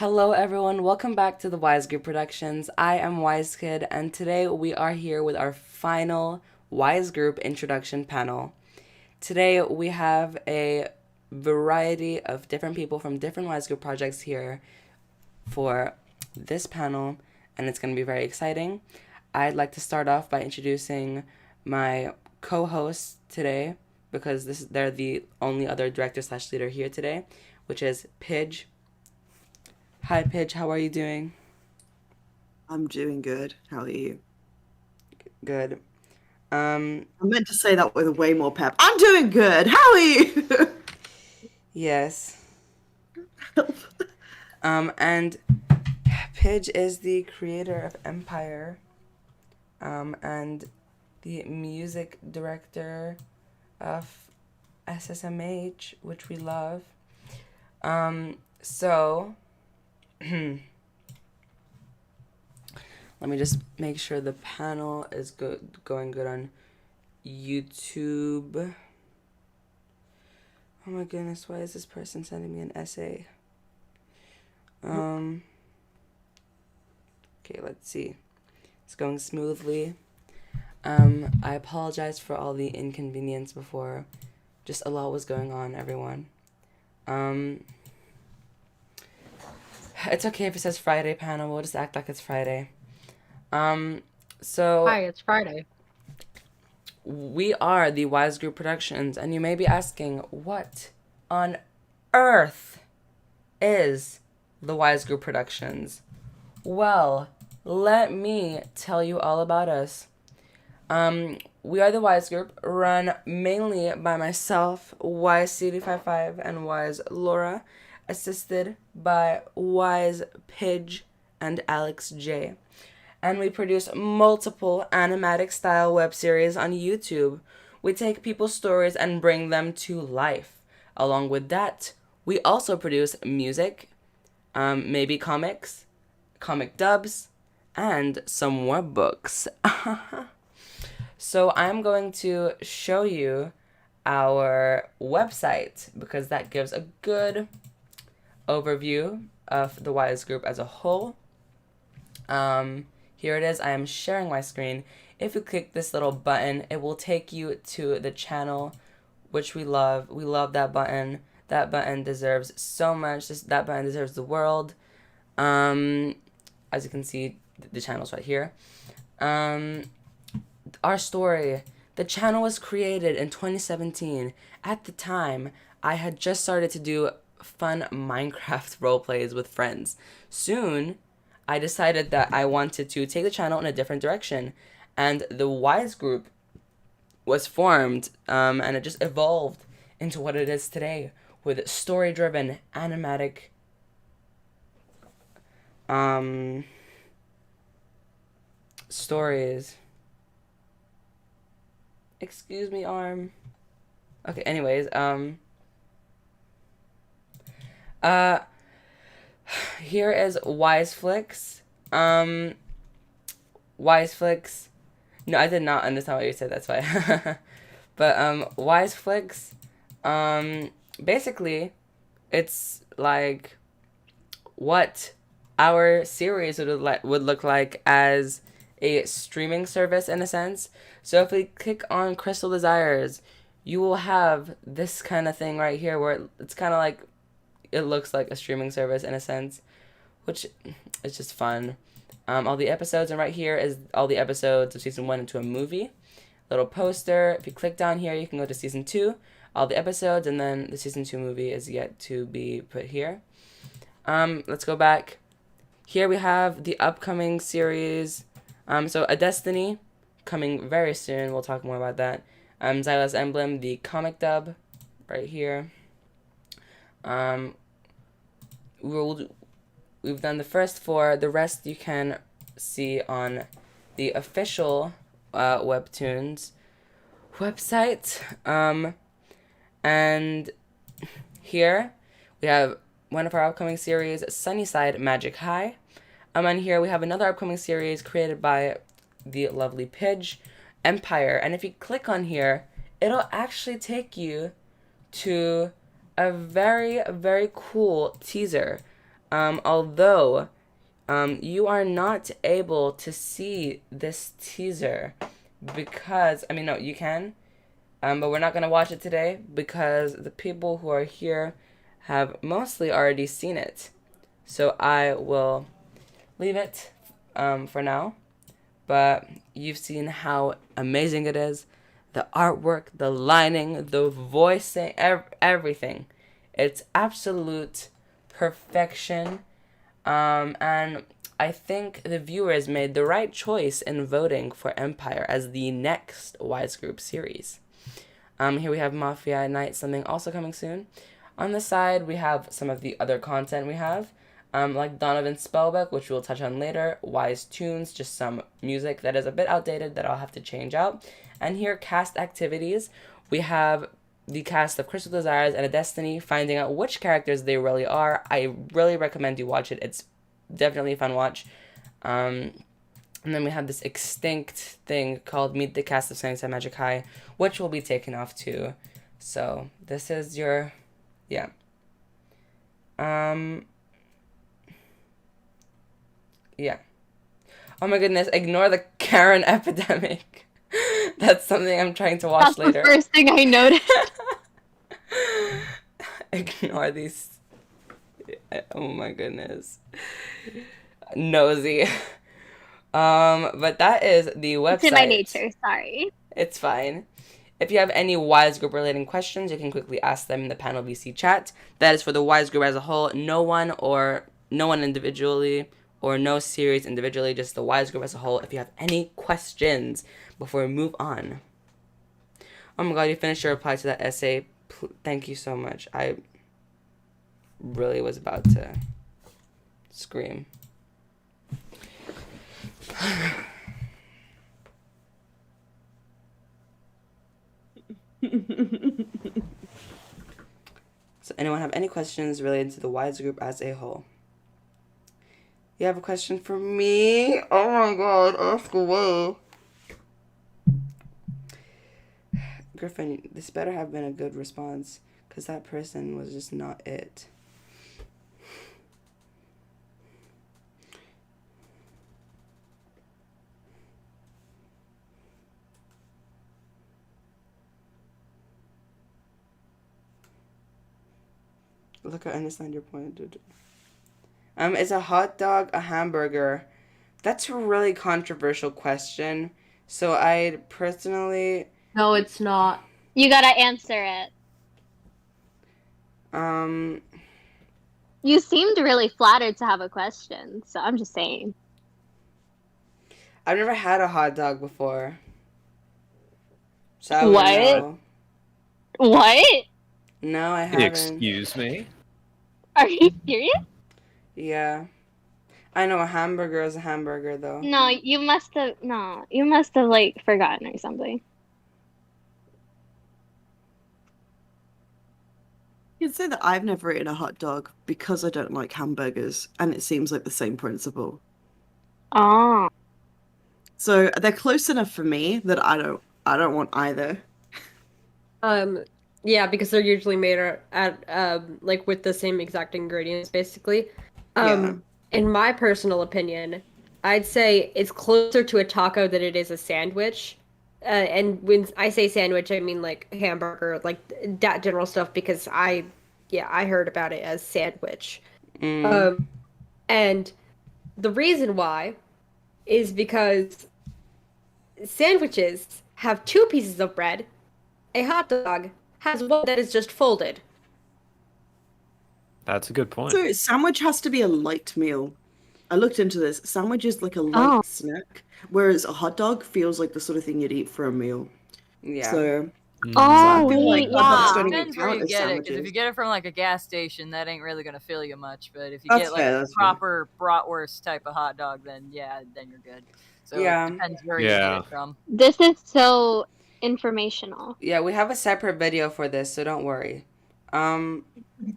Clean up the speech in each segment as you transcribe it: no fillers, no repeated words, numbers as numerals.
Hello, everyone. Welcome back to the Wise Group Productions. I am Wise Kid, and today we are here with our final Wise Group introduction panel. Today we have a variety of different people from different Wise Group projects here for this panel, and it's going to be very exciting. I'd like to start off by introducing my co-hosts today because they're the only other director slash leader here today, which is Pidge. Hi, Pidge. How are you doing? I'm doing good. How are you? Good. I meant to say that with way more pep. I'm doing good. How are you? Yes. And Pidge is the creator of Empire, and the music director of Ssmh, which we love. So let me just make sure the panel is going good on YouTube. Oh my goodness, why is this person sending me an essay? Um, okay, let's see. It's going smoothly. I apologize for all the inconvenience before. Just a lot was going on, everyone. Um, it's okay if it says Friday panel. We'll just act like it's Friday. Um, so Hi, it's Friday. we are the Wise Group Productions, and you may be asking, what on earth is the Wise Group Productions? Well, let me tell you all about us. We are the Wise Group, run mainly by myself, Wise CD55, and Wise Laura, assisted by Wise Pidge and Alex J. And we produce multiple animatic style web series on YouTube. We take people's stories and bring them to life. Along with that, we also produce music, maybe comics, comic dubs, and some more books. So I'm going to show you our website because that gives a good overview of the Wise Group as a whole. Here it is. I am sharing my screen. If you click this little button, it will take you to the channel, which we love. We love that button. That button deserves so much. That button deserves the world. As you can see, the channel's right here. Our story. The channel was created in 2017. At the time, I had just started to do fun Minecraft roleplays with friends. Soon, I decided that I wanted to take the channel in a different direction, and the Wise Group was formed, and it just evolved into what it is today with story-driven animatic stories. Excuse me, arm. Okay, anyways, uh, here is Wise Flicks. Wise Flicks. No, I did not understand what you said, that's why. But, Wise Flicks, basically, it's like what our series would look like as a streaming service in a sense. So if we click on Crystal Desires, you will have this kind of thing right here where it's kind of like it looks like a streaming service in a sense, which is just fun. All the episodes, and right here is all the episodes of season 1 into a movie. Little poster. If you click down here, you can go to season 2, all the episodes, and then the season 2 movie is yet to be put here. Let's go back. Here we have the upcoming series. So A Destiny, coming very soon. We'll talk more about that. Xyla's Emblem, the comic dub, right here. We've done the first 4. The rest you can see on the official Webtoons website. And here we have one of our upcoming series, Sunnyside Magic High. And here we have another upcoming series created by the lovely Pidge, Empire. And if you click on here, it'll actually take you to a very, very cool teaser Although you are not able to see this teaser because, I mean, no, you can, but we're not going to watch it today because the people who are here have mostly already seen it. So I will leave it for now. But you've seen how amazing it is. The artwork, the lining, the voicing, everything. It's absolute perfection. And I think the viewers made the right choice in voting for Empire as the next Wise Group series. Here we have Mafia Night, something also coming soon. On the side, we have some of the other content we have, like Donovan's Spellbook, which we'll touch on later, Wise Tunes, just some music that is a bit outdated that I'll have to change out. And here, cast activities. We have the cast of Crystal Desires and A Destiny, finding out which characters they really are. I really recommend you watch it. It's definitely a fun watch. And then we have this extinct thing called Meet the Cast of Sunnyside Magic High, which will be taken off too. So this is your, yeah. Yeah. Oh my goodness, ignore the Karen epidemic. That's something I'm trying to watch later. That's the first thing I noticed. Ignore these. Oh my goodness. Nosy. But that is the website. It's in my nature, sorry. It's fine. If you have any Wise Group related questions, you can quickly ask them in the panel VC chat. That is for the Wise Group as a whole. No one individually or no series individually, just the Wise Group as a whole. If you have any questions before we move on. Oh my god, you finished your reply to that essay. Thank you so much. I really was about to scream. So anyone have any questions related to the Wise Group as a whole? You have a question for me? Oh my god, ask away. Griffin, this better have been a good response, because that person was just not it. Look, I understand your point, dude. Is a hot dog a hamburger? That's a really controversial question. So I personally... No, it's not. You gotta answer it. You seemed really flattered to have a question, so I'm just saying. I've never had a hot dog before. So I What? know. What? No, I haven't. Excuse me? Are you serious? Yeah. I know a hamburger is a hamburger, though. No, you must have like forgotten or something. You'd say that I've never eaten a hot dog because I don't like hamburgers, and it seems like the same principle. Oh. So they're close enough for me that I don't want either. Yeah, because they're usually made at like with the same exact ingredients, basically. Yeah. In my personal opinion, I'd say it's closer to a taco than it is a sandwich. And when I say sandwich, I mean like hamburger, like that general stuff, because I heard about it as sandwich. And the reason why is because sandwiches have two pieces of bread. A hot dog has one that is just folded. That's a good point. So sandwich has to be a light meal. I looked into this. Sandwich is like a light snack, whereas a hot dog feels like the sort of thing you'd eat for a meal. Yeah. So Oh, I feel like yeah. hot dogs don't even Depends where count you as get it, because sandwiches. if you get it from like a gas station, that ain't really gonna fill you much. But if you That's get like fair, a that's fair. proper bratwurst type of hot dog, then yeah, then you're good. So Yeah. it depends where you get it from. This is so informational. Yeah, we have a separate video for this, so don't worry.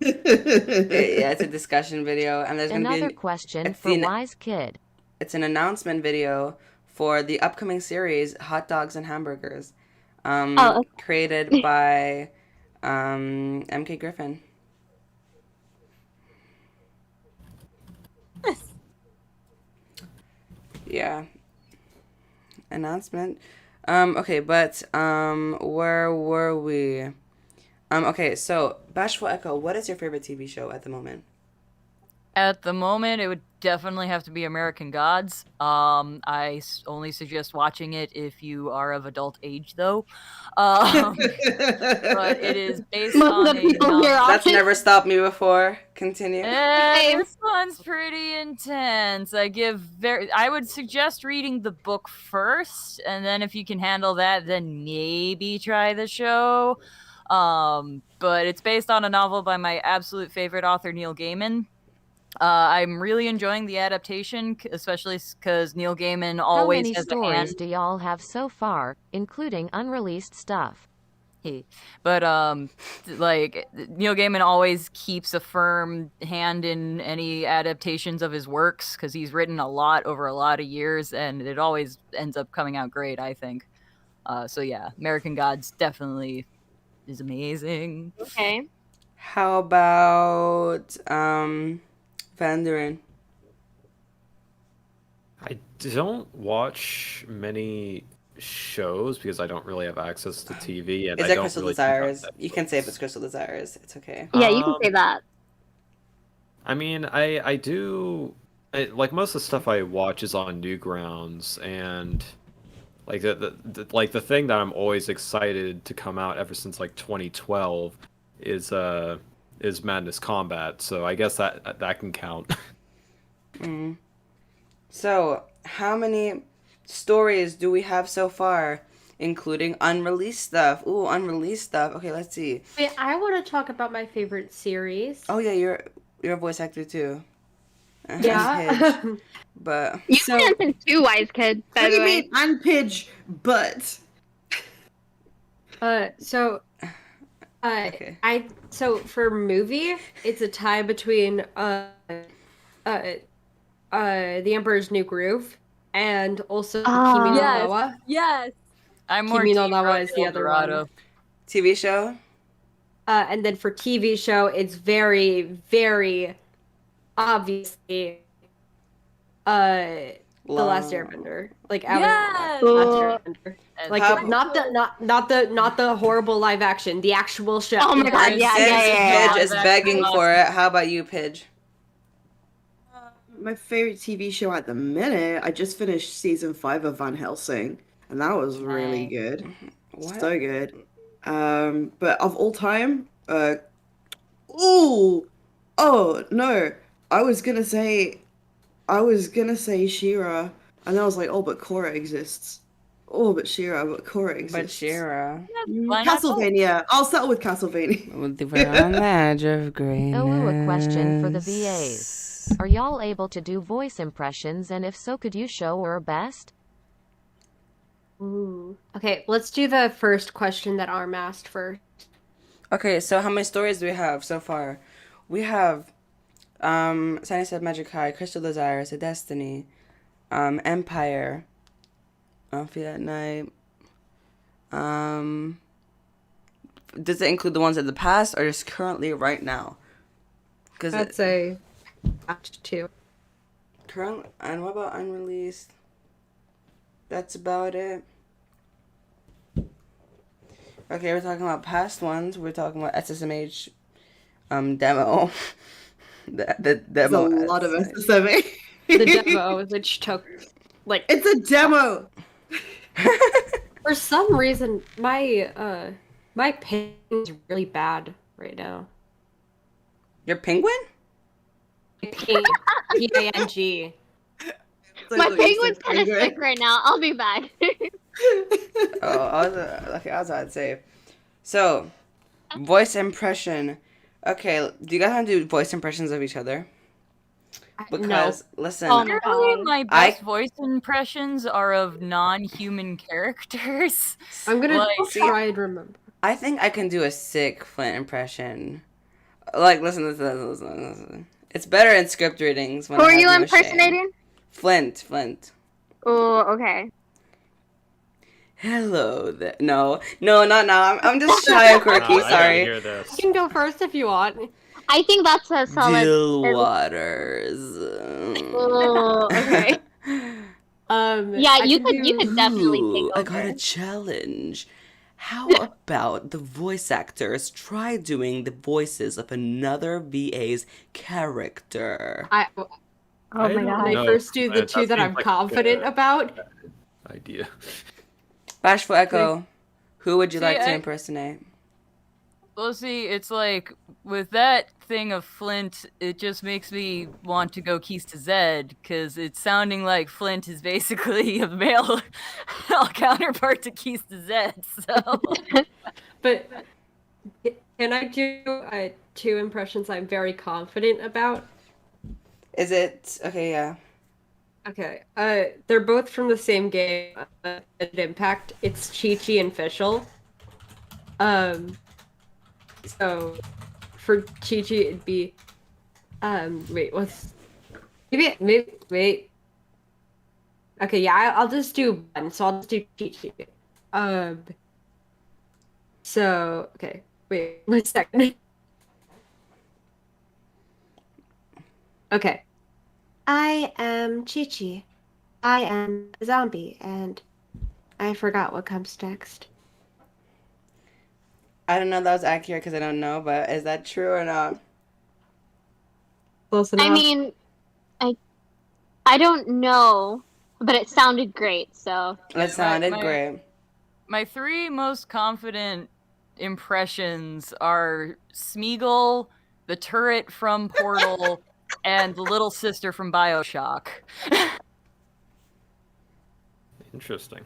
It's a discussion video, and there's gonna Another be question it's for the- Wise Kid. It's an announcement video for the upcoming series, Hot Dogs and Hamburgers, created by MK Griffin. yeah. Announcement. Okay, but where were we? Okay, so Bashful Echo, what is your favorite TV show at the moment? At the moment, it would definitely have to be American Gods. Only suggest watching it if you are of adult age, though. But it is based Most on of the a people here novel. are. That's never stopped me before. Continue. Same. This one's pretty intense. I would suggest reading the book first, and then if you can handle that, then maybe try the show. But it's based on a novel by my absolute favorite author, Neil Gaiman. I'm really enjoying the adaptation, especially because Neil Gaiman How always many has a hand. stories do y'all have so far, including unreleased stuff? But like Neil Gaiman always keeps a firm hand in any adaptations of his works because he's written a lot over a lot of years, and it always ends up coming out great, I think. So yeah, American Gods definitely is amazing. Okay. How about Van Duren? I don't watch many shows because I don't really have access to TV, and Is I that don't Crystal really keep up Desires? with You can say if Netflix. it's Crystal Desires. It's okay. Yeah, you can say that. I mean, I do like most of the stuff I watch is on Newgrounds, and like the thing that I'm always excited to come out ever since like 2012 is Madness Combat. So I guess that can count. Mm. So, how many stories do we have so far, including unreleased stuff? Ooh, unreleased stuff. Okay, let's see. Wait, I want to talk about my favorite series. Oh yeah, you're a voice actor too. Yeah. Pidge. But You So- can answer too, wise kid. By What do the you way. mean, and Pidge, but So, Okay. so for movie, it's a tie between The Emperor's New Groove and also Ah. Kimi no Yes. Na wa. Yes, I'm more Kimi no Team Na wa Road is to the other Eldorado. one. TV show. And then for TV show, it's very, very obviously The Last Airbender. Like Yes! The Last Oh. Airbender. And Like How- not the horrible live action, the actual show. Oh my God, And yeah, since yeah. Pidge is That's begging awesome. for it, how about you, Pidge? my favorite TV show at the minute, I just finished season 5 of Van Helsing, and that was really Nice. good. What? So good. But of all time, ooh, oh no, I was gonna say She-Ra, and then I was like, oh, but Korra exists. Oh, but She-Ra, but Korra exists. But Shira. Why not both? Castlevania. I'll settle with Castlevania. With the on the edge of greatness. Oh, a question for the VAs. Are y'all able to do voice impressions, and if so, could you show our best? Ooh. Okay, let's do the first question that Arm asked first. Okay, so how many stories do we have so far? We have Sunny Said Magic High, Crystal Desires, A Destiny, Empire, Feel at Night. Does it include the ones in the past or just currently right now? Because I'd say Act 2. current, and what about unreleased? That's about it. Okay, we're talking about past ones. We're talking about Ssmh demo. the There's a demo. lot of SSMH. SSMA. The demo, which took like It's a demo. for some reason my ping is really bad right now. Your penguin? Ping, P-A-N-G. My penguin's kind of sick right now. I'll be back. Oh, I was about to say. So, voice impression. Okay, do you guys want to do voice impressions of each other? Because listen, Oh my Generally, God. my best voice impressions are of non-human characters. I'm gonna Like, try and remember. I think I can do a sick Flint impression. Like, listen. It's better in script readings. When Who I are have you no impersonating? shame. Flint. Oh, okay. Hello there. No, not now. I'm just shy and quirky. I gotta Sorry. hear this. You can go first if you want. I think that's a solid. Dill Waters. Oh, okay. Yeah, you could definitely Ooh, take I over. got a challenge. How about the voice actors try doing the voices of another VA's character? I Oh I my don't god. when I know, first do the that two that seems I'm like confident a about. idea. Bashful Echo, who would you See, like to I- impersonate? Well, see, it's like with that thing of Flint, it just makes me want to go keys to Zed because it's sounding like Flint is basically a male counterpart to keys to Zed. So But can I do two impressions I'm very confident about? Is it okay? Yeah. Okay. They're both from the same game, Impact. It's Chi-Chi and Fischl. So for Chi-Chi, it'd be, wait, wait. Okay, yeah, I'll just do one. So I'll just do Chi-Chi. So, okay, wait, 1 second. Okay. I am Chi-Chi. I am a zombie, and I forgot what comes next. I don't know if that was accurate because I don't know, but is that true or not? Close enough. I mean, I don't know, but it sounded great. So That sounded my- great. my three most confident impressions are Smeagol, the turret from Portal, and the little sister from BioShock. Interesting.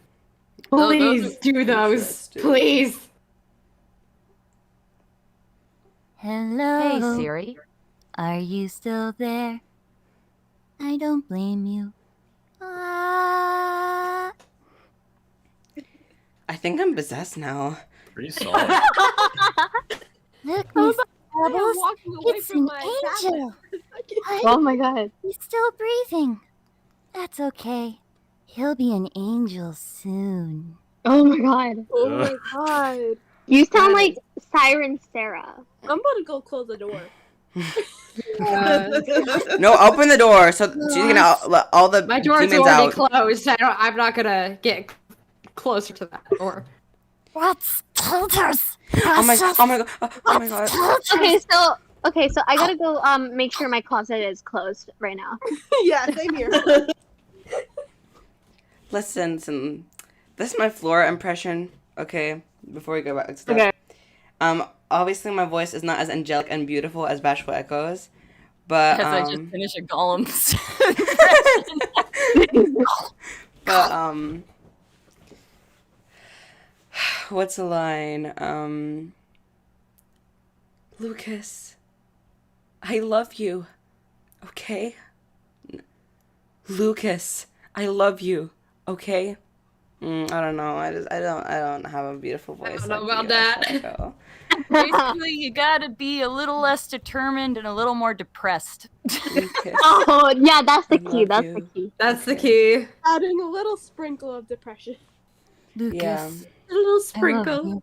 Please do those. Interesting. Please. Hello. Hey Siri. Are you still there? I don't blame you. Ah. I think I'm possessed now. Pretty solid. Look, Oh Miss my Bubbles. walking away It's from an my angel. oh my god. He's still breathing. That's okay. He'll be an angel soon. Oh my god. Oh my god. You sound That like Siren Sarah. I'm about to go close the door. No, open the door so she's gonna let all the My door's demons already out. closed. I'm not gonna get closer to that door. What's Tilters? Oh my god! Oh my god! Okay, so I gotta go make sure my closet is closed right now. Yeah, same here. Listen, this is my Flora impression. Okay, before we go back to stuff. Okay. Obviously my voice is not as angelic and beautiful as Bashful Echo's, but As I just finished a Gollum. but what's the line? Lucas, I love you. Okay? Lucas, I love you. Okay? I don't know. I don't have a beautiful voice. don't know like about you, that. Echo. Basically, you gotta be a little less determined and a little more depressed. Lucas, Oh yeah, that's the I key. love That's you. the key. That's the key. Adding a little sprinkle of depression. Lucas, Yeah. A little I love sprinkle. you.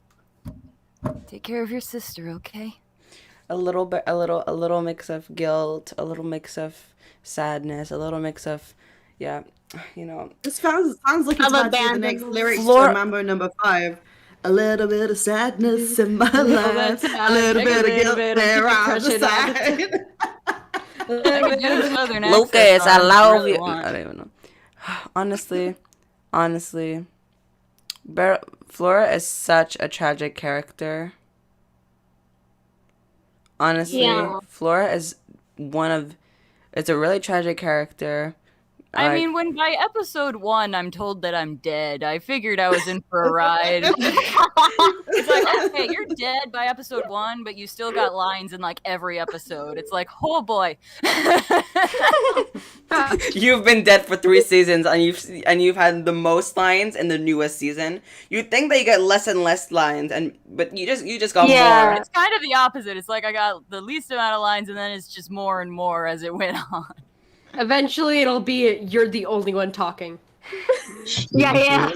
Take care of your sister, okay? A little bit, a little mix of guilt, a little mix of sadness, a little mix of, yeah, you know. This sounds like it's Of about to be the next abandonment. lyrics Flora- to Mambo number 5. A little bit of sadness in my life, a little bit of guilt there on the side. I could do a southern accent Lucas, I on if love really you. want. I don't even know. Honestly, Flora is such a tragic character. Honestly, Yeah. Flora is it's a really tragic character. I Like, mean, when by episode 1 I'm told that I'm dead, I figured I was in for a ride. It's like, okay, you're dead by episode 1, but you still got lines in like every episode. It's like, oh boy. you've been dead for 3 seasons and you've had the most lines in the newest season. You'd think that you get less and less lines, but you just got Yeah. more. It's kind of the opposite. It's like I got the least amount of lines, and then it's just more and more as it went on. Eventually, it'll be you're the only one talking. Yeah.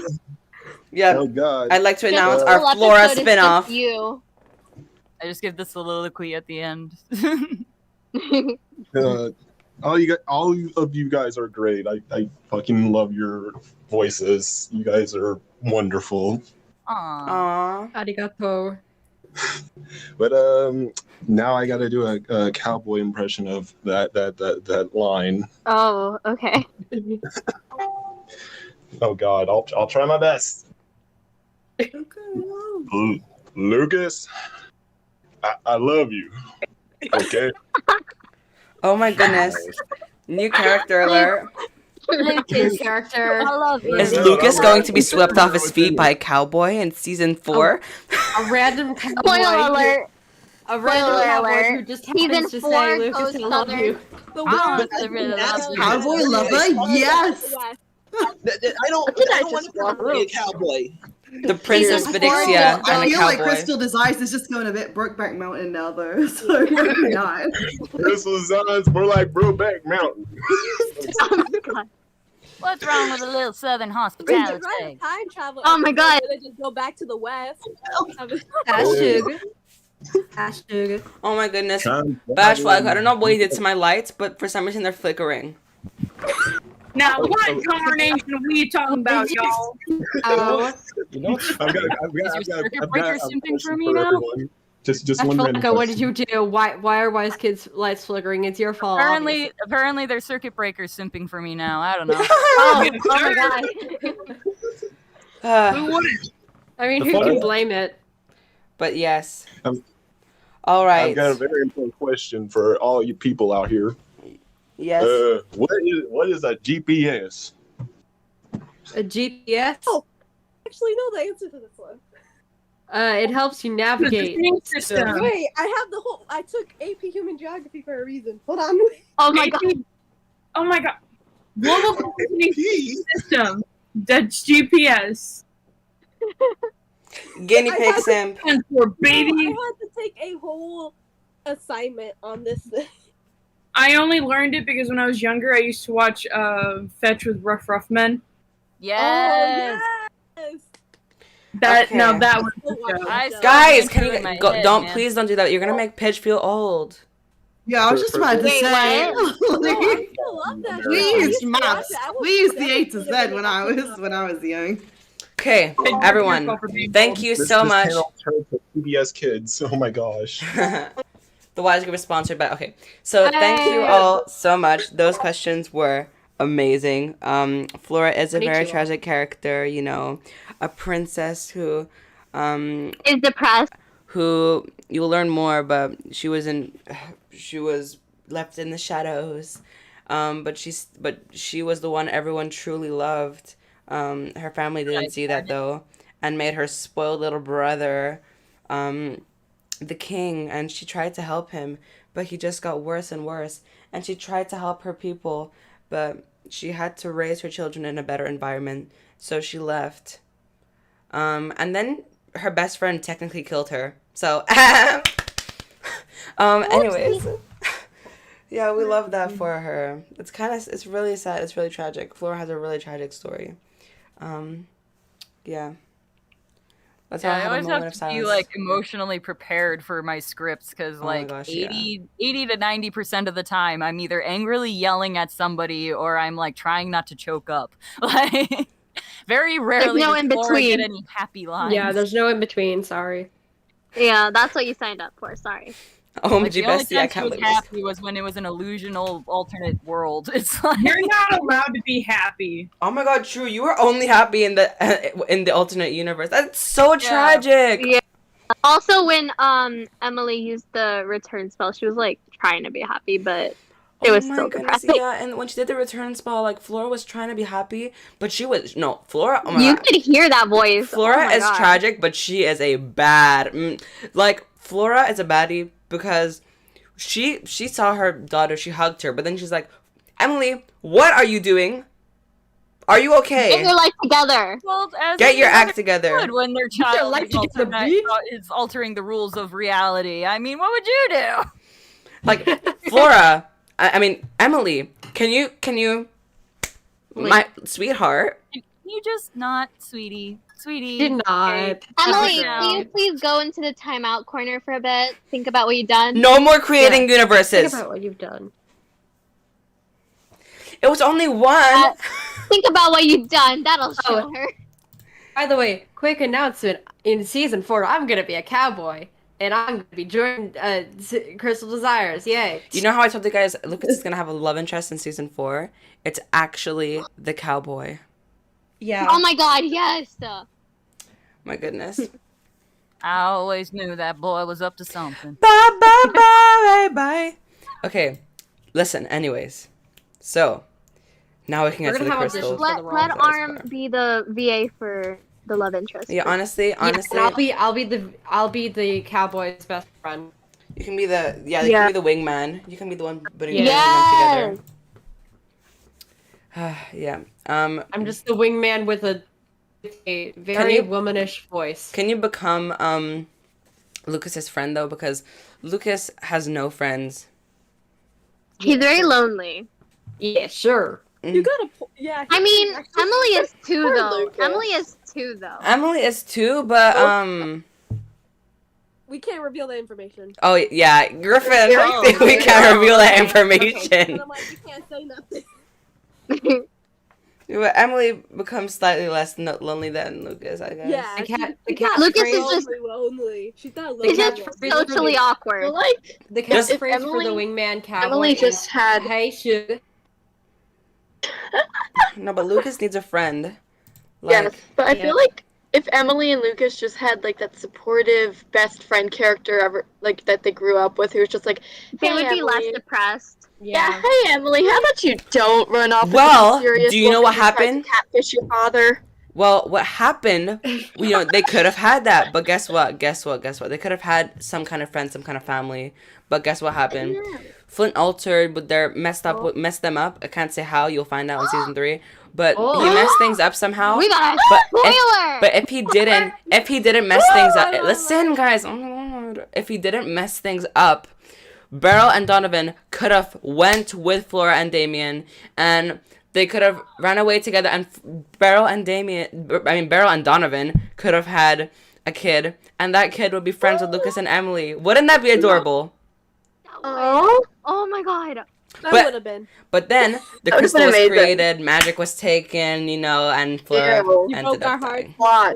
Yeah, Oh God. I'd like to Just announce the our whole Flora episode is just spin-off. You. I just give the soliloquy at the end. Uh, all of you guys are great. I fucking love your voices. You guys are wonderful. Aww. Arigato. But now I gotta do a cowboy impression of that line. Oh, okay. Oh God, I'll try my best. Lucas, I love you. Okay. Oh my goodness. New character alert. Lucas character. I love you. Is Lucas going to be swept off his feet by a cowboy in season 4? A random cowboy. Spoiler alert. A random Spoiler cowboy alert. who just Season happens to 4 say, Lucas, goes I love southern. you. The Ah, world I really that's love Cowboy you. lover, yes. I don't want to be a cowboy. The Princess Season Vixia four. and I a feel like cowboy. Crystal Desires is just going a bit Brokeback Mountain now, though. So maybe not. Crystal Designs more like Brokeback Mountain. Oh my god. What's wrong with a little southern They hospitality? could write a time travel. Oh my God. They just go back to the west. Hashtag. Oh my goodness. Bashflag, I don't know what he did to my lights, but for some reason they're flickering. Now, what carnation are we talking about, y'all? Oh, You know, I've Is your circuit got breaker a simping question for me for now? everyone. Just one random Ashfalaka, what did question. you do? Why are Wise Kids' lights flickering? It's your fault. Apparently their circuit breaker's simping for me now. I don't know. Oh my god. Who wouldn't? I mean, The who funny- can blame it? But yes. Um, All right. I've got a very important question for all you people out here. Yes. What is a GPS? A GPS? Oh. Actually know the answer to this one. It helps you navigate. The system. Wait, I took AP Human Geography for a reason. Hold on. Oh my god. Oh my god. Global Positioning System. That's GPS. Guinea pig simp. And for I baby. had to take a whole assignment on this thing. I only learned it because when I was younger, I used to watch Fetch with Rough Men. Yes. Oh, yes. That Okay. now that was Still watch the show. that I show. Guys, Went can through you in my go? head, Don't man. please don't do that. You're gonna make Pidge feel old. Yeah, I was just about to Wait, say. No, I still love that show. We I used used to watch maps. it. I was We used the definitely A to Z gonna when I was young. Okay, everyone. Thank you so much. Channel turned to PBS Kids. Oh my gosh. The Wise Group is sponsored by. Okay, so thank you all so much. Those questions were amazing. Flora is a Me very too. tragic character. You know, a princess who, Is depressed. who you'll learn more, but she was left in the shadows. But she was the one everyone truly loved. Her family didn't see that though, and made her spoiled little brother, the king, and she tried to help him, but he just got worse and worse. And she tried to help her people, but she had to raise her children in a better environment, so she left. And then her best friend technically killed her. So, anyways, yeah, we love that for her. It's really sad. It's really tragic. Flora has a really tragic story. Yeah. Let's all Yeah, I have a always moment have of to be silence. like emotionally prepared for my scripts because Oh my like gosh, yeah. 80 to 90% of the time I'm either angrily yelling at somebody or I'm like trying not to choke up. Like very rarely no does in Flora get between. any happy lines. Yeah, there's no in between. Sorry. Yeah, that's what you signed up for. Sorry. OMG Like, the only bestie, I time she can't was believe this. happy was when it was an illusional alternate world. It's like You're not allowed to be happy. Oh my god, true. You were only happy in the alternate universe. That's so tragic. Yeah. Also, when Emily used the return spell, she was like trying to be happy, but it was Oh my still goodness, depressing. yeah. And when she did the return spell, like Flora was trying to be happy, but Flora. Oh my You god. could hear that voice. Flora Oh my is God. tragic, but she is a bad. Like Flora is a baddie because she saw her daughter, she hugged her, but then she's like, Emily, what are you doing? Are you okay? Get your life together. well, as Get your any act mother together. would when their your child life is, together, bitch. is altering the rules of reality. I mean, what would you do? Like Flora, I mean Emily, can you, my sweetheart? Can you just not, sweetie? Did not. okay, Emily, calm can you down. please go into the timeout corner for a bit? Think about what you've done. No more creating Think universes. about what you've done. was only one. Think about what you've done. That'll show her. By the way, quick announcement: in season 4, I'm gonna be a cowboy, and I'm gonna be joining Crystal Desires. Yay! You know how I told you guys Lucas is gonna have a love interest in season 4? It's actually the cowboy. Yeah. Oh my god, yes. My goodness. I always knew that boy was up to something. Bye, bye, bye, bye. Okay, listen, anyways. So, now we can get to the crystals. Let Arm be the VA for the love interest. Yeah, honestly. And I'll be the cowboy's best friend. You can be the you can be the wingman. You can be the one putting them together. Yeah. I'm just the wingman with a very womanish voice. Can you become Lucas's friend though? Because Lucas has no friends. He's very lonely. Yeah, sure. You gotta, I mean, Emily is 2 though. Lucas. Emily is 2 though. Emily is 2, but we can't reveal that information. Oh yeah, Griffin. We can't reveal that information. I'm like, we can't say nothing. But Emily becomes slightly less lonely than Lucas, I guess. Yeah, Lucas is just lonely. She's not lonely. He's just socially awkward. Well, like the catchphrase for the wingman cowboy. Emily just had. Hey, sugar. No, but Lucas needs a friend. Yes, but I feel like if Emily and Lucas just had like that supportive best friend character ever, like that they grew up with, who was just like, they hey, would be Emily. less depressed. Yeah. Hey Emily, how about you don't run off? Well, with serious do you know what woman who tries happened? to catfish your father. Well, what happened, they could have had that, but guess what? They could have had some kind of friend, some kind of family, but guess what happened? Flint altered, but they're messed them up. I can't say how, you'll find out in season 3, but he messed things up somehow. We got a spoiler! But if he didn't mess things up, listen guys, if he didn't mess things up, Beryl and Donovan could have went with Flora and Damien, and they could have ran away together, and Beryl and Donovan could have had a kid, and that kid would be friends with Lucas and Emily. Wouldn't that be adorable? Oh my god. That would have been. But then the crystal was created, magic was taken, and Flora ended up dying. Plot.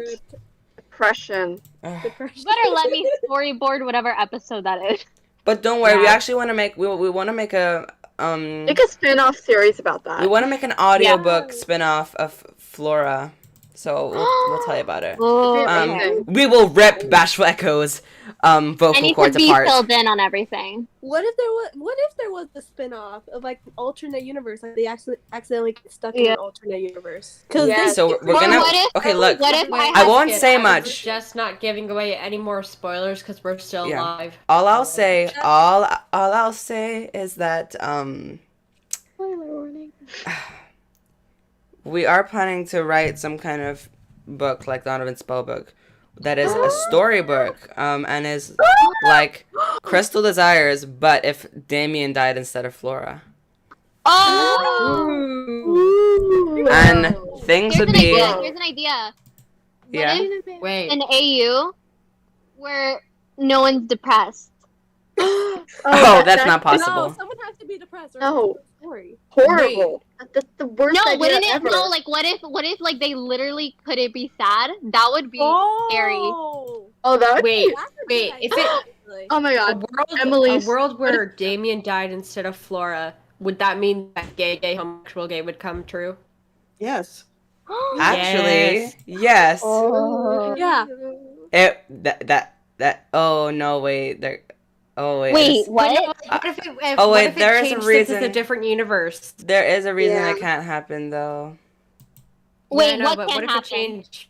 Depression. You better let me storyboard whatever episode that is. But don't worry, we actually want to make we want to make a make a spin-off series about that. We want to make an audiobook spin-off of Flora. So we'll tell you about it. We will rip Bashful Echo's vocal cords apart. be filled in on everything. What if there was the spin-off of like an alternate universe, like they accidentally get stuck in an alternate universe? So we're gonna look. I won't say much. Just not giving away any more spoilers because we're still live. All I'll say is that Spoiler warning. We are planning to write some kind of book like Donovan's Spellbook that is a storybook and is like Crystal Desires, but if Damien died instead of Flora. And things would be. Here's an idea. Yeah. Wait. An AU where no one's depressed. That's not possible. No, someone has to be depressed. No. Story. Horrible. That's the worst idea wouldn't it? ever. No, like what if like they literally couldn't be sad? That would be scary. Oh, that would Wait. be... If it Oh my god. a world where Damien died instead of Flora, would that mean that gay homosexual gay would come true? Yes. Actually, yes. Yeah. Oh no! Wait. There. Oh wait. Wait. What? What if there is a reason. It's a different universe. There is a reason it can't happen though. Wait. What What if can it happen? changed?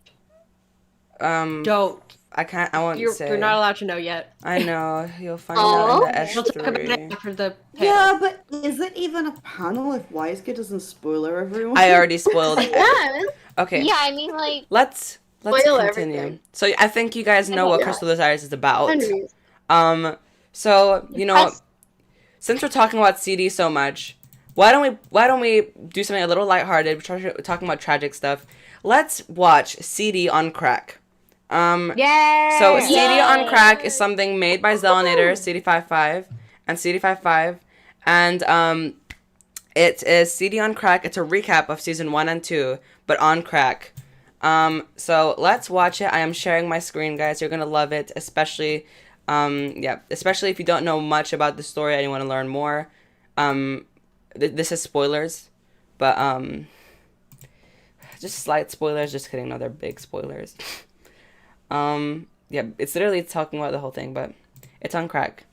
Don't. I can't. I won't say. You're not allowed to know yet. I know. You'll find out in the S3. We'll talk about it after the panel. Yeah, but is it even a panel if Wisegut doesn't spoiler everyone? I already spoiled it. Okay. Yeah, I mean like. Let's Spoil continue. everything. So I think you guys know what Yeah. Crystal Desires is about. Hundreds. So since we're talking about CD so much, why don't we do something a little lighthearted? We're talking about tragic stuff. Let's watch CD on Crack. Yeah. So CD on Crack is something made by Zelinator, CD55, and CD55, and It is CD on crack. It's a recap of season 1 and 2, but on crack. So let's watch it. I am sharing my screen, guys. You're gonna love it, especially if you don't know much about the story and you want to learn more. This is spoilers, but just slight spoilers. Just kidding, no, they're big spoilers. It's literally talking about the whole thing, but it's on crack.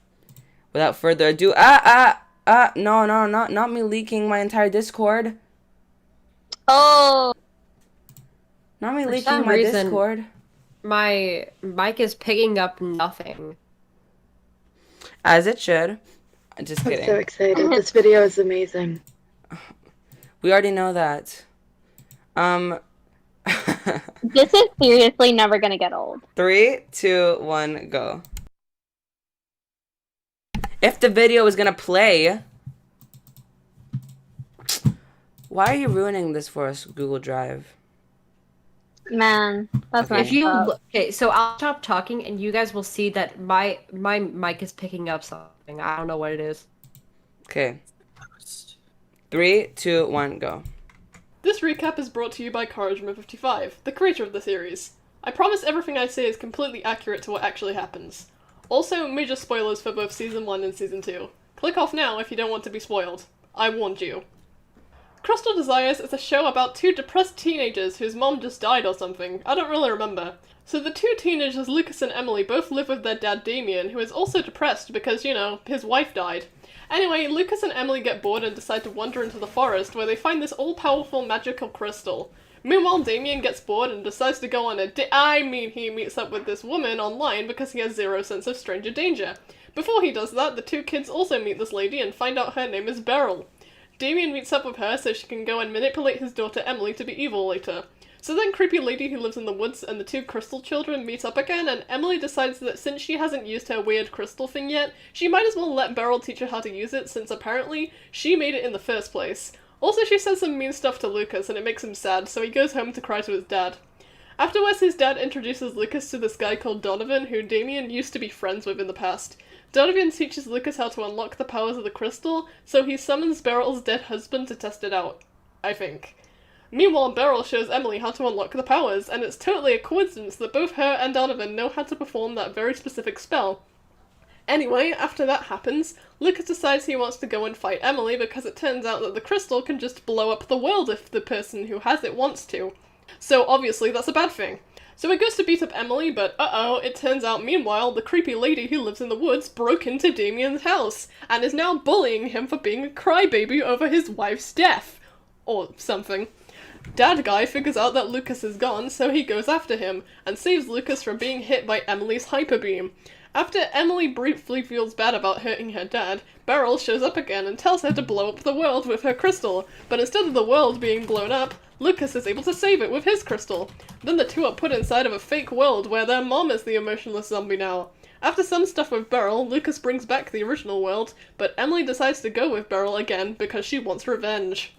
Without further ado, no, not me leaking my entire Discord. Oh. Not me For leaking some my reason, Discord. My mic is picking up nothing. As it should. Just I'm kidding. so excited. This video is amazing. We already know that. This is seriously never gonna get old. 3, 2, 1, go. If the video is gonna play, why are you ruining this for us, Google Drive? Man, that's Okay. If you okay, so I'll stop talking and you guys will see that my mic is picking up something. I don't know what it is. Okay. 3, 2, 1, go. This recap is brought to you by Couragement55, the creator of the series. I promise everything I say is completely accurate to what actually happens. Also, major spoilers for both Season 1 and Season 2. Click off now if you don't want to be spoiled. I warned you. Crystal Desires is a show about 2 depressed teenagers whose mom just died or something. I don't really remember. So the 2 teenagers, Lucas and Emily, both live with their dad Damien, who is also depressed because, you know, his wife died. Anyway, Lucas and Emily get bored and decide to wander into the forest where they find this all-powerful magical crystal. Meanwhile, Damien gets bored and decides to go on he meets up with this woman online because he has zero sense of stranger danger. Before he does that, the 2 kids also meet this lady and find out her name is Beryl. Damien meets up with her so she can go and manipulate his daughter Emily to be evil later. So then creepy lady who lives in the woods and the 2 crystal children meet up again, and Emily decides that since she hasn't used her weird crystal thing yet, she might as well let Beryl teach her how to use it since apparently she made it in the first place. Also, she says some mean stuff to Lucas and it makes him sad, so he goes home to cry to his dad. Afterwards, his dad introduces Lucas to this guy called Donovan, who Damien used to be friends with in the past. Donovan teaches Lucas how to unlock the powers of the crystal, so he summons Beryl's dead husband to test it out. I think. Meanwhile, Beryl shows Emily how to unlock the powers, and it's totally a coincidence that both her and Donovan know how to perform that very specific spell. Anyway, after that happens, Lucas decides he wants to go and fight Emily because it turns out that the crystal can just blow up the world if the person who has it wants to. So obviously that's a bad thing. So he goes to beat up Emily, but it turns out meanwhile the creepy lady who lives in the woods broke into Damien's house, and is now bullying him for being a crybaby over his wife's death. Or something. Dad guy figures out that Lucas is gone, so he goes after him, and saves Lucas from being hit by Emily's hyper beam. After Emily briefly feels bad about hurting her dad, Beryl shows up again and tells her to blow up the world with her crystal, but instead of the world being blown up, Lucas is able to save it with his crystal. Then the 2 are put inside of a fake world where their mom is the emotionless zombie now. After some stuff with Beryl, Lucas brings back the original world, but Emily decides to go with Beryl again because she wants revenge.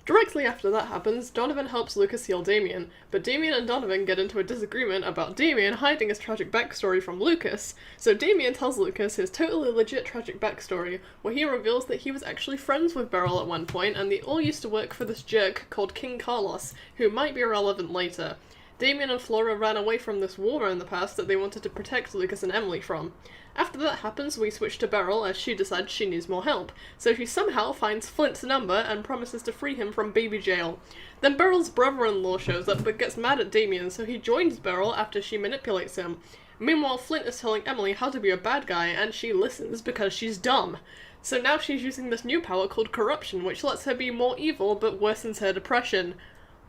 Directly after that happens, Donovan helps Lucas heal Damien, but Damien and Donovan get into a disagreement about Damien hiding his tragic backstory from Lucas, so Damien tells Lucas his totally legit tragic backstory, where he reveals that he was actually friends with Beryl at one point, and they all used to work for this jerk called King Carlos, who might be relevant later. Damien and Flora ran away from this war in the past that they wanted to protect Lucas and Emily from. After that happens, we switch to Beryl as she decides she needs more help, so she somehow finds Flint's number and promises to free him from baby jail. Then Beryl's brother-in-law shows up but gets mad at Damien, so he joins Beryl after she manipulates him. Meanwhile, Flint is telling Emily how to be a bad guy, and she listens because she's dumb. So now she's using this new power called corruption, which lets her be more evil but worsens her depression.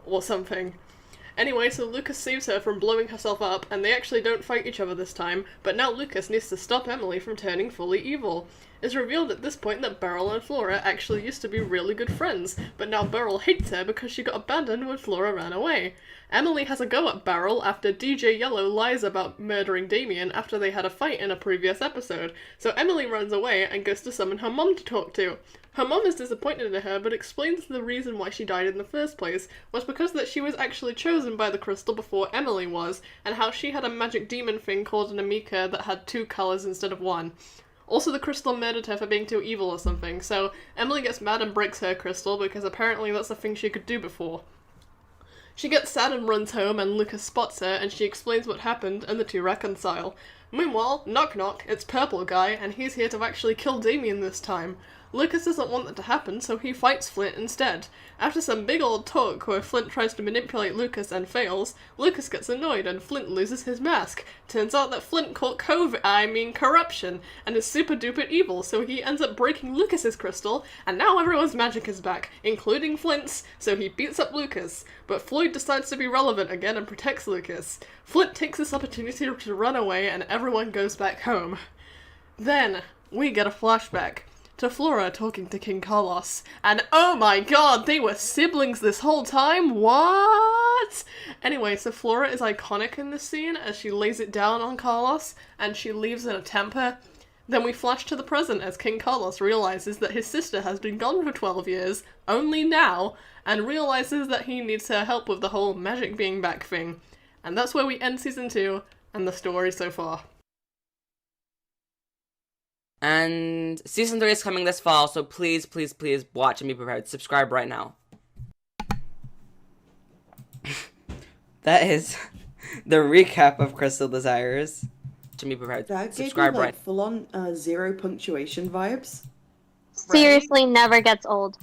Or something. Anyway, so Lucas saves her from blowing herself up, and they actually don't fight each other this time, but now Lucas needs to stop Emily from turning fully evil. It's revealed at this point that Beryl and Flora actually used to be really good friends, but now Beryl hates her because she got abandoned when Flora ran away. Emily has a go at Beryl after DJ Yellow lies about murdering Damien after they had a fight in a previous episode, so Emily runs away and goes to summon her mom to talk to. Her mom is disappointed in her, but explains the reason why she died in the first place was because that she was actually chosen by the crystal before Emily was, and how she had a magic demon thing called an Amika that had 2 colours instead of 1. Also, the crystal murdered her for being too evil or something, so Emily gets mad and breaks her crystal because apparently that's a thing she could do before. She gets sad and runs home, and Lucas spots her, and she explains what happened, and the two reconcile. Meanwhile, knock knock, it's Purple Guy, and he's here to actually kill Damien this time. Lucas doesn't want that to happen, so he fights Flint instead. After some big old talk where Flint tries to manipulate Lucas and fails, Lucas gets annoyed and Flint loses his mask. Turns out that Flint caught corruption, and is super duper evil, so he ends up breaking Lucas's crystal, and now everyone's magic is back, including Flint's, so he beats up Lucas. But Floyd decides to be relevant again and protects Lucas. Flint takes this opportunity to run away, and everyone goes back home. Then, we get a flashback to Flora talking to King Carlos, and oh my god, they were siblings this whole time? What? Anyway, so Flora is iconic in this scene as she lays it down on Carlos, and she leaves in a temper. Then we flash to the present as King Carlos realizes that his sister has been gone for 12 years, only now, and realizes that he needs her help with the whole magic being back thing. And that's where we end season 2, and the story so far. And season 3 is coming this fall, so please, please, please watch and be prepared. Subscribe right now. That is the recap of Crystal Desires. To be prepared. That Subscribe gave me, right. full-on zero punctuation vibes. Seriously, never gets old.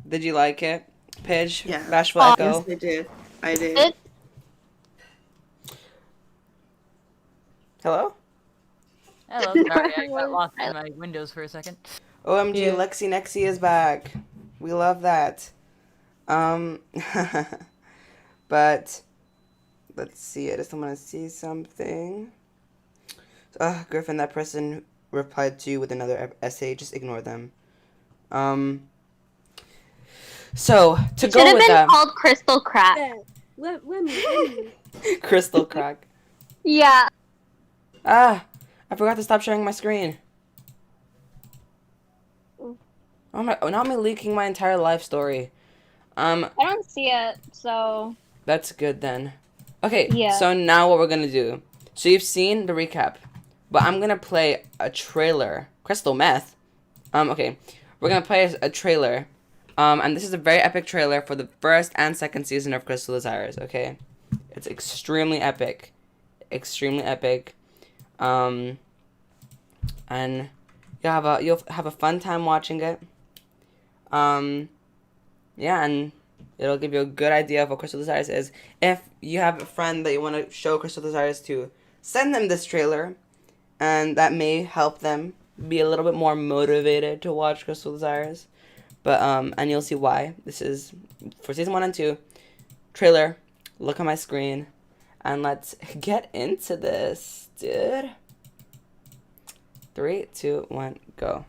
Did you like it, Pidge? Yeah. Bashful Echo? Yes, I did. I did. Hello? Hello, sorry, I got lost in my windows for a second. OMG, Yeah. Lexi Nexi is back. We love that. But let's see. I just want to see something. Griffin, that person replied to you with another essay. Just ignore them. So to Should go have with been that, called Crystal Crack. Yeah. Let me. Crystal Crack. Yeah. I forgot to stop sharing my screen. Oh my! Now I'm leaking my entire life story. I don't see it, so. That's good then. Okay, Yeah. so now what we're gonna do. So you've seen the recap, but I'm gonna play a trailer. Crystal Meth. Okay. We're gonna play a trailer. And this is a very epic trailer for the first and second season of Crystal Desires, okay? It's extremely epic. Extremely epic. And you'll have a fun time watching it. Yeah, and it'll give you a good idea of what Crystal Desires is. If you have a friend that you want to show Crystal Desires to, send them this trailer, and that may help them be a little bit more motivated to watch Crystal Desires. But and you'll see why. This is for season 1 and 2 trailer. Look on my screen, and let's get into this, dude. 3, 2, 1, go.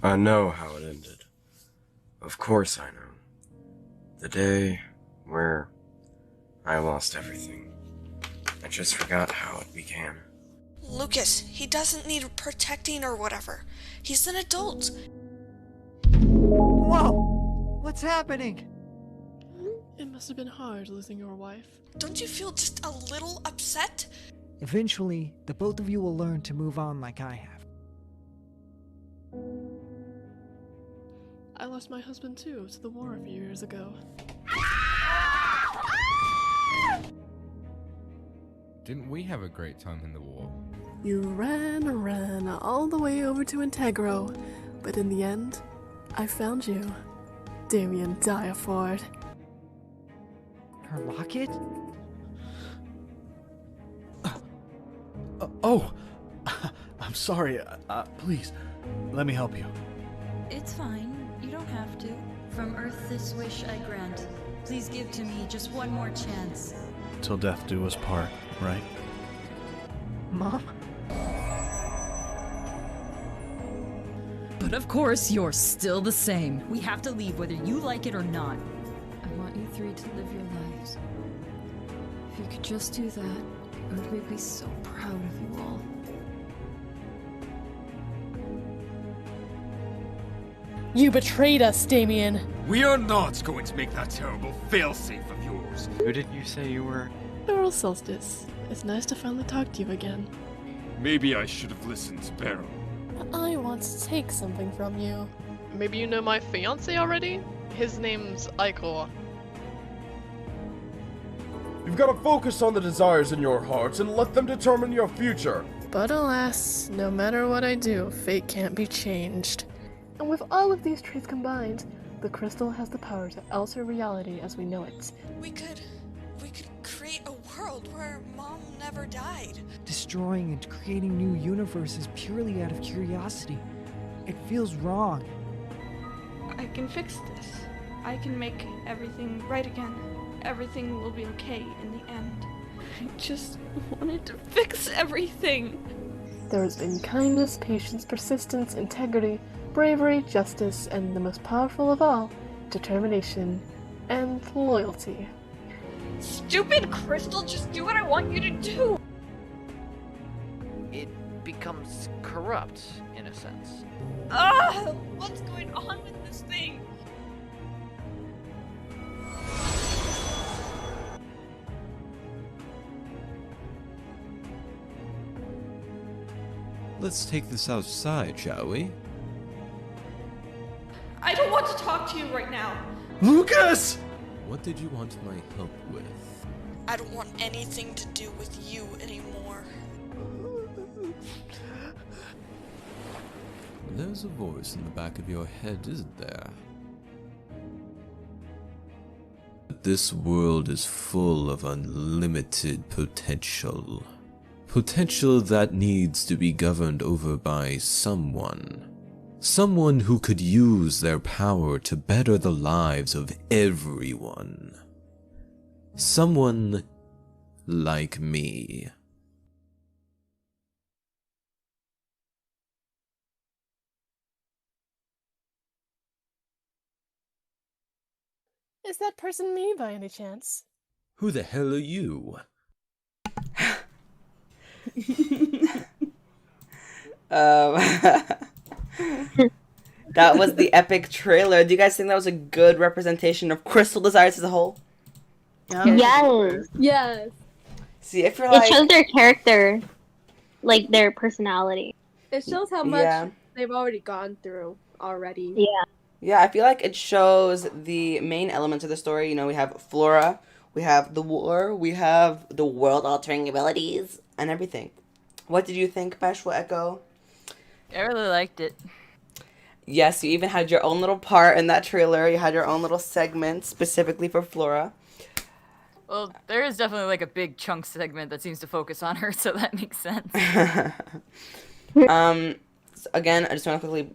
I know how it ended. Of course I know. The day where I lost everything. I just forgot how it began. Lucas, he doesn't need protecting or whatever. He's an adult. Whoa! What's happening? It must have been hard losing your wife. Don't you feel just a little upset? Eventually, the both of you will learn to move on like I have. I lost my husband too to the war a few years ago. Didn't we have a great time in the war? You ran all the way over to Integro, but in the end, I found you. Damien Diaford. Her locket? Oh! I'm sorry. Please, let me help you. It's fine. You don't have to. From Earth this wish I grant. Please give to me just one more chance. Till death do us part, right? Mom? But of course, you're still the same. We have to leave whether you like it or not. I want you three to live your lives. If you could just do that, it would make me so proud of you all. You betrayed us, Damien. We are not going to make that terrible failsafe of yours. Who did you say you were? Earl Solstice. It's nice to finally talk to you again. Maybe I should have listened to Beryl. I want to take something from you. Maybe you know my fiance already? His name's Icor. You've got to focus on the desires in your hearts and let them determine your future. But alas, no matter what I do, fate can't be changed. And with all of these traits combined, the crystal has the power to alter reality as we know it. We could create a world where Mom never died. Destroying and creating new universes purely out of curiosity. It feels wrong. I can fix this. I can make everything right again. Everything will be okay in the end. I just wanted to fix everything. There has been kindness, patience, persistence, integrity, bravery, justice, and the most powerful of all, determination and loyalty. Stupid crystal, just do what I want you to do! It becomes corrupt, in a sense. Ugh! What's going on with this thing? Let's take this outside, shall we? I don't want to talk to you right now. Lucas! What did you want my help with? I don't want anything to do with you anymore. There's a voice in the back of your head, isn't there? This world is full of unlimited potential. Potential that needs to be governed over by someone. Someone who could use their power to better the lives of everyone. Someone like me. Is that person me by any chance? Who the hell are you? That was the epic trailer. Do you guys think that was a good representation of Crystal Desires as a whole? Yes. Yes. See, if you're It like... shows their character, like their personality. It shows how much Yeah. they've already gone through already. Yeah. Yeah, I feel like it shows the main elements of the story. You know, we have Flora, we have the war, we have the world-altering abilities, and everything. What did you think, Bashful Echo? I really liked it. Yes, you even had your own little part in that trailer. You had your own little segment specifically for Flora. Well, there is definitely like a big chunk segment that seems to focus on her, so that makes sense. Again, I just want to quickly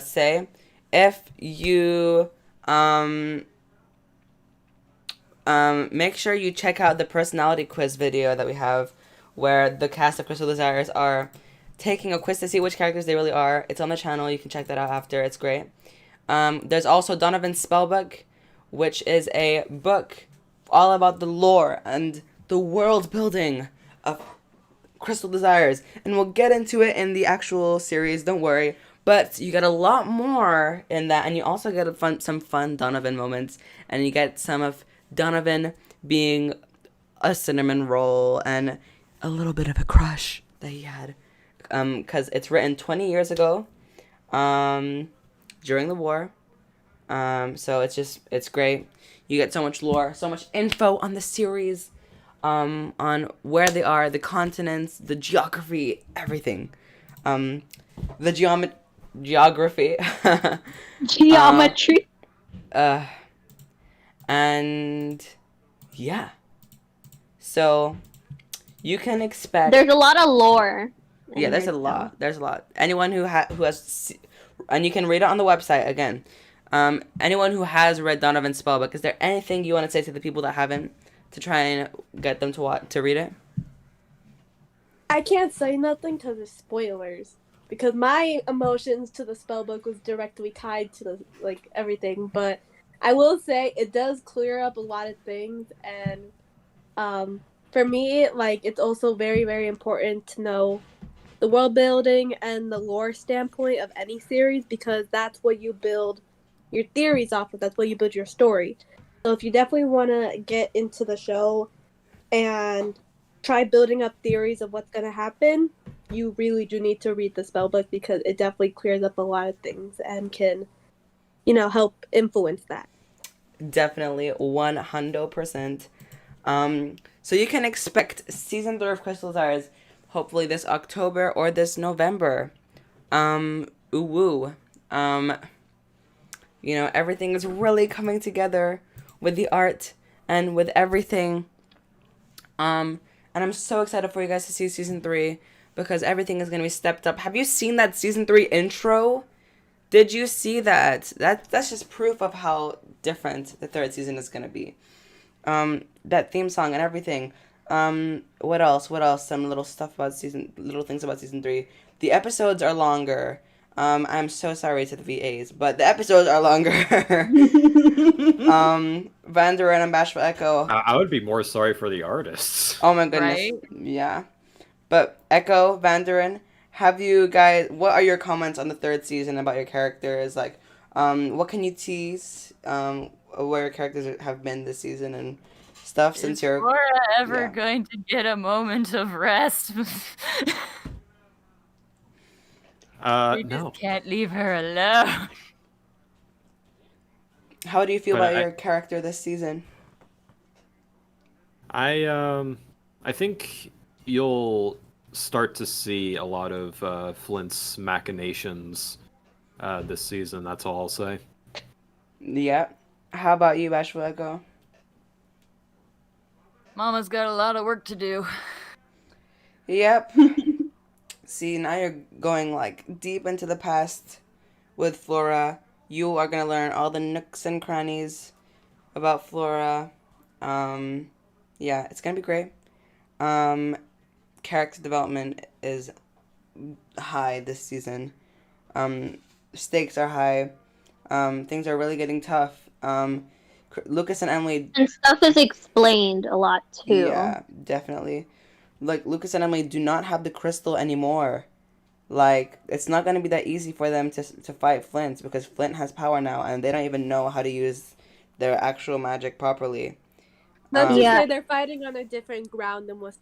say, if you make sure you check out the personality quiz video that we have, where the cast of Crystal Desires are taking a quiz to see which characters they really are. It's on the channel. You can check that out after. It's great. There's also Donovan's Spellbook, which is a book all about the lore and the world building of Crystal Desires. And we'll get into it in the actual series, don't worry. But you get a lot more in that, and you also get some fun Donovan moments. And you get some of Donovan being a cinnamon roll and a little bit of a crush that he had. Because it's written 20 years ago, during the war. So it's great. You get so much lore, so much info on the series, on where they are, the continents, the geography, everything. The geography. Geometry. And yeah. So you can expect. There's a lot of lore. Yeah, there's a lot. There's a lot. Anyone who has, and you can read it on the website again. Anyone who has read Donovan's Spellbook, is there anything you want to say to the people that haven't, to try and get them to read it? I can't say nothing because it's spoilers. Because my emotions to the spellbook was directly tied to the everything. But I will say it does clear up a lot of things, and for me, it's also very, very important to know the world building and the lore standpoint of any series, because that's what you build your theories off of. That's what you build your story. So if you definitely want to get into the show and try building up theories of what's going to happen, you really do need to read the spell book because it definitely clears up a lot of things and can, help influence that. Definitely 100%. So you can expect season 3 of Crystal Desires hopefully this October or this November. Ooh woo. Everything is really coming together with the art and with everything. And I'm so excited for you guys to see season 3 because everything is going to be stepped up. Have you seen that season 3 intro? Did you see that? That's just proof of how different the 3rd season is going to be. That theme song and everything. What else? Some little things about season 3. The episodes are longer. I'm so sorry to the VAs, but the episodes are longer. Vanderin and Bashful Echo. I would be more sorry for the artists. Oh my goodness. Right? Yeah. But Echo, Vanderin, what are your comments on the 3rd season about your characters? Like, what can you tease, where your characters have been this season and stuff since you're... Is Laura ever going to get a moment of rest? We just No. can't leave her alone. How do you feel about your character this season? I think you'll start to see a lot of Flint's machinations this season. That's all I'll say. Yeah. How about you, Bashful Echo? Mama's got a lot of work to do. Yep. See, now you're going like deep into the past with Flora. You are gonna learn all the nooks and crannies about Flora. Yeah, it's gonna be great. Character development is high this season. Stakes are high. Things are really getting tough. Lucas and Emily... And stuff is explained a lot, too. Yeah, definitely. Like, Lucas and Emily do not have the crystal anymore. Like, it's not going to be that easy for them to fight Flint, because Flint has power now, and they don't even know how to use their actual magic properly. Let's just say they're fighting on a different ground than what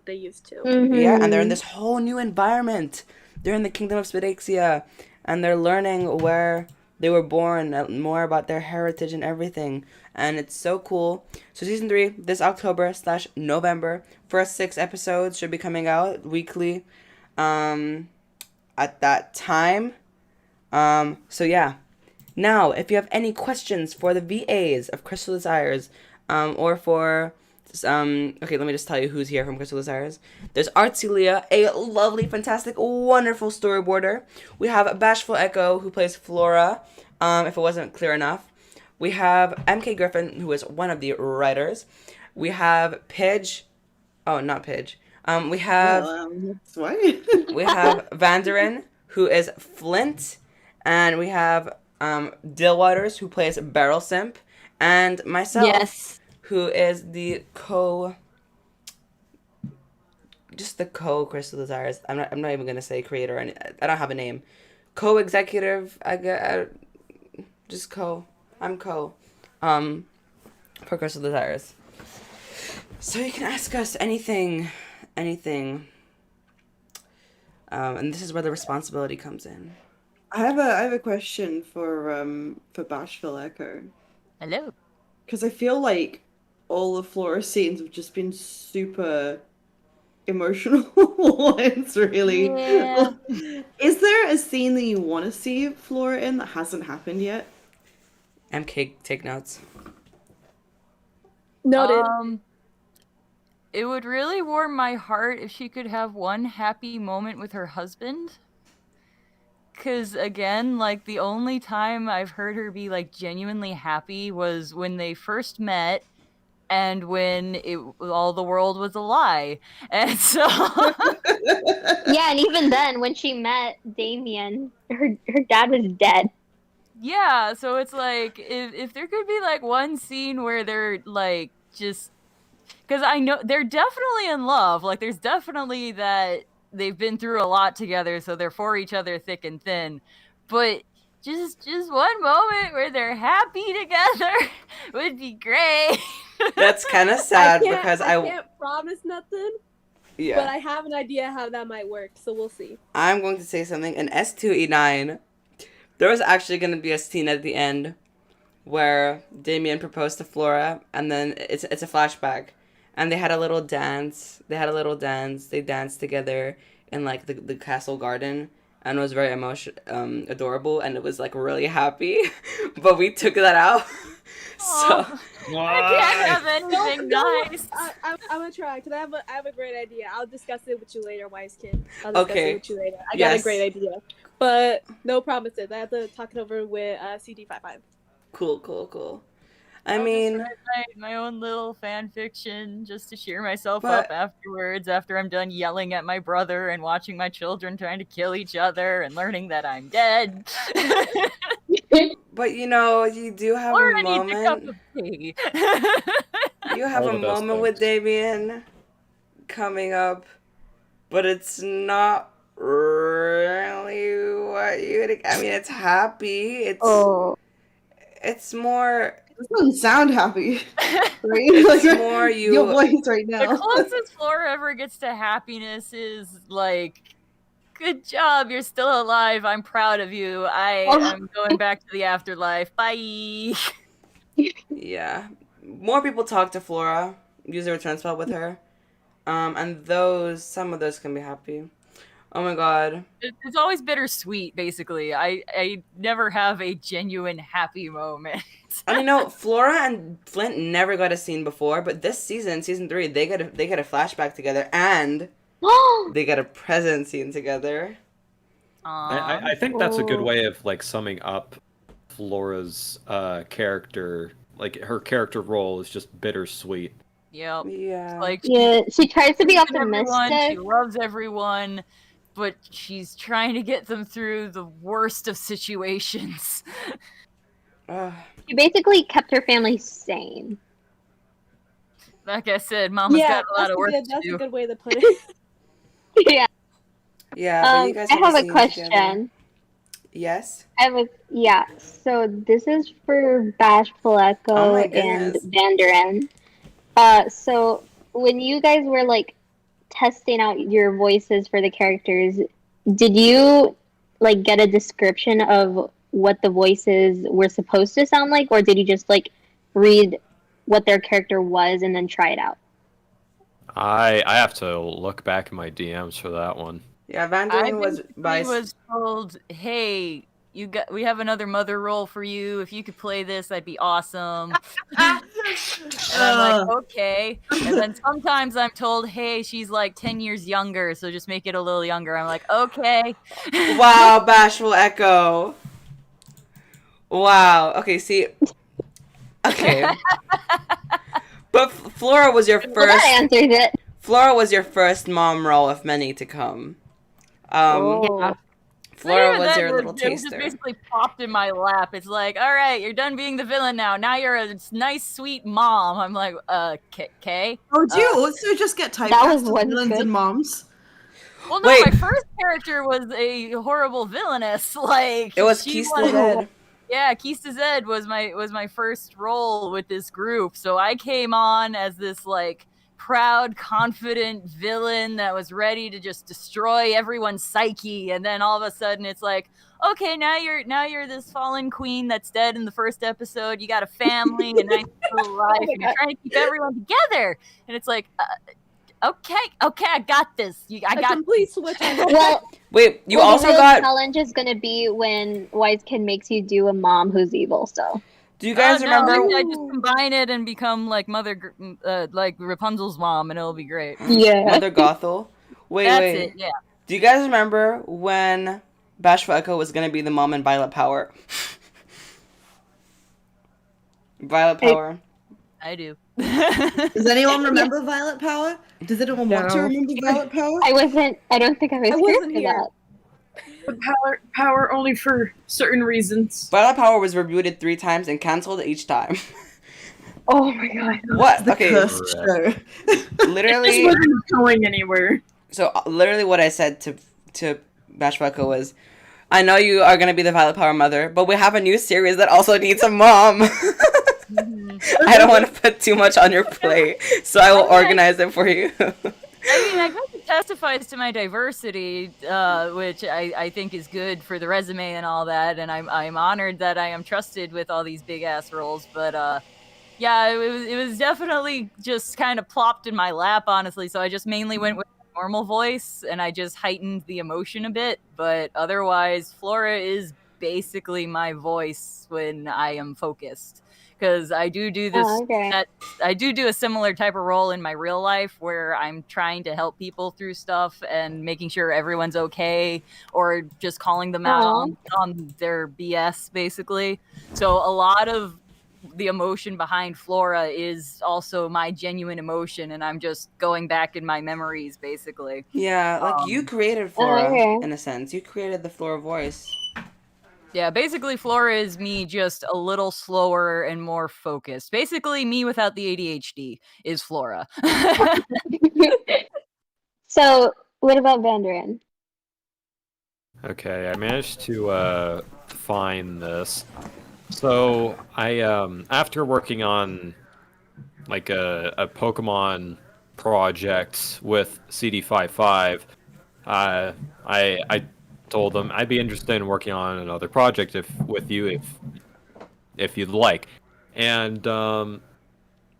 they used to. Mm-hmm. Yeah, and they're in this whole new environment. They're in the kingdom of Spedixia, and they're learning where they were born, more about their heritage and everything. And it's so cool. So season 3, this October/November, first 6 episodes should be coming out weekly at that time. So yeah. Now, if you have any questions for the VAs of Crystal Desires, or for... okay, let me just tell you who's here from Crystal Desires. There's Artsy Leah, a lovely, fantastic, wonderful storyboarder. We have Bashful Echo, who plays Flora, if it wasn't clear enough. We have MK Griffin, who is one of the writers. We have Pidge. Oh, not Pidge. We have... we have Vanderin, who is Flint. And we have Dillwaters, who plays Barrel Simp. And myself... Yes. Who is the Crystal Desires. I'm not even gonna say creator. I don't have a name. Co-executive. Just co. I'm co. For Crystal Desires. So you can ask us anything. And this is where the responsibility comes in. I have a question for Bashful Echo. Hello. Because I feel like all the Flora scenes have just been super emotional ones, really. Yeah. Is there a scene that you want to see Flora in that hasn't happened yet? MK, take notes. Noted. It would really warm my heart if she could have one happy moment with her husband. Because, again, like, the only time I've heard her be, like, genuinely happy was when they first met and when all the world was a lie. And so... Yeah, and even then, when she met Damien, her dad was dead. Yeah, so it's like, if there could be, like, one scene where they're, like, just... Because I know they're definitely in love. Like, there's definitely that they've been through a lot together, so they're for each other thick and thin. But just one moment where they're happy together would be great. That's kind of sad I because I can't promise nothing, Yeah. But I have an idea how that might work, so we'll see. I'm going to say something. In S2E9, there was actually going to be a scene at the end where Damien proposed to Flora, and then it's a flashback, and they had a little dance. They danced together in like the castle garden, and it was very adorable, and it was like really happy. But we took that out. So I can't have anything nice. I'm gonna try because I have a great idea. I'll discuss it with you later, wise kid. I'll discuss it with you later. I got a great idea, but no promises. I have to talk it over with CD55. Cool. I I'll mean, just write my own little fan fiction just to cheer myself up afterwards. After I'm done yelling at my brother and watching my children trying to kill each other and learning that I'm dead. But you know, you do have Or a I need moment. a cup of tea. You have All a the best moment with Damien coming up, but it's not really what you. I mean, it's happy. It's more. This doesn't sound happy. Right? It's Like, more you. your voice right now. The closest Flora ever gets to happiness is like, good job, you're still alive. I'm proud of you. I am going back to the afterlife. Bye. Yeah. More people talk to Flora, use the return spell with her. And some of those can be happy. Oh my god. It's always bittersweet, basically. I never have a genuine happy moment. And you know, Flora and Flint never got a scene before, but this season, season 3, they get a flashback together, and they get a present scene together. I think that's a good way of like summing up Flora's character. Like her character role is just bittersweet. Yep. Yeah. Like she tries to be everyone, optimistic. she loves everyone, but she's trying to get them through the worst of situations. She basically kept her family sane. Like I said, Mama's got a lot of work to do. That's a good way to put it. Yeah. Yeah, but you guys I have a scene question. together. Yes? So this is for Bashful Echo and goodness. Vanderin. So when you guys were like testing out your voices for the characters, did you like get a description of what the voices were supposed to sound like, or did you just like read what their character was and then try it out? I have to look back in my DMs for that one. Yeah, Vanderin was told, "Hey, we have another mother role for you. If you could play this, that'd be awesome." And I'm like, okay. And then sometimes I'm told, "Hey, she's like 10 years younger, so just make it a little younger." I'm like, okay. Wow, Bashful Echo. Wow. Okay, see. Okay. But Flora was your first. Well, that answers it. Flora was your first mom role of many to come. Flora was your little It taster. just basically popped in my lap. It's like, all right, you're done being the villain now. Now you're a nice, sweet mom. I'm like, okay. Oh, do you also just get typecast as villains and moms? Well, no, my first character was a horrible villainess. Like It was she Keista Zed. Yeah, Keista Zed was my first role with this group. So I came on as this like proud, confident villain that was ready to just destroy everyone's psyche, and then all of a sudden it's like, okay, now you're this fallen queen that's dead in the first episode. You got a family and nice little life, and you're trying to keep everyone together. And it's like, okay, I got this. I got complete switch. Well, wait, you well, also the real got. challenge is gonna be when Wise Kid makes you do a mom who's evil. So. Do you guys remember? No, I just combine it and become like like Rapunzel's mom, and it'll be great. Yeah. Mother Gothel. Wait. That's it. Yeah. Do you guys remember when Bashful Echo was gonna be the mom in Violet Power? Violet Power. I do. Does anyone remember Violet Power? Does anyone want to remember Violet Power? I don't think I was wasn't here here. for that. But power only for certain reasons. Violet Power was rebooted 3 times and canceled each time. Oh my god. What? The Okay. cursed show. Literally. It just wasn't going anywhere. So literally, what I said to Bashful Echo was, "I know you are gonna be the Violet Power mother, but we have a new series that also needs a mom." I don't want to put too much on your plate, so I will organize it for you. I mean, I guess testifies to my diversity, which I think is good for the resume and all that. And I'm honored that I am trusted with all these big ass roles. But yeah, it was definitely just kind of plopped in my lap, honestly. So I just mainly went with normal voice, and I just heightened the emotion a bit. But otherwise, Flora is basically my voice when I am focused, because I do this. Oh, okay. I do a similar type of role in my real life where I'm trying to help people through stuff and making sure everyone's okay, or just calling them out on their BS, basically. So a lot of the emotion behind Flora is also my genuine emotion, and I'm just going back in my memories, basically. Yeah, like you created Flora in a sense. You created the Flora voice. Yeah, basically Flora is me just a little slower and more focused. Basically me without the ADHD is Flora. So, what about Vandarin? Okay, I managed to find this. So I after working on like a Pokemon project with CD55, I told them I'd be interested in working on another project with you if you'd like. And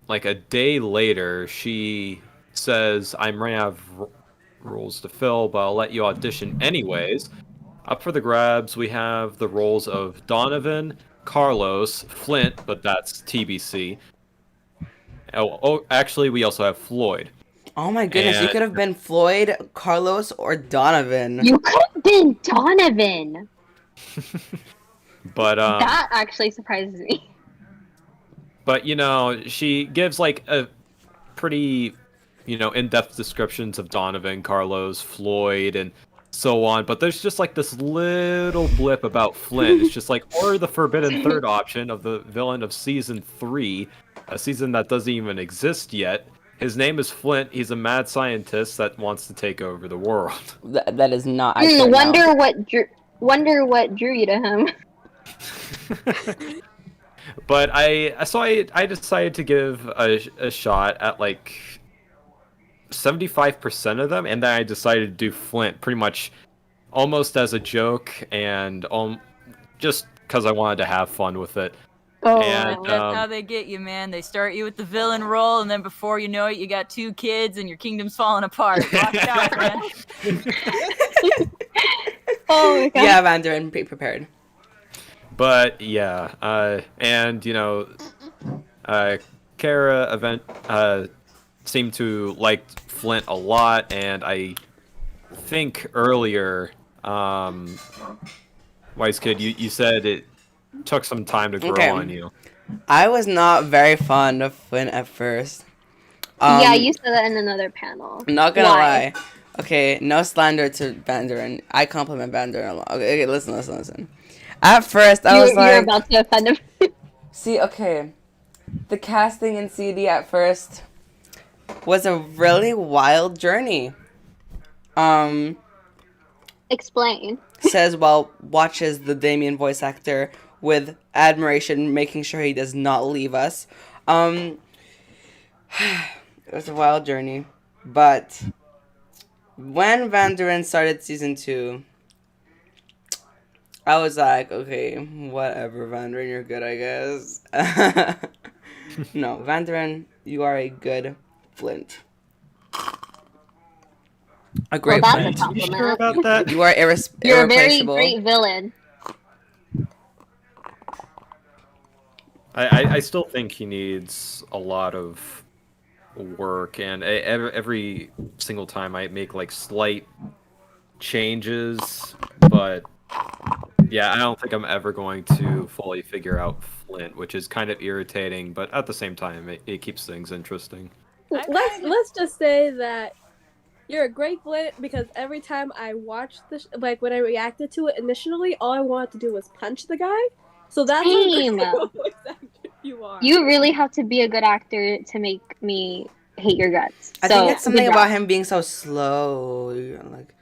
like a day later, she says, I'm running out of roles to fill, but I'll let you audition anyways. Up for the grabs, we have the roles of Donovan, Carlos, Flint, but that's TBC. Oh, actually, we also have Floyd. Oh my goodness, you could have been Floyd, Carlos, or Donovan. You could have been Donovan! But that actually surprises me. But you know, she gives like a pretty, you know, in-depth descriptions of Donovan, Carlos, Floyd, and so on. But there's just like this little blip about Flint. It's just like, or the forbidden third option of the villain of season 3, a season that doesn't even exist yet. His name is Flint. He's a mad scientist that wants to take over the world. That is not. Wonder what drew you to him. But I decided to give a shot at like 75% of them, and then I decided to do Flint pretty much almost as a joke and just because I wanted to have fun with it. Oh, and that's how they get you, man. They start you with the villain role, and then before you know it, you got 2 kids, and your kingdom's falling apart. Watch out, man. Oh my god. Yeah, Vandarin, be prepared. But yeah, and you know, Kara seemed to like Flint a lot, and I think earlier, Wise Kid, you said it took some time to grow on you. I was not very fond of Flint at first. Yeah, you said that in another panel. I'm not gonna lie. Okay, no slander to Vandarin. I compliment Vandarin a lot. Okay, listen. At first, I was like... You're about to offend him. See, okay. The casting in CD at first was a really wild journey. Explain. Says while watches the Damien voice actor with admiration, making sure he does not leave us. It was a wild journey. But when Vandarin started season 2... I was like, okay, whatever, Vandarin, you're good, I guess. No, Vandarin, you are a good Flint. A great Flint. That's a compliment. You sure about that? You are You're a very irreplaceable. great villain. I still think he needs a lot of work, and every single time I make like slight changes, but yeah, I don't think I'm ever going to fully figure out Flint, which is kind of irritating, but at the same time, it keeps things interesting. Let's just say that you're a great Flint because every time I watched like when I reacted to it initially, all I wanted to do was punch the guy. So that's what you are. You really have to be a good actor to make me hate your guts. I think it's something about him being so slow. Like,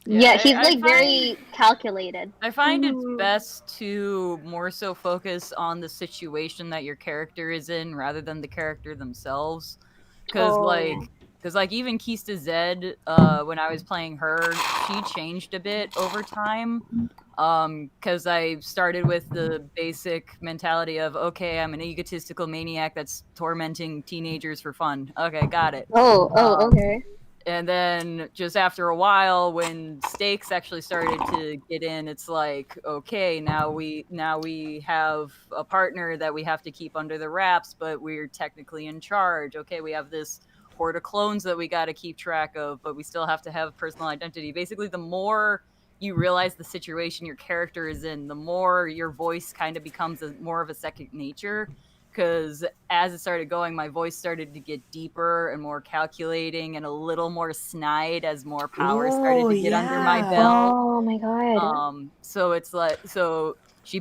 yeah, he's like very calculated. I find it's best to more so focus on the situation that your character is in rather than the character themselves. Because Because like even Kista Zed, when I was playing her, she changed a bit over time. Because I started with the basic mentality of, okay, I'm an egotistical maniac that's tormenting teenagers for fun. Okay, got it. Okay. And then just after a while, when stakes actually started to get in, it's like, okay, now we have a partner that we have to keep under the wraps, but we're technically in charge. Okay, we have this horde of clones that we got to keep track of, but we still have to have personal identity. Basically, the more you realize the situation your character is in, the more your voice kind of becomes more of a second nature. Because as it started going, my voice started to get deeper and more calculating and a little more snide as more power started to get under my belt. Oh my god. So it's like, so she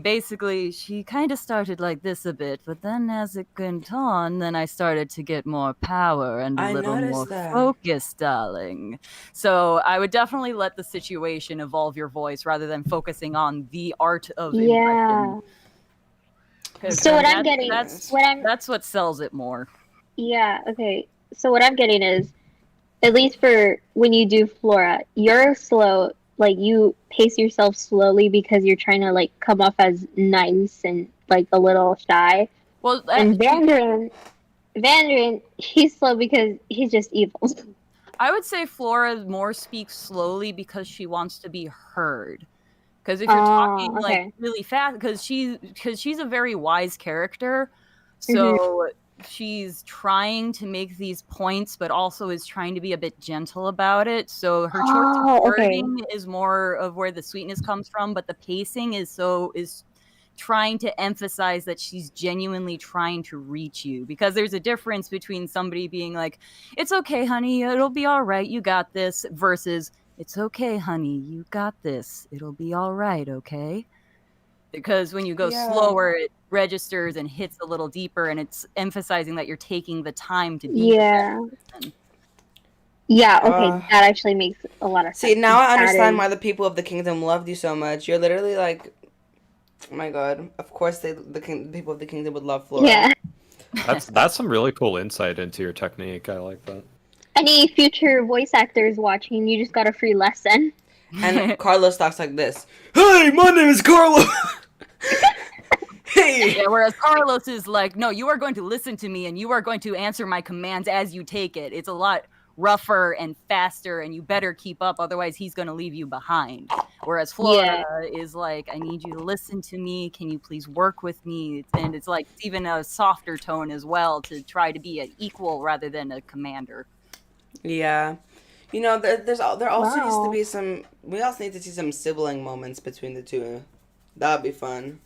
kind of started like this a bit, but then as it went on, then I started to get more power and a I little more noticed that. focus, darling. So I would definitely let the situation evolve your voice rather than focusing on the art of impression. So what I'm getting, that's what sells it more. Yeah, okay. So what I'm getting is, at least for when you do Flora, you're slow, like you pace yourself slowly because you're trying to like come off as nice and like a little shy. Well, and Vandarin, he's slow because he's just evil. I would say Flora more speaks slowly because she wants to be heard. Because if you're talking like really fast, because she's a very wise character, so she's trying to make these points, but also is trying to be a bit gentle about it. So her choice of wording is more of where the sweetness comes from, but the pacing is trying to emphasize that she's genuinely trying to reach you, because there's a difference between somebody being like, "It's okay, honey, it'll be all right, you got this," versus "It's okay, honey, you got this. It'll be all right, okay?" Because when you go slower, it registers and hits a little deeper, and it's emphasizing that you're taking the time to be the person. Yeah, okay, that actually makes a lot of sense. See, now I understand why the people of the kingdom loved you so much. You're literally like, oh my god, of course the people of the kingdom would love Flora. Yeah. That's some really cool insight into your technique. I like that. Any future voice actors watching, you just got a free lesson. And Carlos talks like this. Hey, my name is Carlos. Hey. Yeah, whereas Carlos is like, no, you are going to listen to me and you are going to answer my commands as you take it. It's a lot rougher and faster, and you better keep up, otherwise he's going to leave you behind. Whereas Flora is like, I need you to listen to me. Can you please work with me? And it's like, it's even a softer tone as well, to try to be an equal rather than a commander. Yeah. You know, there also needs to be some... We also need to see some sibling moments between the two. That would be fun.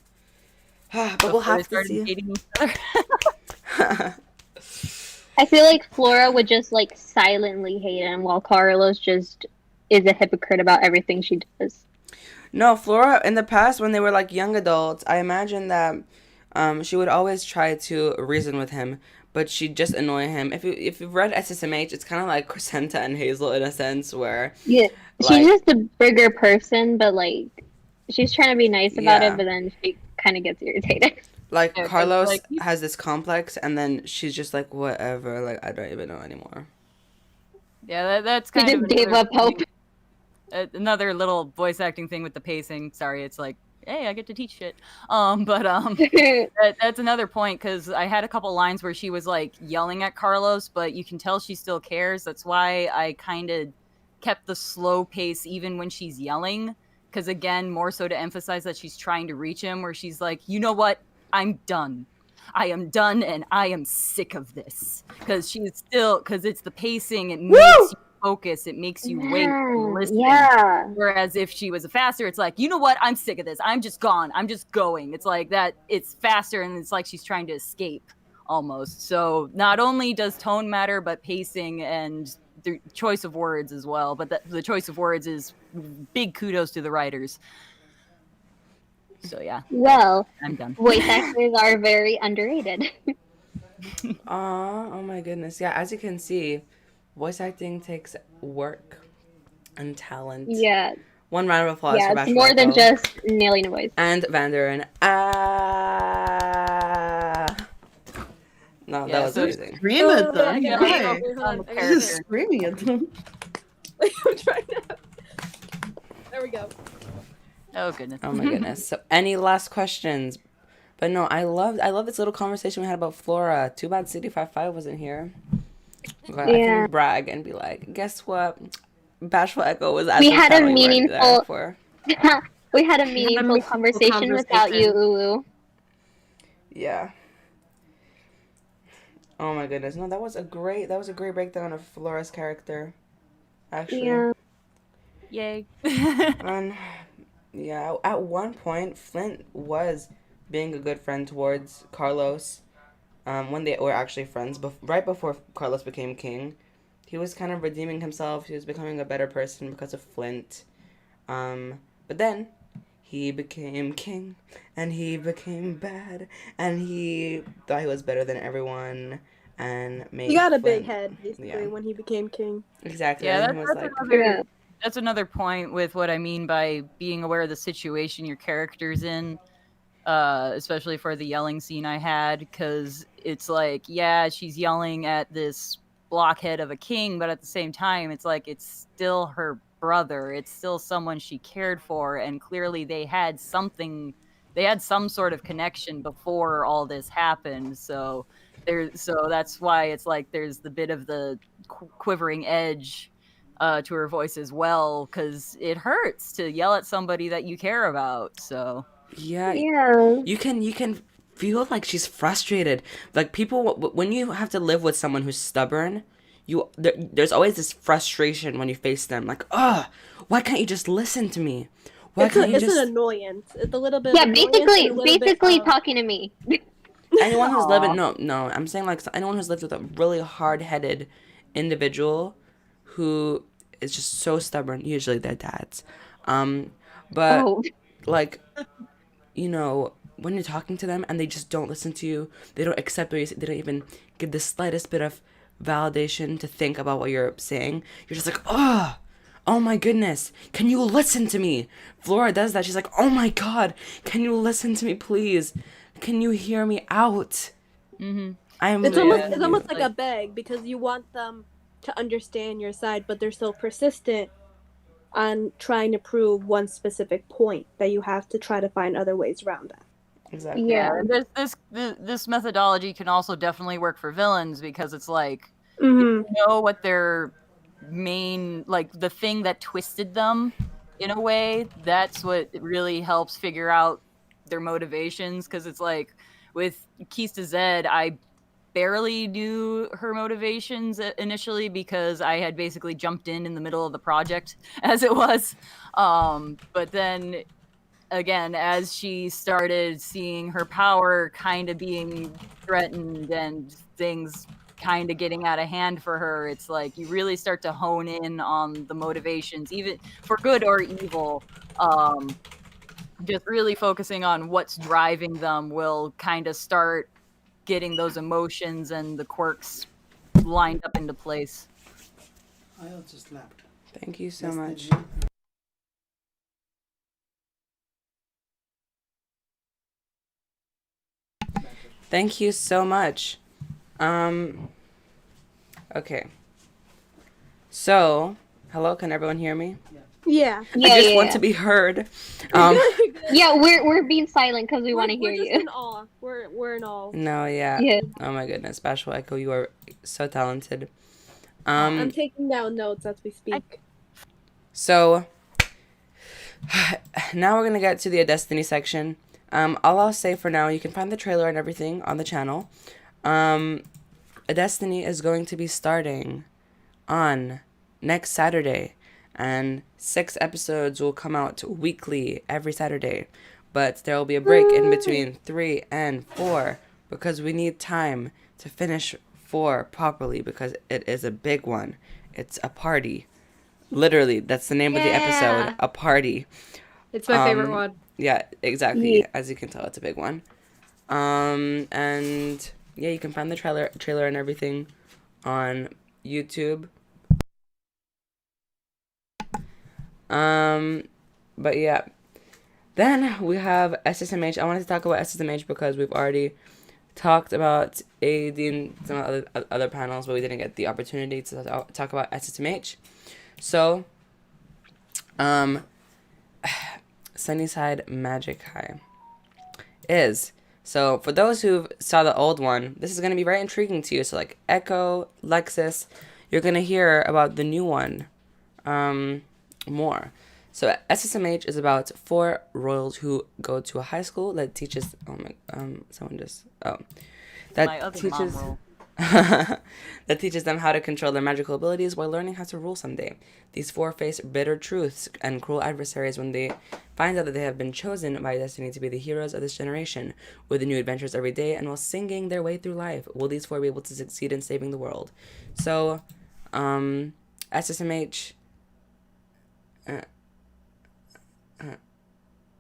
But we'll have to see. Hating each other. I feel like Flora would just like silently hate him, while Carlos just is a hypocrite about everything she does. No, Flora, in the past, when they were like young adults, I imagine that she would always try to reason with him, but she'd just annoy him. If you've read Ssmh, it's kind of like Crescenta and Hazel in a sense, where she's just a bigger person, but like she's trying to be nice about it, but then she kind of gets irritated. Like Carlos has this complex, and then she's just like, whatever, like I don't even know anymore. Yeah, that's kind of gave up hope. Another little voice acting thing with the pacing. Sorry, it's like, hey, I get to teach shit. That's another point, because I had a couple lines where she was like yelling at Carlos, but you can tell she still cares. That's why I kind of kept the slow pace even when she's yelling, because again, more so to emphasize that she's trying to reach him, where she's like, you know what? I'm done. I am done, and I am sick of this. Because it's the pacing. It makes you focus. It makes you wait and listen. Yeah. Whereas if she was a faster, it's like, you know what? I'm sick of this. I'm just gone. I'm just going. It's like that. It's faster, and it's like she's trying to escape almost. So not only does tone matter, but pacing and the choice of words as well. But the choice of words is big kudos to the writers. So yeah. Well, I'm done. Voice actors are very underrated. Oh my goodness. Yeah, as you can see, voice acting takes work and talent. Yeah. One round of applause for it's more than just nailing a voice. And Vandarin. No, that was so amazing. Scream at them. Yeah, Why? focus on the Wait, character. Screaming at them. I'm trying to. There we go. Oh goodness. Oh my goodness. So any last questions? But no, I love this little conversation we had about Flora. Too bad CD55 wasn't here. I Yeah. can brag and be like, guess what? Bashful Echo was as We the had a channel you weren't there meaningful. for. We had a meaningful conversation without you, Ulu. Yeah. Oh my goodness. No, that was a great breakdown of Flora's character. Actually. Yeah. Yay. And yeah, at one point Flint was being a good friend towards Carlos. When they were actually friends, right before Carlos became king, he was kind of redeeming himself. He was becoming a better person because of Flint. But then he became king, and he became bad, and he thought he was better than everyone, and made He got a Flint, big head basically yeah. when he became king. Exactly. Yeah, and he was like, that's another point with what I mean by being aware of the situation your character's in. Especially for the yelling scene I had, because it's like, yeah, she's yelling at this blockhead of a king, but at the same time, it's like it's still her brother. It's still someone she cared for, and clearly they had some sort of connection before all this happened. So that's why it's like there's the bit of the quivering edge to her voice as well, because it hurts to yell at somebody that you care about. So. Yeah. Yeah. You can feel like she's frustrated. Like people, when you have to live with someone who's stubborn, there's always this frustration when you face them. Like, why can't you just listen to me? Why can't you it's just? an annoyance. It's a little bit. Yeah, of annoyance and basically talking to me. Anyone who's living no, I'm saying like anyone who's lived with a really hard-headed individual who is just so stubborn. Usually they're dads, but like. You know, when you're talking to them and they just don't listen to you, they don't accept what you say, they don't even give the slightest bit of validation to think about what you're saying. You're just like, oh my goodness, can you listen to me? Flora does that. She's like, oh my god, can you listen to me, please? Can you hear me out? Mm-hmm. It's almost like a beg, because you want them to understand your side, but they're so persistent on trying to prove one specific point that you have to try to find other ways around that. Exactly. Yeah. This methodology can also definitely work for villains, because it's like Mm-hmm. if you know what their main, like the thing that twisted them in a way, that's what really helps figure out their motivations. Because it's like with Kista Zed, I barely knew her motivations initially, because I had basically jumped in the middle of the project as it was. But then again, as she started seeing her power kind of being threatened and things kind of getting out of hand for her, it's like you really start to hone in on the motivations, even for good or evil. Just really focusing on what's driving them will kind of start getting those emotions and the quirks lined up into place. I just laughed. Thank you so much. Thank you so much. Okay. So, hello, can everyone hear me? Yeah. I just want to be heard. Yeah, we're being silent because we want to hear We're just you. in awe. We're in awe. No, yeah. Yeah. Oh my goodness, Bashful Echo, you are so talented. I'm taking down notes as we speak. So, now we're gonna get to the Destiny section. All I'll say for now, you can find the trailer and everything on the channel. Destiny is going to be starting on next Saturday, and 6 episodes will come out weekly every Saturday, but there will be a break in between 3 and 4 because we need time to finish 4 properly, because it is a big one. It's a party. Literally, that's the name of the episode, a party. It's my favorite one. Yeah, exactly. As you can tell, it's a big one. And yeah, you can find the trailer and everything on YouTube. But yeah. Then we have Ssmh. I wanted to talk about Ssmh because we've already talked about AD and some other panels, but we didn't get the opportunity to talk about Ssmh. So, Sunnyside Magic High is. So, for those who saw the old one, this is going to be very intriguing to you. So, like, Echo, Lexus, you're going to hear about the new one more. So, Ssmh is about 4 royals who go to a high school that teaches... that teaches... that teaches them how to control their magical abilities while learning how to rule someday. These 4 face bitter truths and cruel adversaries when they find out that they have been chosen by destiny to be the heroes of this generation, with new adventures every day and while singing their way through life. Will these 4 be able to succeed in saving the world? So, Ssmh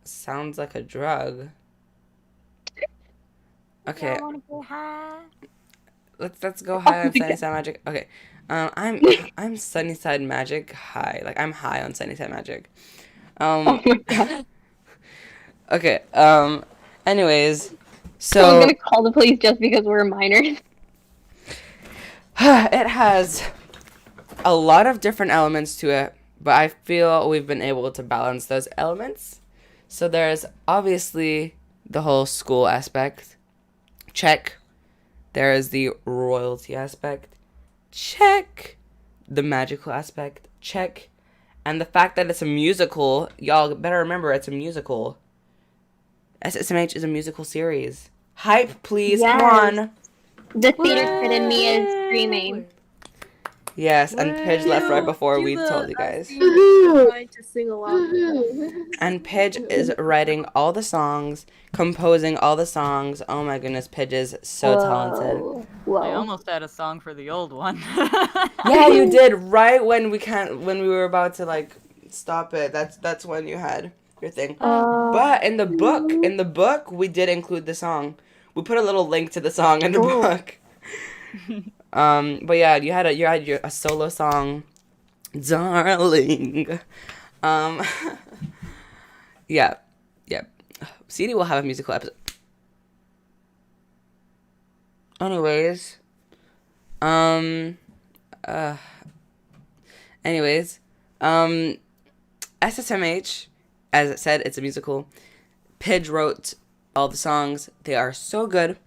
sounds like a drug. Okay. Let's go high on Sunnyside Magic. Okay. I'm Sunnyside Magic high. Like, I'm high on Sunnyside Magic. Oh my god. Okay. Anyways, so I'm gonna call the police just because we're minors. It has a lot of different elements to it, but I feel we've been able to balance those elements. So there's obviously the whole school aspect. Check. There is the royalty aspect. Check. The magical aspect. Check. And the fact that it's a musical, y'all better remember it's a musical. Ssmh is a musical series. Hype, please. Yes. Come on. The theater kid in me is screaming. Yes, and Pidge left right before we told you guys. Trying to sing along. And Pidge is writing all the songs, composing all the songs. Oh my goodness, Pidge is so talented. I almost had a song for the old one. Yeah, you did. Right when we were about to like stop it. That's when you had your thing. But in the book, we did include the song. We put a little link to the song in the book. But yeah, you had a solo song, darling. Yeah. CD will have a musical episode. Anyways, Ssmh, as it said, it's a musical. Pidge wrote all the songs. They are so good.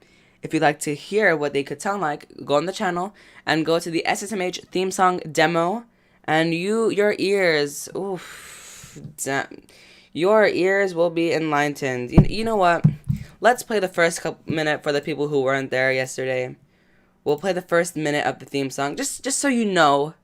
If you'd like to hear what they could sound like, go on the channel and go to the Ssmh theme song demo, and your ears will be enlightened. You know what? Let's play the first minute for the people who weren't there yesterday. We'll play the first minute of the theme song, just so you know,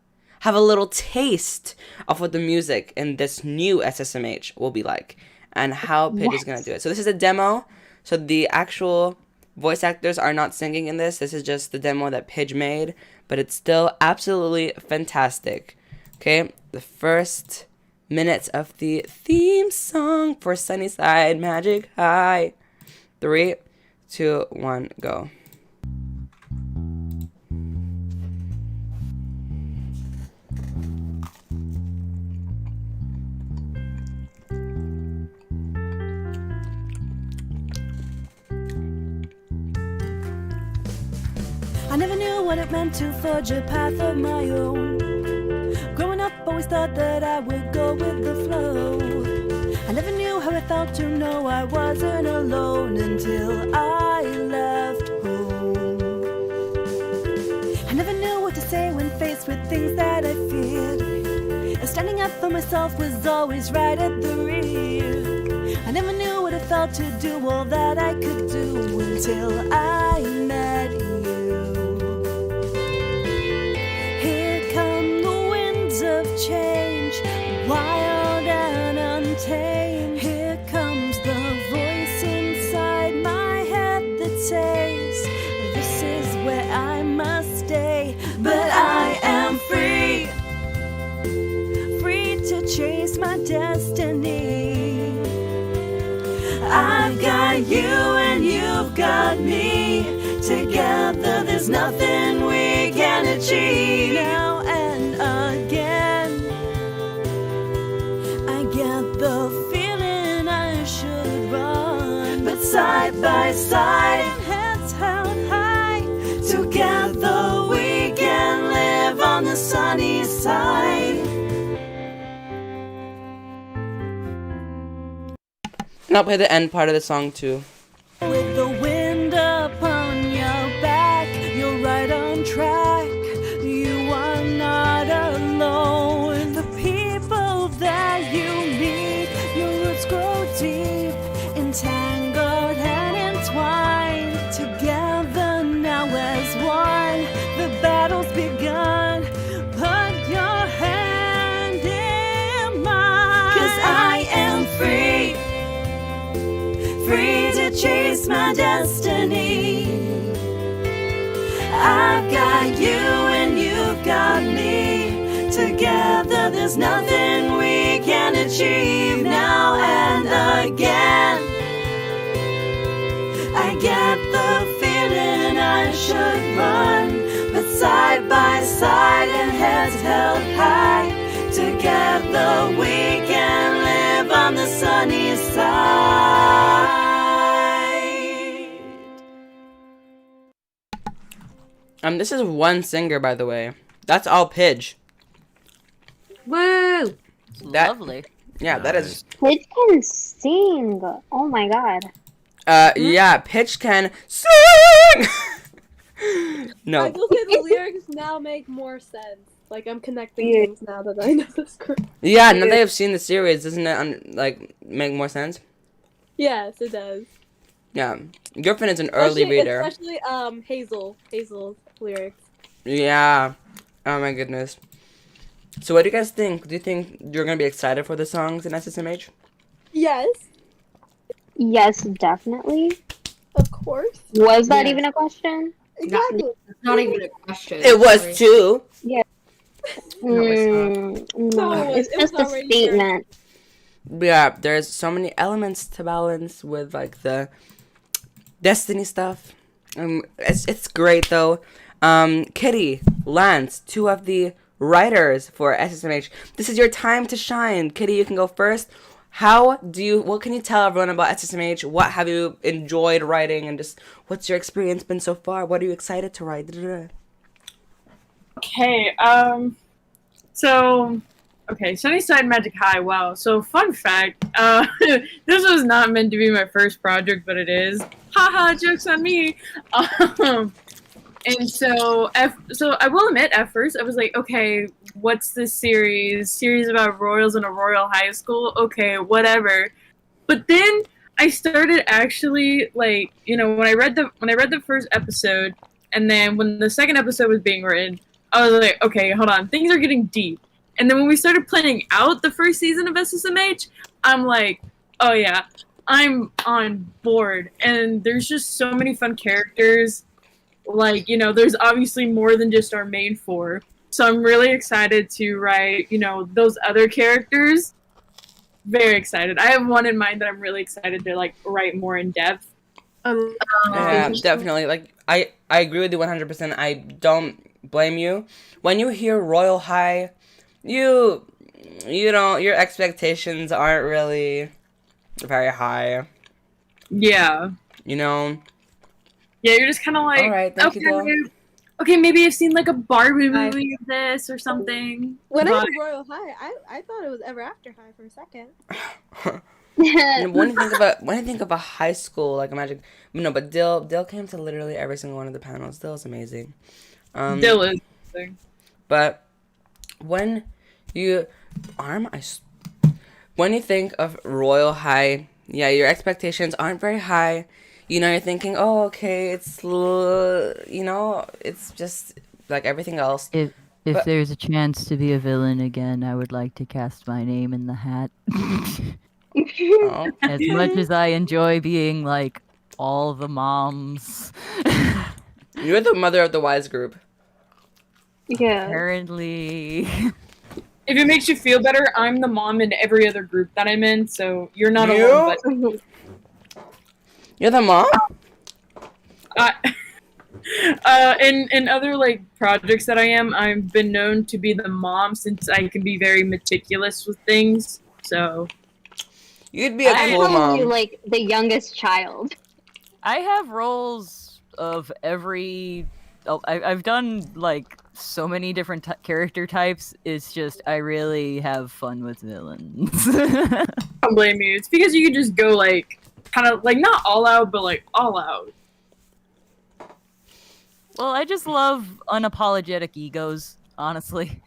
have a little taste of what the music in this new Ssmh will be like, and how Pidge is gonna do it. So this is a demo. So the actual voice actors are not singing in this. This is just the demo that Pidge made, but it's still absolutely fantastic. Okay, the first minutes of the theme song for Sunnyside Magic High. 3, 2, 1, go. I never knew what it meant to forge a path of my own. Growing up, always thought that I would go with the flow. I never knew how it felt to know I wasn't alone until I left home. I never knew what to say when faced with things that I feared. And standing up for myself was always right at the rear. I never knew what it felt to do all that I could do until I met you. Change, wild and untamed. Here comes the voice inside my head that says, this is where I must stay. But I am free, free to chase my destiny. I've got you and you've got me. Together there's nothing we can achieve. Now and again, the feeling I should run, but side by side, heads high. I'll play the end part of the song too. With the wind upon your back, you're right on track. You are not alone. The people that you meet, your roots grow deep, entangled and entwined. Together now as one, the battle's begun. Put your hand in mine. 'Cause I am free. Free to chase my destiny. I've got you and you've got me. Together there's nothing we can achieve. Now and again, I get the feeling I should run, but side by side and heads held high. Together we can live on the sunny side. This is one singer, by the way. That's all Pidge. Woo! Lovely. Yeah, that is. Pidge can sing. Oh my god. Yeah, Pidge can sing. No. I will say the lyrics now make more sense. Like, I'm connecting things now that I know the script. Yeah, now that I've seen the series, doesn't it like make more sense? Yes, it does. Yeah, Griffin is an early reader. Especially Hazel's lyrics. Yeah. Oh my goodness. So what do you guys think? Do you think you're gonna be excited for the songs in SSMH? Yes. Yes, definitely. Of course. Was that even a question? Exactly. It's not even a question. It was too. Yeah. No, It's just a statement. Yeah, there's so many elements to balance with like the Destiny stuff. It's great though. Kitty, Lance, two of the writers for SSMH. This is your time to shine. Kitty, you can go first. What can you tell everyone about SSMH? What have you enjoyed writing, and just what's your experience been so far? What are you excited to write? Okay, Sunnyside Magic High, wow. So, fun fact, this was not meant to be my first project, but it is. Haha, joke's on me! And so I will admit, at first, I was like, okay, what's this series? Series about royals in a royal high school? Okay, whatever. But then I started actually, like, you know, when I read the first episode, and then when the second episode was being written, I was like, okay, hold on, things are getting deep. And then when we started planning out the first season of SSMH, I'm like, oh yeah, I'm on board. And there's just so many fun characters. Like, you know, there's obviously more than just our main four. So I'm really excited to write, you know, those other characters. Very excited. I have one in mind that I'm really excited to, like, write more in depth. Yeah, definitely. Like, I agree with you 100%. I don't blame you. When you hear Royal High, you don't, your expectations aren't really very high. Yeah. You know? Yeah, you're just kind of like, alright, thank you, okay, maybe I've seen like a Barbie movie of this or something. When I but... heard Royal High, I thought it was Ever After High for a second. When you think of a high school, like a magic, no, but Dill came to literally every single one of the panels. Dill is amazing. Dill is amazing. But when you think of Royal High, yeah, your expectations aren't very high. You know, you're thinking, oh, okay, it's, you know, it's just like everything else. If there's a chance to be a villain again, I would like to cast my name in the hat. Oh. As much as I enjoy being, like, all the moms. You're the mother of the wise group. Yeah. Apparently. If it makes you feel better, I'm the mom in every other group that I'm in, so you're not alone. But... You're the mom? In other like projects that I've been known to be the mom since I can be very meticulous with things. So you'd be a cool mom. You like the youngest child. I have roles of every. Oh, I've done like so many different character types. It's just I really have fun with villains. I don't blame you. It's because you can just go like kind of like not all out, but like all out. Well, I just love unapologetic egos, honestly.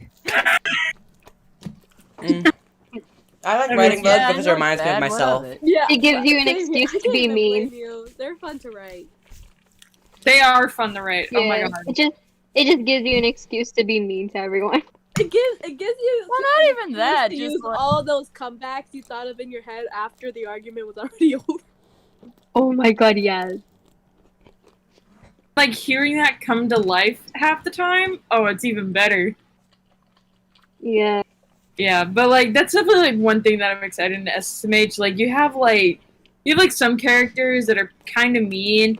I like writing those because it reminds me of Bad, what myself. it? Yeah, It gives you an same here. excuse I to can't be even mean. blame you. They're fun to write. They are fun to write. Oh my Yeah, god. it just gives you an excuse to be mean to everyone. It gives you. Well, not even that. To Just use like, all those comebacks you thought of in your head after the argument was already over. Oh my god, yes. Like hearing that come to life half the time. Oh, it's even better. Yeah. Yeah, but like that's definitely like one thing that I'm excited in SMH. Like you have like some characters that are kind of mean,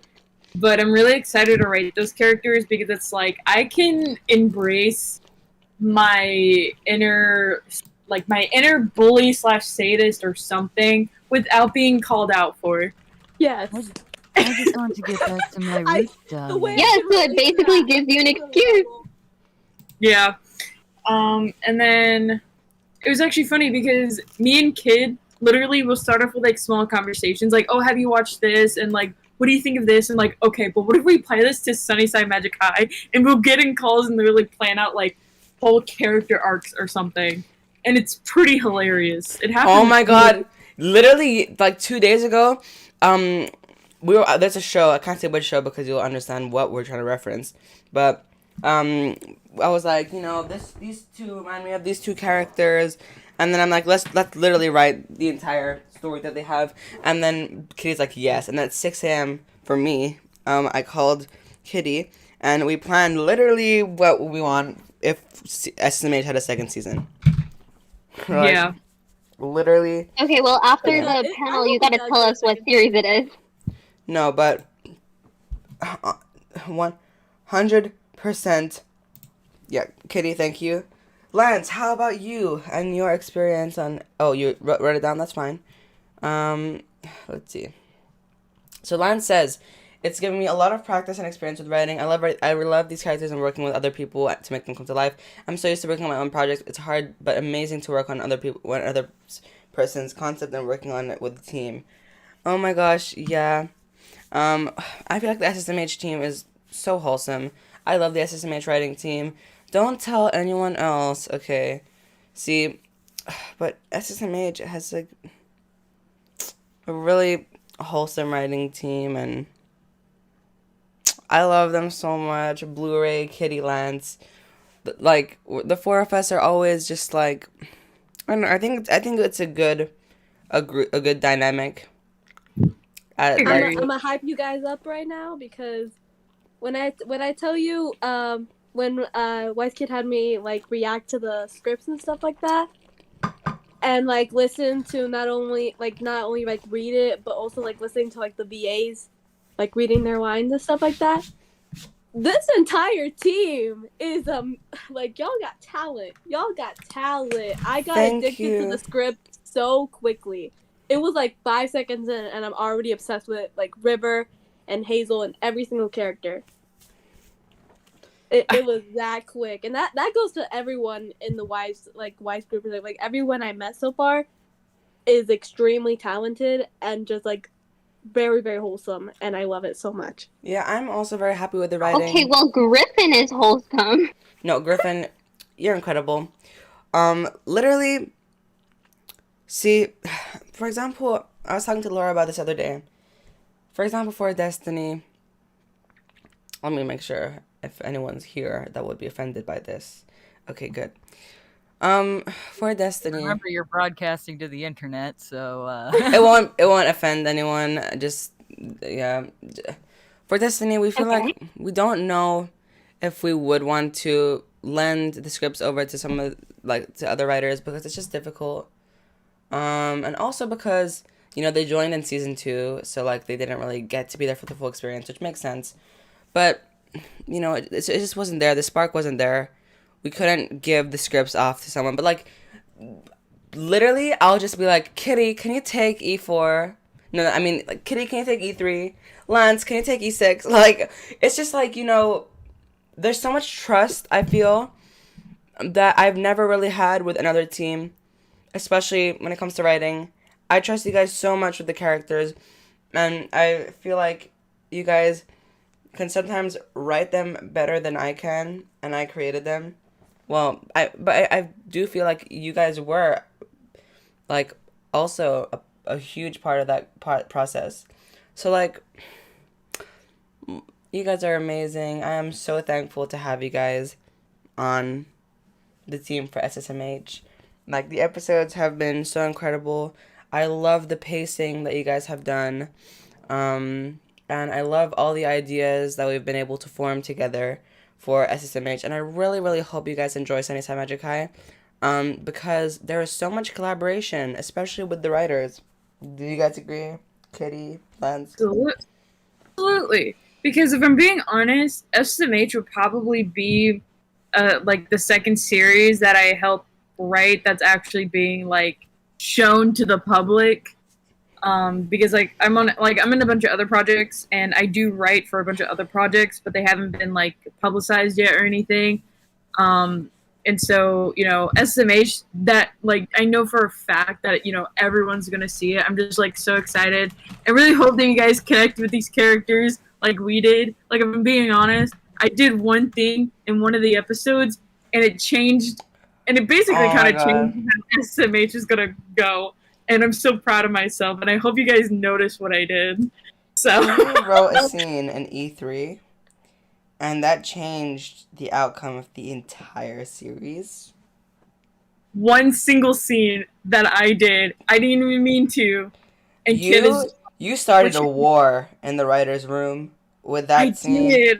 but I'm really excited to write those characters because it's like I can embrace my inner bully / sadist or something without being called out for. Yes. I just want to get back to my roots, darling. Yeah, so it basically gives you an excuse. Yeah. And then it was actually funny because me and Kid literally will start off with like small conversations like, oh, have you watched this? And like, what do you think of this? And like, okay, but what if we play this to Sunnyside Magic High? And we'll get in calls and they're like plan out like whole character arcs or something. And it's pretty hilarious. It happens. Oh my god. Literally, like 2 days ago, there's a show, I can't say which show because you'll understand what we're trying to reference. But I was like, these two remind me of these two characters, and then I'm like, let's literally write the entire story that they have. And then Kitty's like, yes. And then at 6 a.m. for me, I called Kitty, and we planned literally what we want if Ssmh had a second season. Like, yeah. Literally. Okay, well, after the panel, you gotta tell us what series it is. No, but 100%. Yeah, Kitty, thank you. Lance, how about you and your experience on... Oh, you wrote it down? That's fine. Let's see. So Lance says, it's given me a lot of practice and experience with writing. I love these characters and working with other people to make them come to life. I'm so used to working on my own projects. It's hard but amazing to work on other person's concept and working on it with the team. Oh my gosh, yeah. I feel like the Ssmh team is so wholesome. I love the Ssmh writing team. Don't tell anyone else, okay? See, but Ssmh has like a really wholesome writing team, and I love them so much. Blu-ray, Kitty, Lance, like the four of us are always just like, I don't know. I think it's a good dynamic. I'm gonna hype you guys up right now because when I tell you when Wise Kid had me like react to the scripts and stuff like that, and like listen to not only like read it but also like listening to like the VAs like reading their lines and stuff like that. This entire team is like y'all got talent. I got addicted to the script so quickly. It was like 5 seconds in, and I'm already obsessed with like River and Hazel and every single character. It was that quick, and that goes to everyone in the Wise group. Like everyone I met so far is extremely talented and just like very, very wholesome, and I love it so much. Yeah, I'm also very happy with the writing. Okay, well, Griffin is wholesome. No, Griffin, you're incredible. Literally, see, for example, I was talking to Laura about this other day. For example, for Destiny, let me make sure if anyone's here that would be offended by this. Okay, good. For Destiny, Remember, you're broadcasting to the internet, so it won't offend anyone. Just yeah. For Destiny, we feel like we don't know if we would want to lend the scripts over to to other writers because it's just difficult. And also because they joined in season 2, so like they didn't really get to be there for the full experience, which makes sense. But it just wasn't there. The spark wasn't there. We couldn't give the scripts off to someone. But like, literally, I'll just be like, Kitty, can you take E4? No, I mean, like, Kitty, can you take E3? Lance, can you take E6? Like, it's just like, there's so much trust, I feel, that I've never really had with another team, especially when it comes to writing. I trust you guys so much with the characters, and I feel like you guys can sometimes write them better than I can, and I created them. Well, I do feel like you guys were, like, also a huge part of that process. So, like, you guys are amazing. I am so thankful to have you guys on the team for SSMH. Like, the episodes have been so incredible. I love the pacing that you guys have done. And I love all the ideas that we've been able to form together for SSMH. And I really, really hope you guys enjoy Sunnyside Magic High. Because there is so much collaboration, especially with the writers. Do you guys agree? Kitty, Lance? Absolutely. Because if I'm being honest, SSMH would probably be like the second series that I helped write that's actually being like shown to the public. Because like I'm in a bunch of other projects, and I do write for a bunch of other projects, but they haven't been like publicized yet or anything. And so, you know, SMH, that, like, I know for a fact that, you know, everyone's gonna see it. I'm just, like, so excited. I really hope that you guys connect with these characters like we did. Like, if I'm being honest, I did one thing in one of the episodes, and it changed, and it basically kind of changed how SMH is gonna go. And I'm so proud of myself, and I hope you guys notice what I did. So I wrote a scene in E3, and that changed the outcome of the entire series. One single scene that I did, I didn't even mean to. And you started a war in the writer's room with that scene. Did.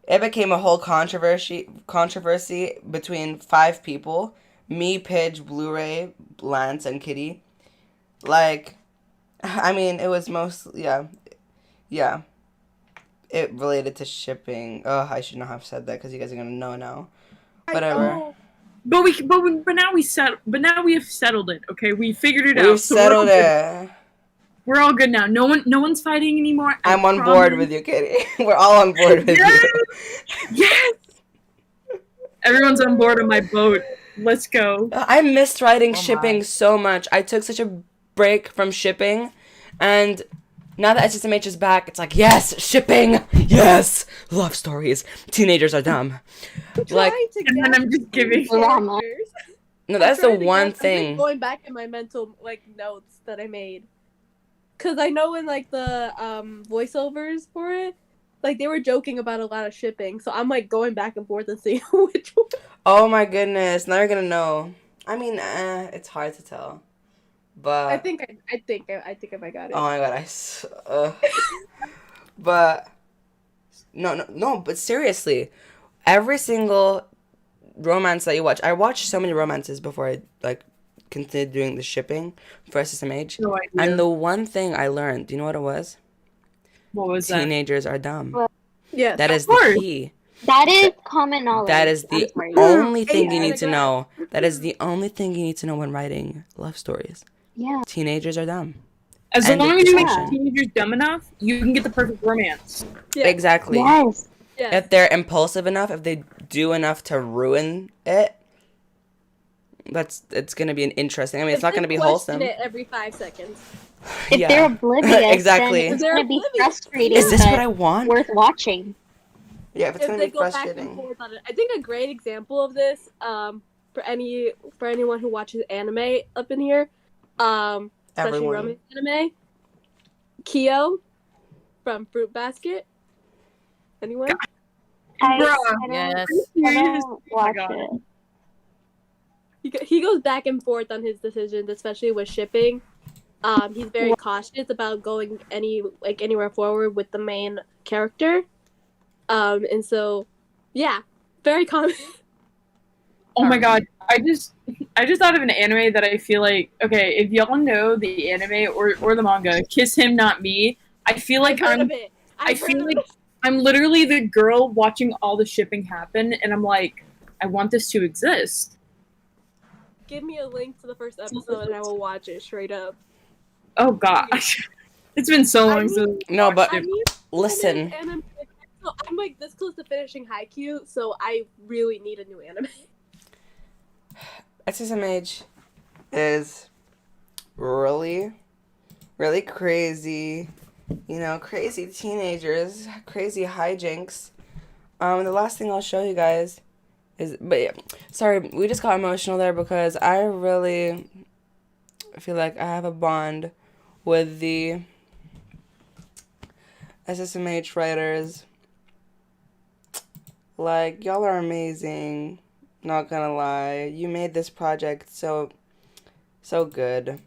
It became a whole controversy between 5 people. Me, Pidge, Blu-ray, Lance, and Kitty. Like, I mean, it was mostly, yeah. It related to shipping. Oh, I should not have said that because you guys are gonna know now. Whatever. But now we have settled it. Okay, we figured it out. We've settled it. We're all good now. No one's fighting anymore. I'm on board with you, Kitty. We're all on board with you. Yes. Everyone's on board on my boat. Let's go. I missed writing shipping so much. I took such a break from shipping, and now that SSMH is back, it's like, yes, shipping, yes, love stories. Teenagers are dumb. Like, and then I'm just giving. No, that's the one thing. I'm going back in my mental notes that I made, cause I know in the voiceovers for it, they were joking about a lot of shipping, so I'm going back and forth and seeing which one. Oh my goodness! Now you're gonna know. I mean, it's hard to tell. But I think if I got it. Oh my god, but no, but seriously, every single romance that you watch, I watched so many romances before I continued doing the shipping for SSMH. No idea. And the one thing I learned, do you know what it was? What was that? Teenagers are dumb. Well, yeah, that is the key. That is common knowledge. That is the only thing you need to know. That is the only thing you need to know when writing love stories. Yeah. Teenagers are dumb. As long as you make teenagers dumb enough, you can get the perfect romance. Yeah. Exactly. Yes. If they're impulsive enough, if they do enough to ruin it, it's gonna be an interesting. I mean, it's not gonna be wholesome. It every 5 seconds. If they're oblivious, exactly. then it's gonna be frustrating. Is this what I want? Worth watching. Yeah, if it's gonna be frustrating. Back and forth on it. I think a great example of this, for anyone who watches anime up in here, especially romance anime, Kyo from Fruit Basket. Anyone? Yes. I don't watch it. He goes back and forth on his decisions, especially with shipping. He's very cautious about going anywhere forward with the main character. And so, yeah, very common. Oh my god, I just thought of an anime that I feel like, okay, if y'all know the anime or the manga, Kiss Him Not Me, I feel like I'm literally the girl watching all the shipping happen, and I'm like, I want this to exist. Give me a link to the first episode and I will watch it straight up. Oh gosh. It's been so long since. No, but listen. I'm this close to finishing Haikyuu, so I really need a new anime. Ssmh is really, really crazy. You know, crazy teenagers, crazy hijinks. The last thing I'll show you guys is, but yeah, sorry, we just got emotional there because I really feel like I have a bond with the Ssmh writers. Like, y'all are amazing. Not gonna lie. You made this project so good.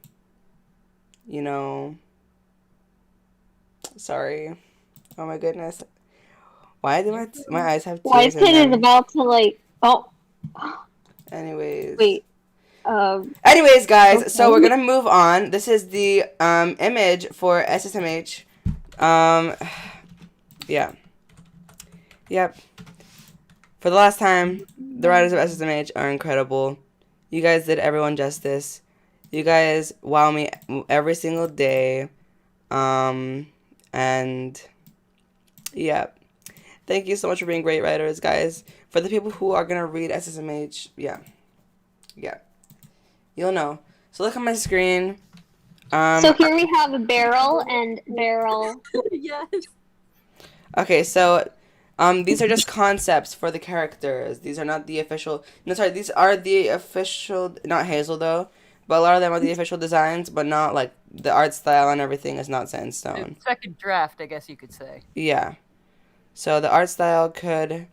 You know. Sorry. Oh my goodness. Why do my eyes have tears Wise in Kid is them? about to like. Oh. Anyways. Wait. Anyways, guys, so okay. we're gonna move on. This is the image for Ssmh. Yeah. Yep. For the last time, the writers of Ssmh are incredible. You guys did everyone justice. You guys wow me every single day. And yeah. Thank you so much for being great writers, guys. For the people who are gonna read Ssmh, yeah. You'll know. So look at my screen. So here we have Beryl and Beryl. Yes. Okay, so these are just concepts for the characters. These are not the official. No, sorry, these are the official. Not Hazel though, but a lot of them are the official designs, but not like the art style and everything is not set in stone. Second draft, I guess you could say. Yeah. So the art style could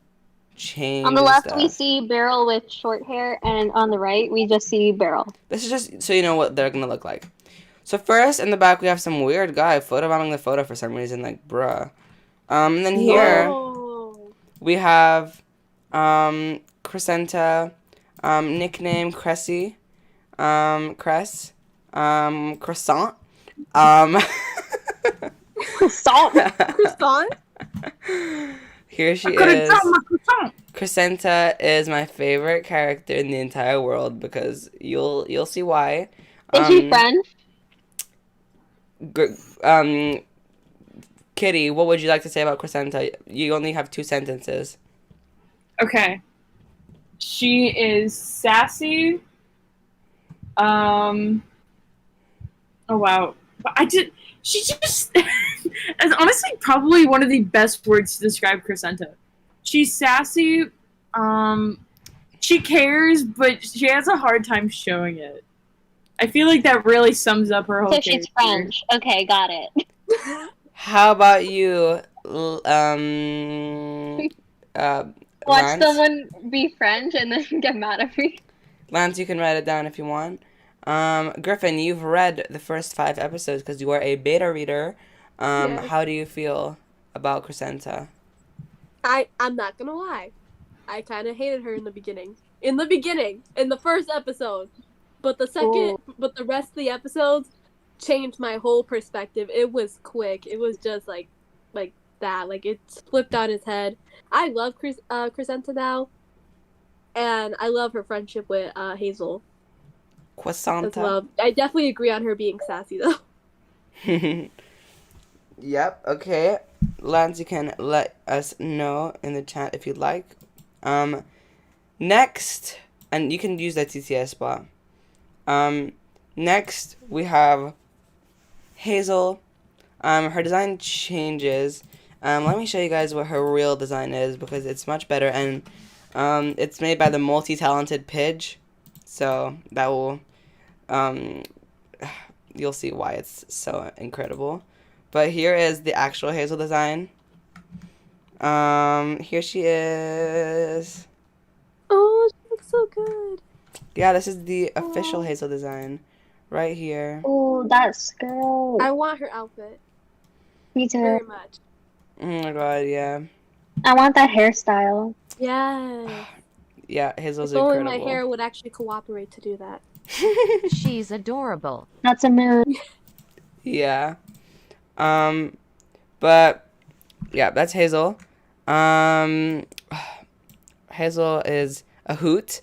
change. On the and left, stuff. we see Beryl with short hair, and on the right, we just see Beryl. This is just so you know what they're gonna look like. So first, in the back, we have some weird guy photobombing the photo for some reason, like bruh. And then here we have Crescenta, nickname Cressy, Cress, Croissant, Croissant. Here she is. Crescenta is my favorite character in the entire world because you'll see why. Is she French? Kitty, what would you like to say about Crescenta? You only have 2 sentences. Okay. She is sassy. Oh wow. She just is honestly probably one of the best words to describe Crescenta. She's sassy. She cares, but she has a hard time showing it. I feel like that really sums up her whole So she's character. French. Okay, got it. How about you, Watch Lance? someone be French and then get mad at me. Lance, you can write it down if you want. Griffin, you've read the first 5 episodes because you are a beta reader. Yes. How do you feel about Crescenta? I'm not gonna lie. I kind of hated her in the beginning. In the first episode. But the rest of the episodes changed my whole perspective. It was quick. It was just like that. Like it flipped on his head. I love Crescenta now. And I love her friendship with Hazel. Croissanta. I definitely agree on her being sassy though. Yep, okay. Lance, you can let us know in the chat if you'd like. Next, and you can use that TTS spot. Next, we have Hazel. Her design changes. Let me show you guys what her real design is because it's much better and it's made by the multi-talented Pidge. So that will you'll see why it's so incredible. But here is the actual Hazel design. Here she is. Oh, she looks so good. Yeah, this is the official Hazel design. Right here. Oh, that skirt. I want her outfit. Me too. Very much. Oh my god, yeah. I want that hairstyle. Yeah. Yeah, Hazel's If only incredible. my hair would actually cooperate to do that. She's adorable. That's a mood. Yeah. But yeah, that's Hazel. Hazel is a hoot.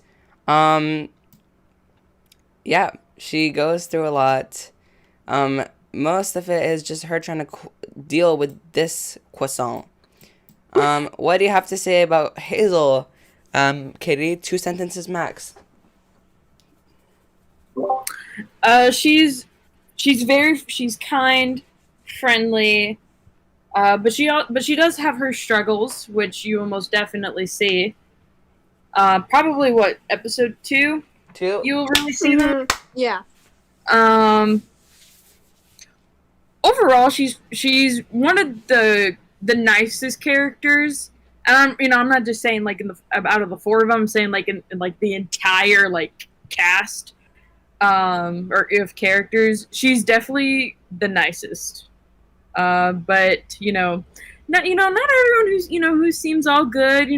Yeah, she goes through a lot. Most of it is just her trying to deal with this croissant. What do you have to say about Hazel? Kitty, 2 sentences max. She's kind, friendly, but she does have her struggles, which you will most definitely see. Probably what, episode 2? 2. You will really see them. Yeah. Overall, she's one of the nicest characters. And I'm not just saying like out of the 4 of them. I'm saying like in like the entire like cast, or of characters. She's definitely the nicest. But not everyone who seems all good.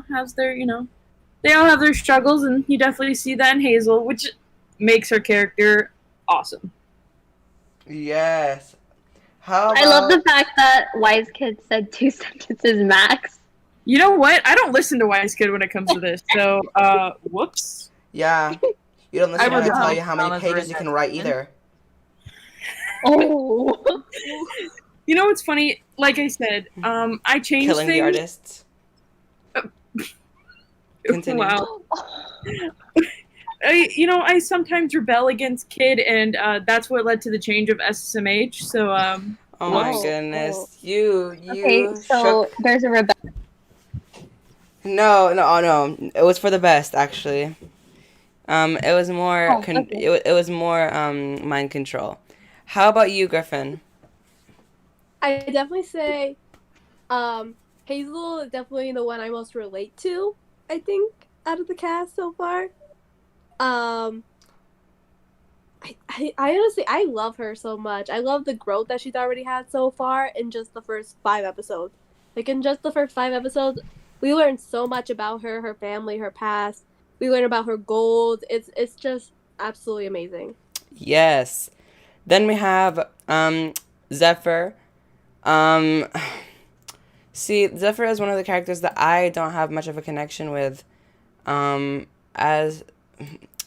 Has their they all have their struggles, and you definitely see that in Hazel, which makes her character awesome. Yes. How I love the fact that Wise Kid said 2 sentences max. You know what? I don't listen to Wise Kid when it comes to this, so whoops. Yeah. You don't listen to me don't tell know. you how many pages you can write either. Oh. You know what's funny? Like I said, I changed Killing things. the artists. Continue. Wow. I sometimes rebel against Kid, and that's what led to the change of Ssmh. So, Oh my goodness. You Okay, so shook. there's a rebellion. No. It was for the best, actually. It was more it was more mind control. How about you, Griffin? I definitely say Hazel is definitely the one I most relate to, I think, out of the cast so far. I honestly, I love her so much. I love the growth that she's already had so far in just the first 5 episodes. Like, in just the first 5 episodes, we learned so much about her, her family, her past. We learn about her goals. It's just absolutely amazing. Yes. Then we have Zephyr. See, Zephyr is one of the characters that I don't have much of a connection with, as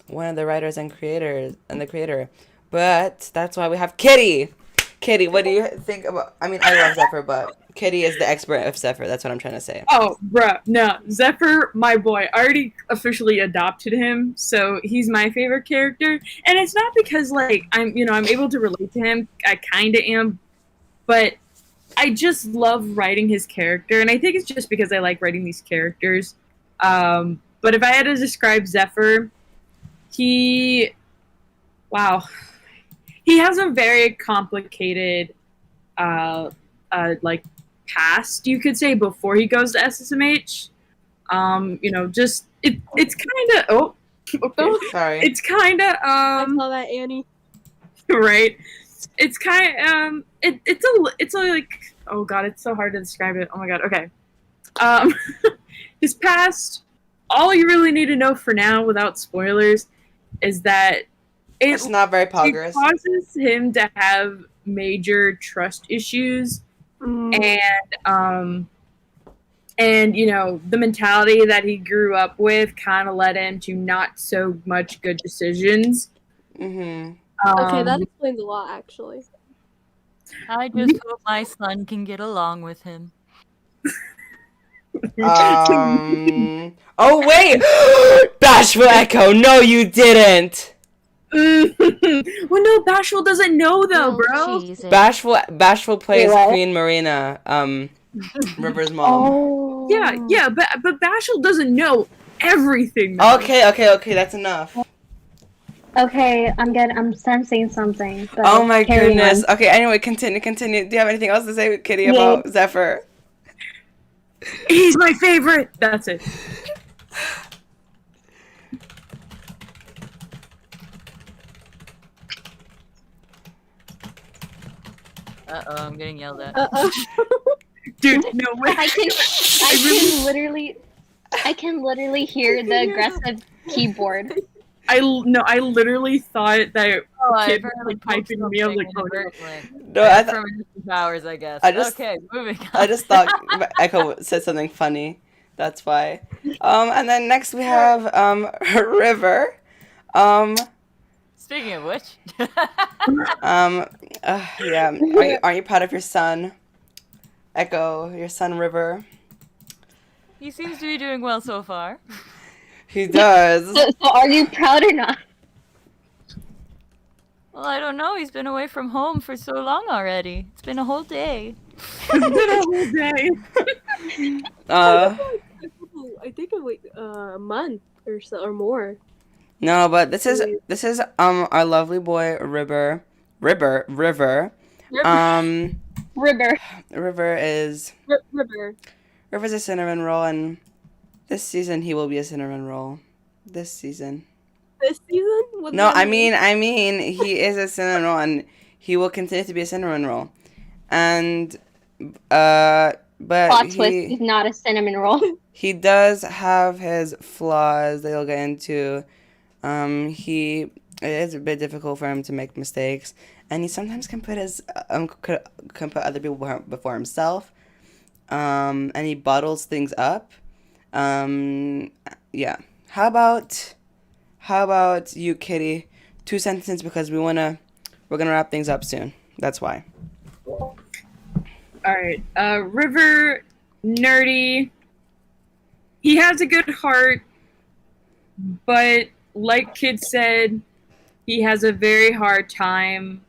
one of the writers and the creator. But that's why we have Kitty. Kitty, what do you think about? I mean, I love Zephyr, but Kitty is the expert of Zephyr. That's what I'm trying to say. Oh, bruh, no, Zephyr, my boy. I already officially adopted him, so he's my favorite character. And it's not because like I'm able to relate to him. I kind of am, but I just love writing his character, and I think it's just because I like writing these characters. But if I had to describe Zephyr, he has a very complicated like past, you could say, before he goes to Ssmh. It's kind of sorry. It's kind of I saw that, Annie. right. It's kind of it's like, oh god, it's so hard to describe it. Oh my god. Okay. His past, all you really need to know for now without spoilers is that it's not very progress. It causes him to have major trust issues, and the mentality that he grew up with kind of led him to not so much good decisions. Mm-hmm. Okay, that explains a lot, actually. I just hope my son can get along with him. Oh wait! Bashful Echo, no you didn't! Well, no, Bashful doesn't know though, bro. Bashful plays Queen Marina, River's mom. Oh. Yeah, but Bashful doesn't know everything. Though. Okay, that's enough. Okay, I'm sensing something. Oh my goodness. On. Okay, anyway, continue. Do you have anything else to say, Kitty, about Zephyr? He's my favorite. That's it. I'm getting yelled at. Dude, no way. I can literally hear the aggressive keyboard. I literally thought that Kid was like typing me. I was like, no, I thought powers, I guess. Okay, moving on. I just thought Echo said something funny. That's why. And then next we have River. Speaking of which. Yeah. Aren't you proud of your son? Echo, your son River. He seems to be doing well so far. He does. So are you proud or not? Well, I don't know. He's been away from home for so long already. It's been a whole day. It's been a whole day. I think of like a month or so or more. No, but this is our lovely boy River. River. River. River is River. River's a cinnamon roll, and this season he will be a cinnamon roll. This season. This season? What No, does that I mean he is a cinnamon roll, and he will continue to be a cinnamon roll. And but Plot twist, he's not a cinnamon roll. He does have his flaws that he'll get into. It is a bit difficult for him to make mistakes, and he sometimes can put can put other people before himself. And he bottles things up. Yeah. How about you, Kitty? 2 sentences because we're gonna wrap things up soon. That's why. Alright. River, nerdy. He has a good heart, but like Kid said, he has a very hard time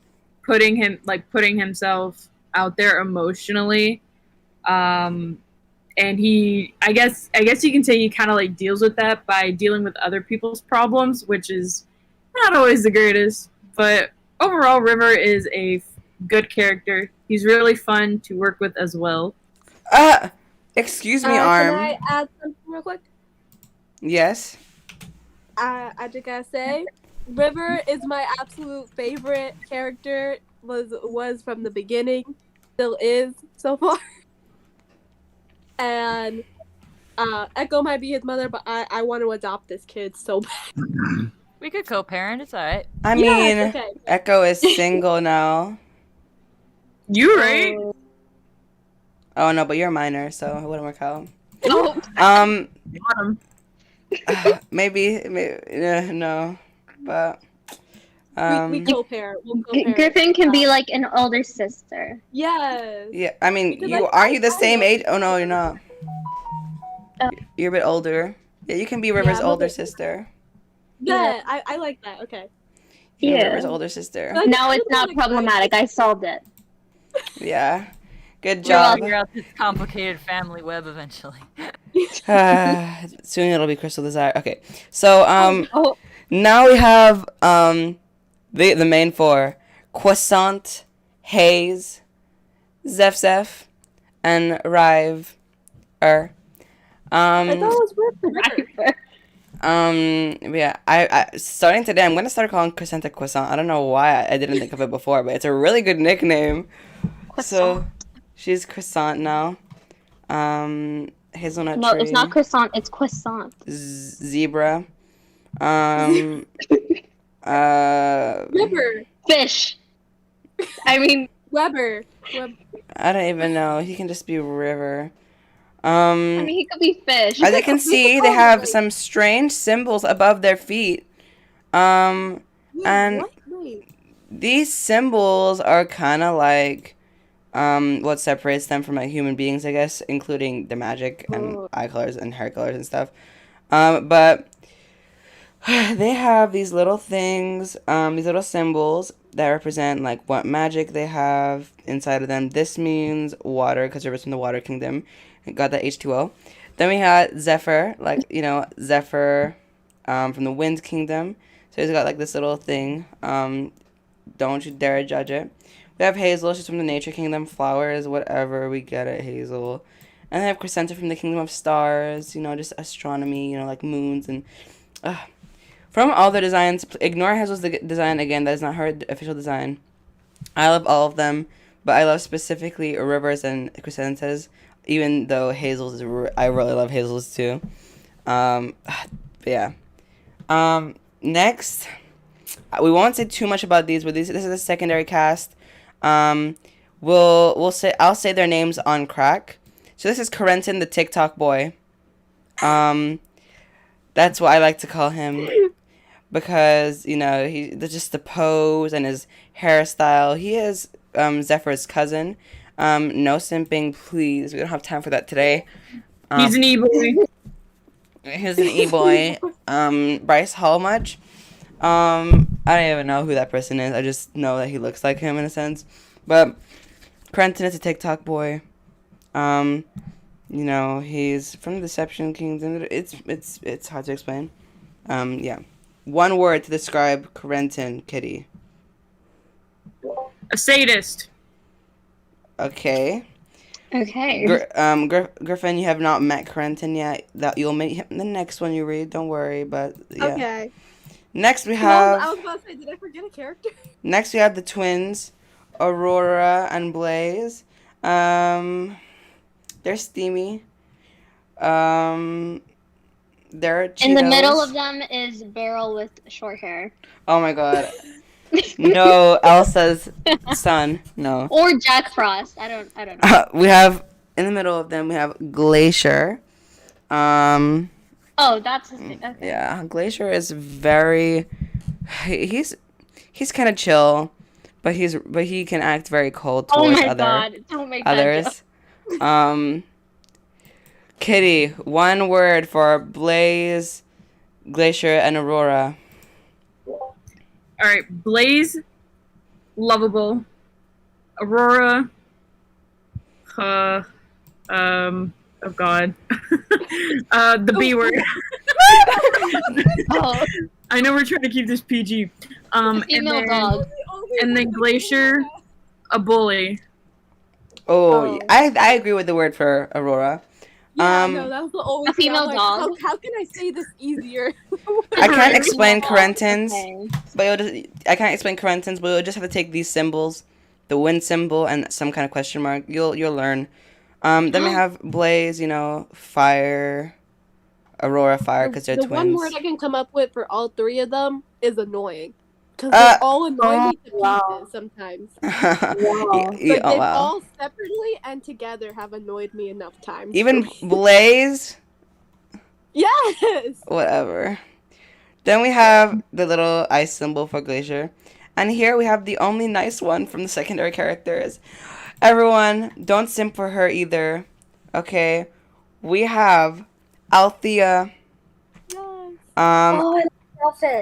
putting himself out there emotionally. And I guess you can say he kind of like deals with that by dealing with other people's problems, which is not always the greatest. But overall, River is a good character. He's really fun to work with as well. Excuse me, Arm. Can I add something real quick? Yes. I just gotta say, River is my absolute favorite character. Was from the beginning, still is so far. And Echo might be his mother, but I want to adopt this kid so bad. We could co-parent. It's alright. I mean, okay. Echo is single now. You right? Oh no, but you're a minor, so it wouldn't work out. Maybe no, but we co-parent. We'll co-parent. Griffin can be like an older sister. Yes. Yeah, I mean, aren't you the same age? Oh no, you're not. You're a bit older. Yeah, you can be River's older sister. Yeah, I like that. Okay. Yeah, River's older sister. Now it's not problematic. I solved it. Yeah. Good job. We'll figure out this complicated family web eventually. Soon it'll be Crystal Desire. Okay, so now we have the main four: Croissant, Haze, Zeph, and Rive. I thought it was River. Yeah, I starting today, I'm gonna start calling Croissant a Croissant. I don't know why I didn't think of it before, but it's a really good nickname. So she's Croissant now. Hazelnut No, tree. it's not croissant. It's croissant. Zebra. River. Fish. I mean Weber. I don't even know. He can just be River. I mean, he could be fish. As you can see, they have some strange symbols above their feet. And these symbols are kind of like what separates them from like human beings, I guess, including the magic and eye colors and hair colors and stuff. But they have these little things, these little symbols that represent like what magic they have inside of them. This means water because River's from the Water Kingdom. It got that H2O. Then we had Zephyr, like, you know, Zephyr from the Wind Kingdom. So he's got like this little thing. Don't you dare judge it. We have Hazel, she's from the Nature Kingdom. Flowers, whatever, we get it, Hazel. And then we have Crescenta from the Kingdom of Stars, you know, just astronomy, you know, like moons and... From all the designs, ignore Hazel's design again, that is not her official design. I love all of them, but I love specifically River's and Crescenta's, even though Hazel's is... I really love Hazel's too. Yeah. Next, we won't say too much about these, but this is a secondary cast. I'll say their names on crack. So this is Corentin, the TikTok boy. That's what I like to call him because, you know, just the pose and his hairstyle. He is Zephyr's cousin. No simping, please. We don't have time for that today. He's an e-boy. He's an e-boy. Bryce, how much? I don't even know who that person is. I just know that he looks like him in a sense. But Quentin is a TikTok boy. You know, he's from the Deception Kingdom. It's hard to explain. Yeah. One word to describe Quentin, Kitty. A sadist. Okay. Okay. Griffin, you have not met Quentin yet. That you'll meet him in the next one you read. Don't worry, but yeah. Okay. Next we have. I was about to say, did I forget a character? Next we have the twins, Aurora and Blaze. They're steamy. They're Cheetos. In the middle of them is Beryl with short hair. Oh my god. No, Elsa's son. No. Or Jack Frost. I don't know. We have in the middle of them we have Glacier. Oh, that's his name. Okay. Yeah, Glacier is very. He's kind of chill, but he can act very cold towards God! Don't make others. That Kitty, one word for Blaze, Glacier, and Aurora. Alright, Blaze, lovable. Aurora, oh god. The B word. Oh. I know we're trying to keep this PG. Female dog. And then Glacier, a bully. Oh. I agree with the word for Aurora. Yeah, no, that was the only a female thing. dog. How can I say this easier? I can't explain Quentin's, but I can't explain Quentin's, but you'll just have to take these symbols, the wind symbol and some kind of question mark. You'll learn. Then we have Blaze, you know, fire, Aurora, fire, because they're twins. The one word I can come up with for all three of them is annoying. Because they all annoy me to pieces sometimes. But they all separately and together have annoyed me enough times. Even Blaze? Yes! Whatever. Then we have the little ice symbol for Glacier. And here we have the only nice one from the secondary characters. Everyone, don't simp for her either. Okay? We have Althea. Outfit.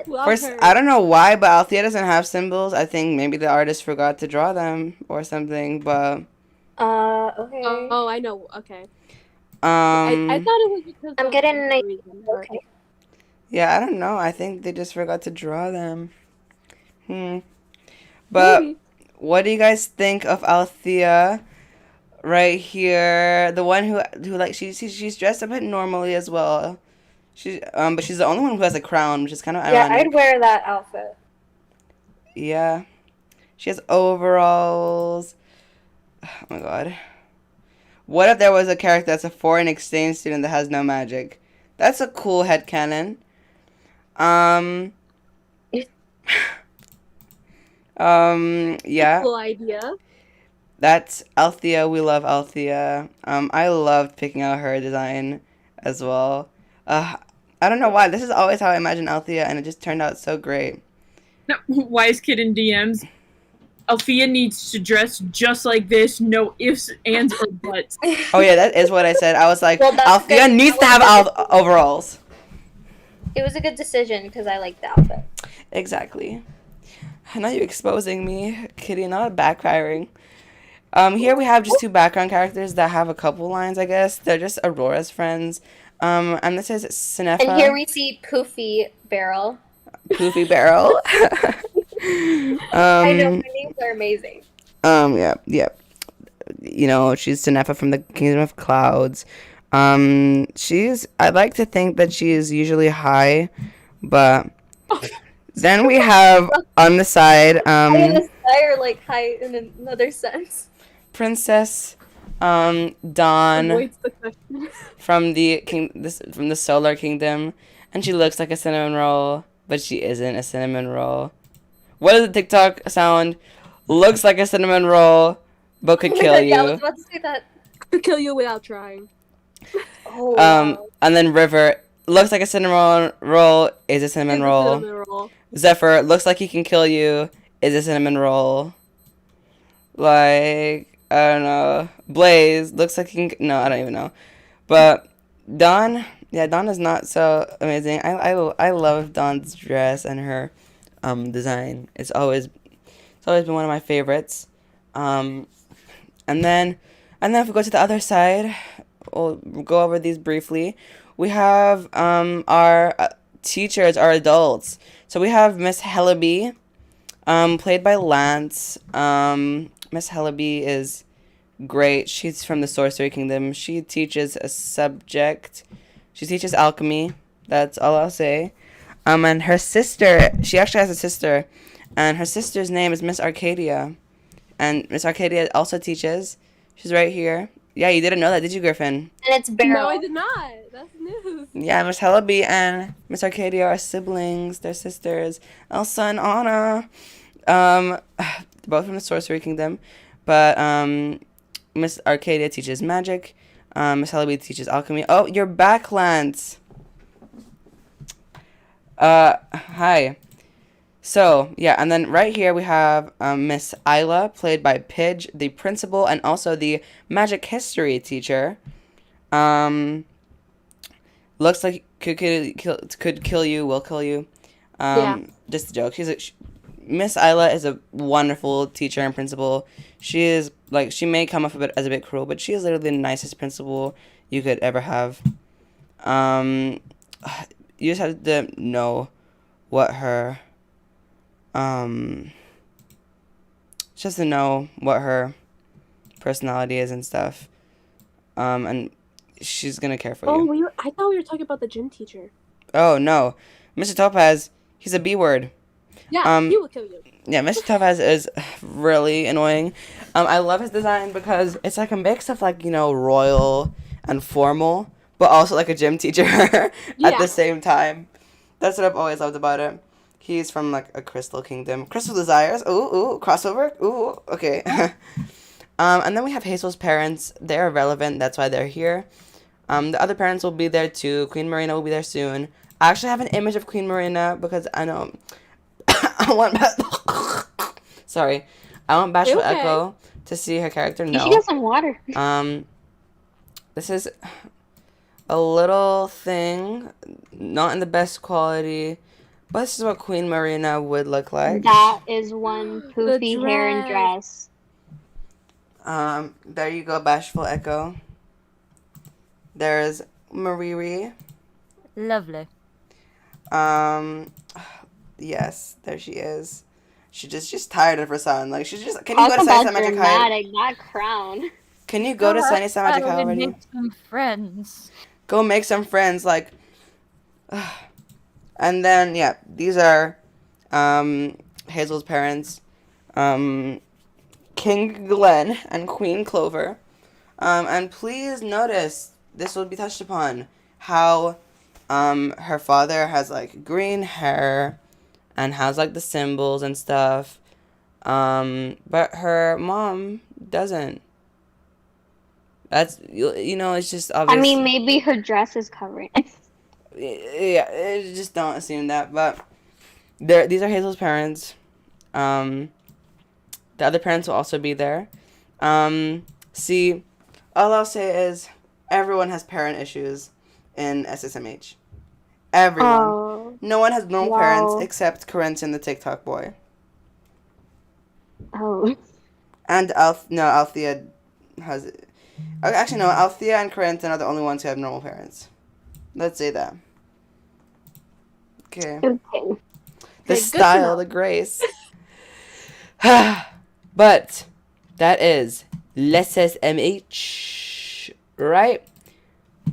First, I don't know why, but Althea doesn't have symbols. I think maybe the artist forgot to draw them or something, but... Okay. Oh, I know. Okay. I thought it was because I'm getting an idea. Okay. Yeah, I don't know. I think they just forgot to draw them. But Maybe. What do you guys think of Althea right here? The one who like she's dressed a bit normally as well. But she's the only one who has a crown, which is kind of ironic. Yeah, I'd wear that outfit. Yeah. She has overalls. Oh my god. What if there was a character that's a foreign exchange student that has no magic? That's a cool headcanon. Yeah. Cool idea. That's Althea. We love Althea. I loved picking out her design as well. I don't know why. This is always how I imagine Althea, and it just turned out so great. No, wise kid in DMs. Althea needs to dress just like this. No ifs, ands, or buts. Oh yeah, that is what I said. I was like, Althea needs to have overalls. It was a good decision because I like the outfit. Exactly. I know you're exposing me, Kitty, not backfiring. Here we have just two background characters that have a couple lines, I guess. They're just Aurora's friends. And this is Ssmh. And here we see Poofy Beryl. Poofy Beryl. I know, her names are amazing. Yeah. You know, she's Ssmh from the Kingdom of Clouds. I'd like to think that she is usually high, but then we have on the side, high in the sky or like high in another sense? Princess Dawn from the Solar Kingdom, and she looks like a cinnamon roll, but she isn't a cinnamon roll. What is the TikTok sound? Looks like a cinnamon roll, but could kill you. Yeah, I was about to say that. Could kill you without trying. Oh, wow. And then River looks like a cinnamon roll, is a cinnamon roll. Zephyr looks like he can kill you, is a cinnamon roll. Like, I don't know. Blaze looks like he can, no, I don't even know. But Dawn, yeah, Dawn is not so amazing. I love Dawn's dress and her design. It's always been one of my favorites. Um, and then if we go to the other side, we'll go over these briefly. We have our teachers, our adults. So we have Miss Hellaby, played by Lance. Miss Hellaby is great. She's from the Sorcery Kingdom. She teaches a subject. She teaches alchemy. That's all I'll say. And her sister, she actually has a sister, and her sister's name is Miss Arcadia. And Miss Arcadia also teaches. She's right here. Yeah, you didn't know that, did you, Griffin? And it's Beryl. No, I did not. That's news. Yeah, Miss Hellaby and Miss Arcadia are siblings. They're sisters. Elsa and Anna. Both from the Sorcery Kingdom. But Miss Arcadia teaches magic. Miss Hellaby teaches alchemy. Oh, you're back, Lance. Hi. So, yeah, and then right here we have Miss Isla, played by Pidge, the principal and also the magic history teacher. Looks like could kill you, will kill you. Just a joke. Miss Isla is a wonderful teacher and principal. She is, like, she may come off as a bit cruel, but she is literally the nicest principal you could ever have. You just have to know what her, just to know what her personality is and stuff. And she's gonna care for you. I thought we were talking about the gym teacher. Oh, no. Mr. Topaz, he's a B word. Yeah, he will kill you. Yeah, Mr. Topaz is really annoying. I love his design because it's like a mix of, like, you know, royal and formal, but also like a gym teacher at the same time. That's what I've always loved about it. He's from, like, a Crystal Kingdom. Crystal Desires. Ooh, crossover. Ooh, okay. And then we have Hazel's parents. They're irrelevant. That's why they're here. The other parents will be there too. Queen Marina will be there soon. I actually have an image of Queen Marina because I know I want sorry. I want Bashful Echo to see her character. No. You should get some water. This is a little thing, not in the best quality, but this is what Queen Marina would look like. That is one poofy hair and dress. There you go, Bashful Echo. There's Mariri. Lovely. Yes, there she is. She's tired of her son. Like, she's just. Can Talk you go to about Sunny Side Magic dramatic, not crown. Can you go to Sunny Side Magic High already? Make some friends. Go make some friends, like. And then yeah, these are, Hazel's parents, King Glenn and Queen Clover, and please notice this will be touched upon how, her father has, like, green hair and has, like, the symbols and stuff, but her mom doesn't. That's, you know, it's just obvious. I mean, maybe her dress is covering it. Yeah, just don't assume that, but these are Hazel's parents. The other parents will also be there. See, all I'll say is everyone has parent issues in Ssmh. Everyone. Oh, no one has normal wow. parents except Corentin, the TikTok boy. Oh. And Althea has. Actually, no. Althea and Corentin are the only ones who have normal parents. Let's say that. Okay. The style, the grace. But that is Ssmh, right?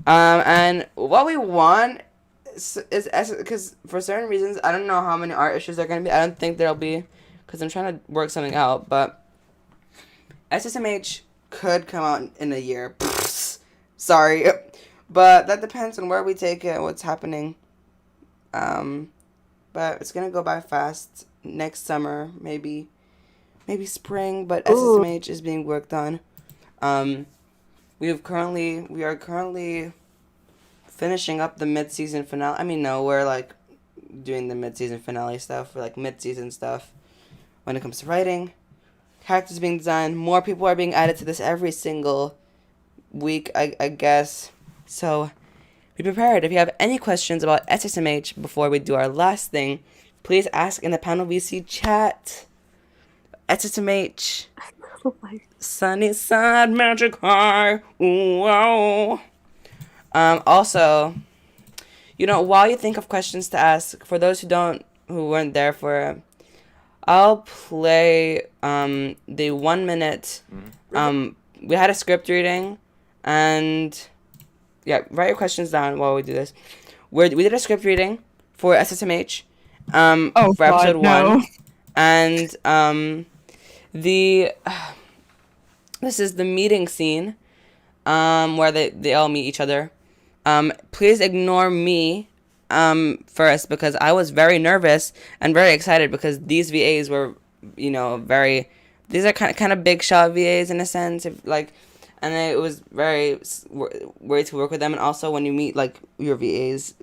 And what we want is because for certain reasons, I don't know how many art issues there are gonna be. I don't think there'll be, because I'm trying to work something out. But Ssmh could come out in a year. Sorry, but that depends on where we take it, what's happening. But it's gonna go by fast. Next summer, maybe spring. But Ssmh is being worked on. We are currently finishing up the mid-season finale. I mean, no, we're, like, doing the mid-season finale stuff. We're, like, mid-season stuff when it comes to writing. characters being designed. More people are being added to this every single week, I guess. So be prepared. If you have any questions about Ssmh before we do our last thing, please ask in the panel VC chat. Ssmh. Sunny side magic high. Ooh, oh. Also, while you think of questions to ask, for those who weren't there for, I'll play the 1 minute. We had a script reading, and write your questions down while we do this. We did a script reading for Ssmh, for episode 1, and this is the meeting scene, where they all meet each other. Please ignore me first, because I was very nervous and very excited, because these VAs were, these are kind of big shot VAs in a sense, and it was very weird to work with them. And also when you meet your VAs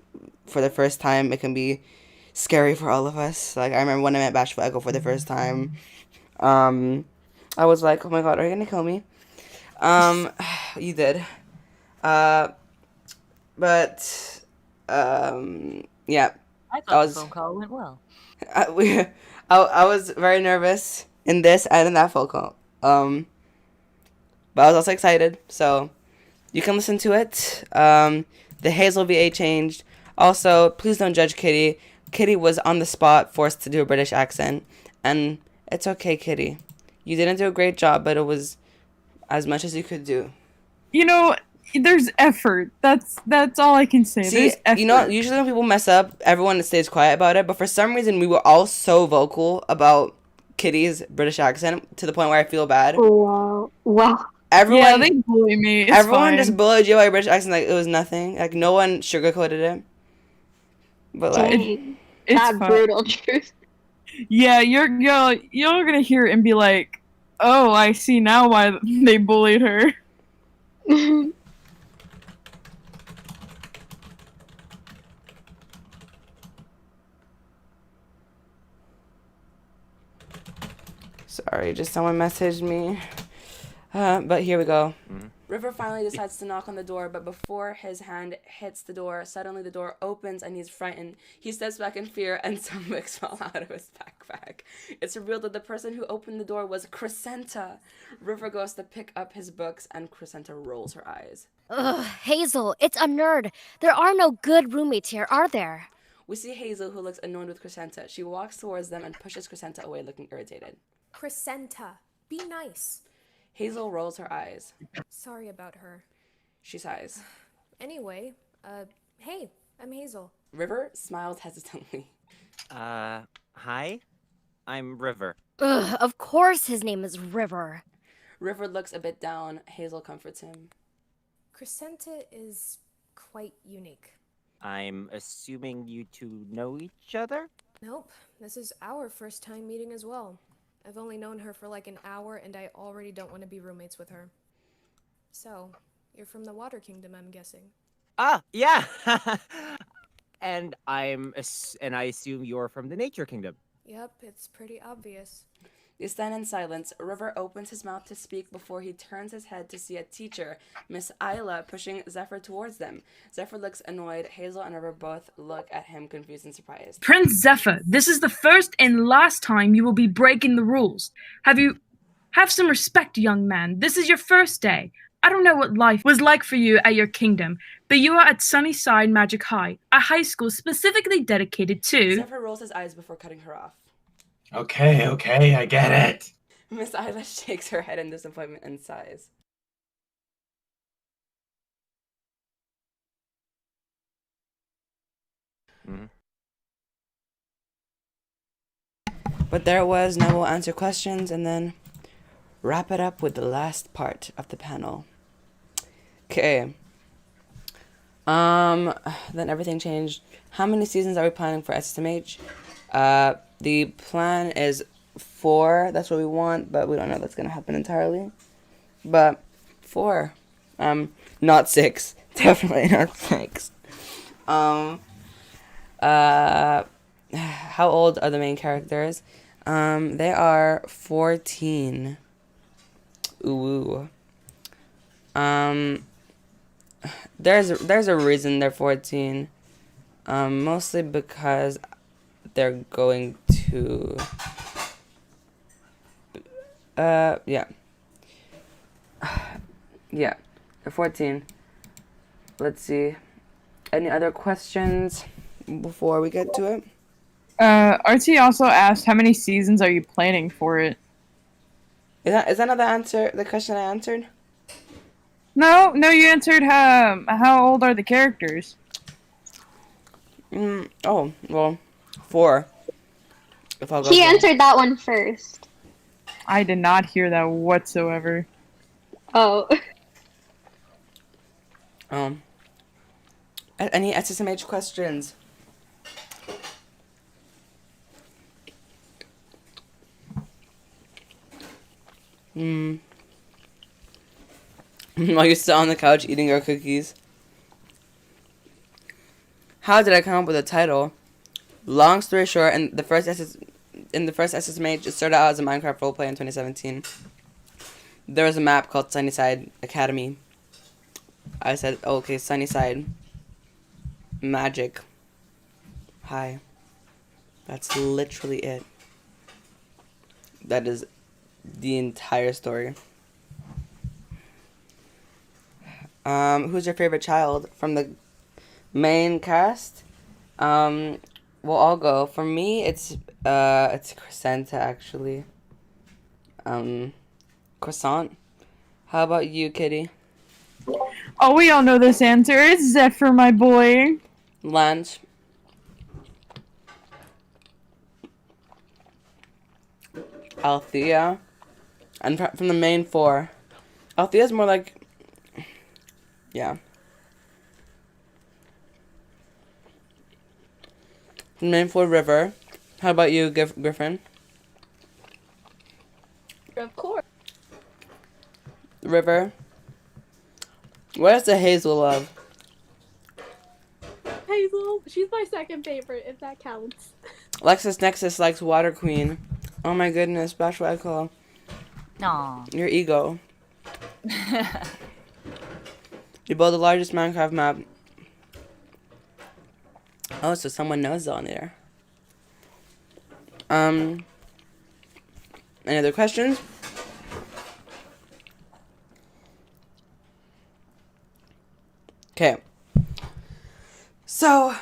for the first time, it can be scary for all of us. I remember when I met Bashful Echo for the first time, I was like, oh my god, are you gonna kill me? You did. But yeah, I thought the phone call went well. I was very nervous in this and in that phone call. But I was also excited, so you can listen to it. The Hazel VA changed. Also, please don't judge Kitty. Kitty was on the spot, forced to do a British accent, and it's okay, Kitty. You didn't do a great job, but it was as much as you could do. There's effort. That's all I can say. See, There's effort. Usually when people mess up, everyone stays quiet about it, but for some reason we were all so vocal about Kitty's British accent to the point where I feel bad. Wow. Everyone, they bully me. It's everyone fine. just bullied you by your British accent like it was nothing. No one sugarcoated it. But Dang, it's that fine. brutal truth. Yeah, you're gonna hear it and be like, oh, I see now why they bullied her. Sorry, just someone messaged me. But here we go. River finally decides to knock on the door, but before his hand hits the door, suddenly the door opens and he's frightened. He steps back in fear and some books fall out of his backpack. It's revealed that the person who opened the door was Crescenta. River goes to pick up his books and Crescenta rolls her eyes. Ugh, Hazel, it's a nerd. There are no good roommates here, are there? We see Hazel, who looks annoyed with Crescenta. She walks towards them and pushes Crescenta away, looking irritated. Crescenta, be nice. Hazel rolls her eyes. Sorry about her. She sighs. Anyway, hey, I'm Hazel. River smiles hesitantly. Hi? I'm River. Ugh, of course his name is River. River looks a bit down. Hazel comforts him. Crescenta is quite unique. I'm assuming you two know each other? Nope, this is our first time meeting as well. I've only known her for like an hour, and I already don't want to be roommates with her. So, you're from the Water Kingdom, I'm guessing. Ah, yeah! And I assume you're from the Nature Kingdom. Yep, it's pretty obvious. They stand in silence. River opens his mouth to speak before he turns his head to see a teacher, Miss Isla, pushing Zephyr towards them. Zephyr looks annoyed. Hazel and River both look at him confused and surprised. Prince Zephyr, this is the first and last time you will be breaking the rules. Have some respect, young man. This is your first day. I don't know what life was like for you at your kingdom, but you are at Sunnyside Magic High, a high school specifically dedicated to... Zephyr rolls his eyes before cutting her off. Okay, I get it. Miss Isla shakes her head in disappointment and sighs. But there it was. Now we'll answer questions and then wrap it up with the last part of the panel. Okay. Then everything changed. How many seasons are we planning for Ssmh? The plan is 4. That's what we want, but we don't know if that's gonna happen entirely. But 4. Not 6. Definitely not 6. How old are the main characters? They are 14. Ooh. There's a reason they're 14. Mostly because they're going to yeah. Yeah. They're 14. Let's see. Any other questions before we get to it? RT also asked, how many seasons are you planning for it? Is that not the question I answered? No, you answered how old are the characters? Oh, well, 4. If I'll go He for it. answered that one first. I did not hear that whatsoever. Oh. Any SSMH questions? While you sit on the couch eating your cookies. How did I come up with a title? Long story short, in the first SSMH, it started out as a Minecraft roleplay in 2017. There was a map called Sunnyside Academy. I said, oh, okay, Sunnyside. Magic. Hi. That's literally it. That is the entire story. Who's your favorite child from the main cast? We'll all go. For me, it's Crescenta, actually. Croissant. How about you, Kitty? Oh, we all know this answer. It's Zephyr, my boy. Lance. Althea. And from the main 4. Althea's more like... Yeah. Main 4, River. How about you, Griffin? Of course. River. Where's the Hazel of? Hazel, she's my second favorite, if that counts. LexisNexis likes Water Queen. Oh my goodness, Bash what I call. Aw. Your ego. You build the largest Minecraft map. Oh, so someone knows on there. Any other questions? Okay. So,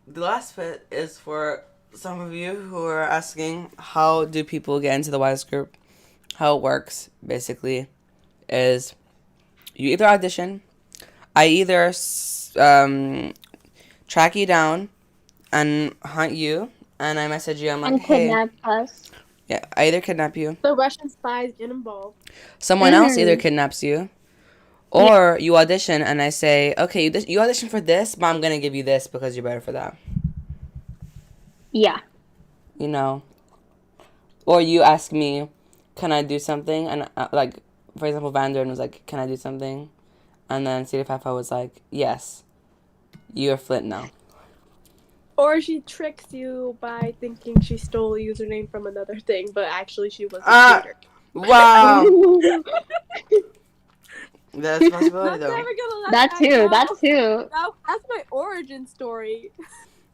the last bit is for some of you who are asking, how do people get into the WISE group? How it works, basically, is you either audition, I either track you down and hunt you, and I message you, I'm like, And hey. kidnap us. Yeah, I either kidnap you. The Russian spies get involved. Someone else either kidnaps you, or you audition and I say, okay, you audition for this, but I'm going to give you this because you're better for that. Yeah. You know? Or you ask me, can I do something? And like, for example, Vandern was like, can I do something? And then Cedar Pfeffer was like, yes. You're Flint now. Or she tricks you by thinking she stole a username from another thing, but actually she was a cheater. Wow. That's a possibility, though. Never gonna let That too. That's my origin story.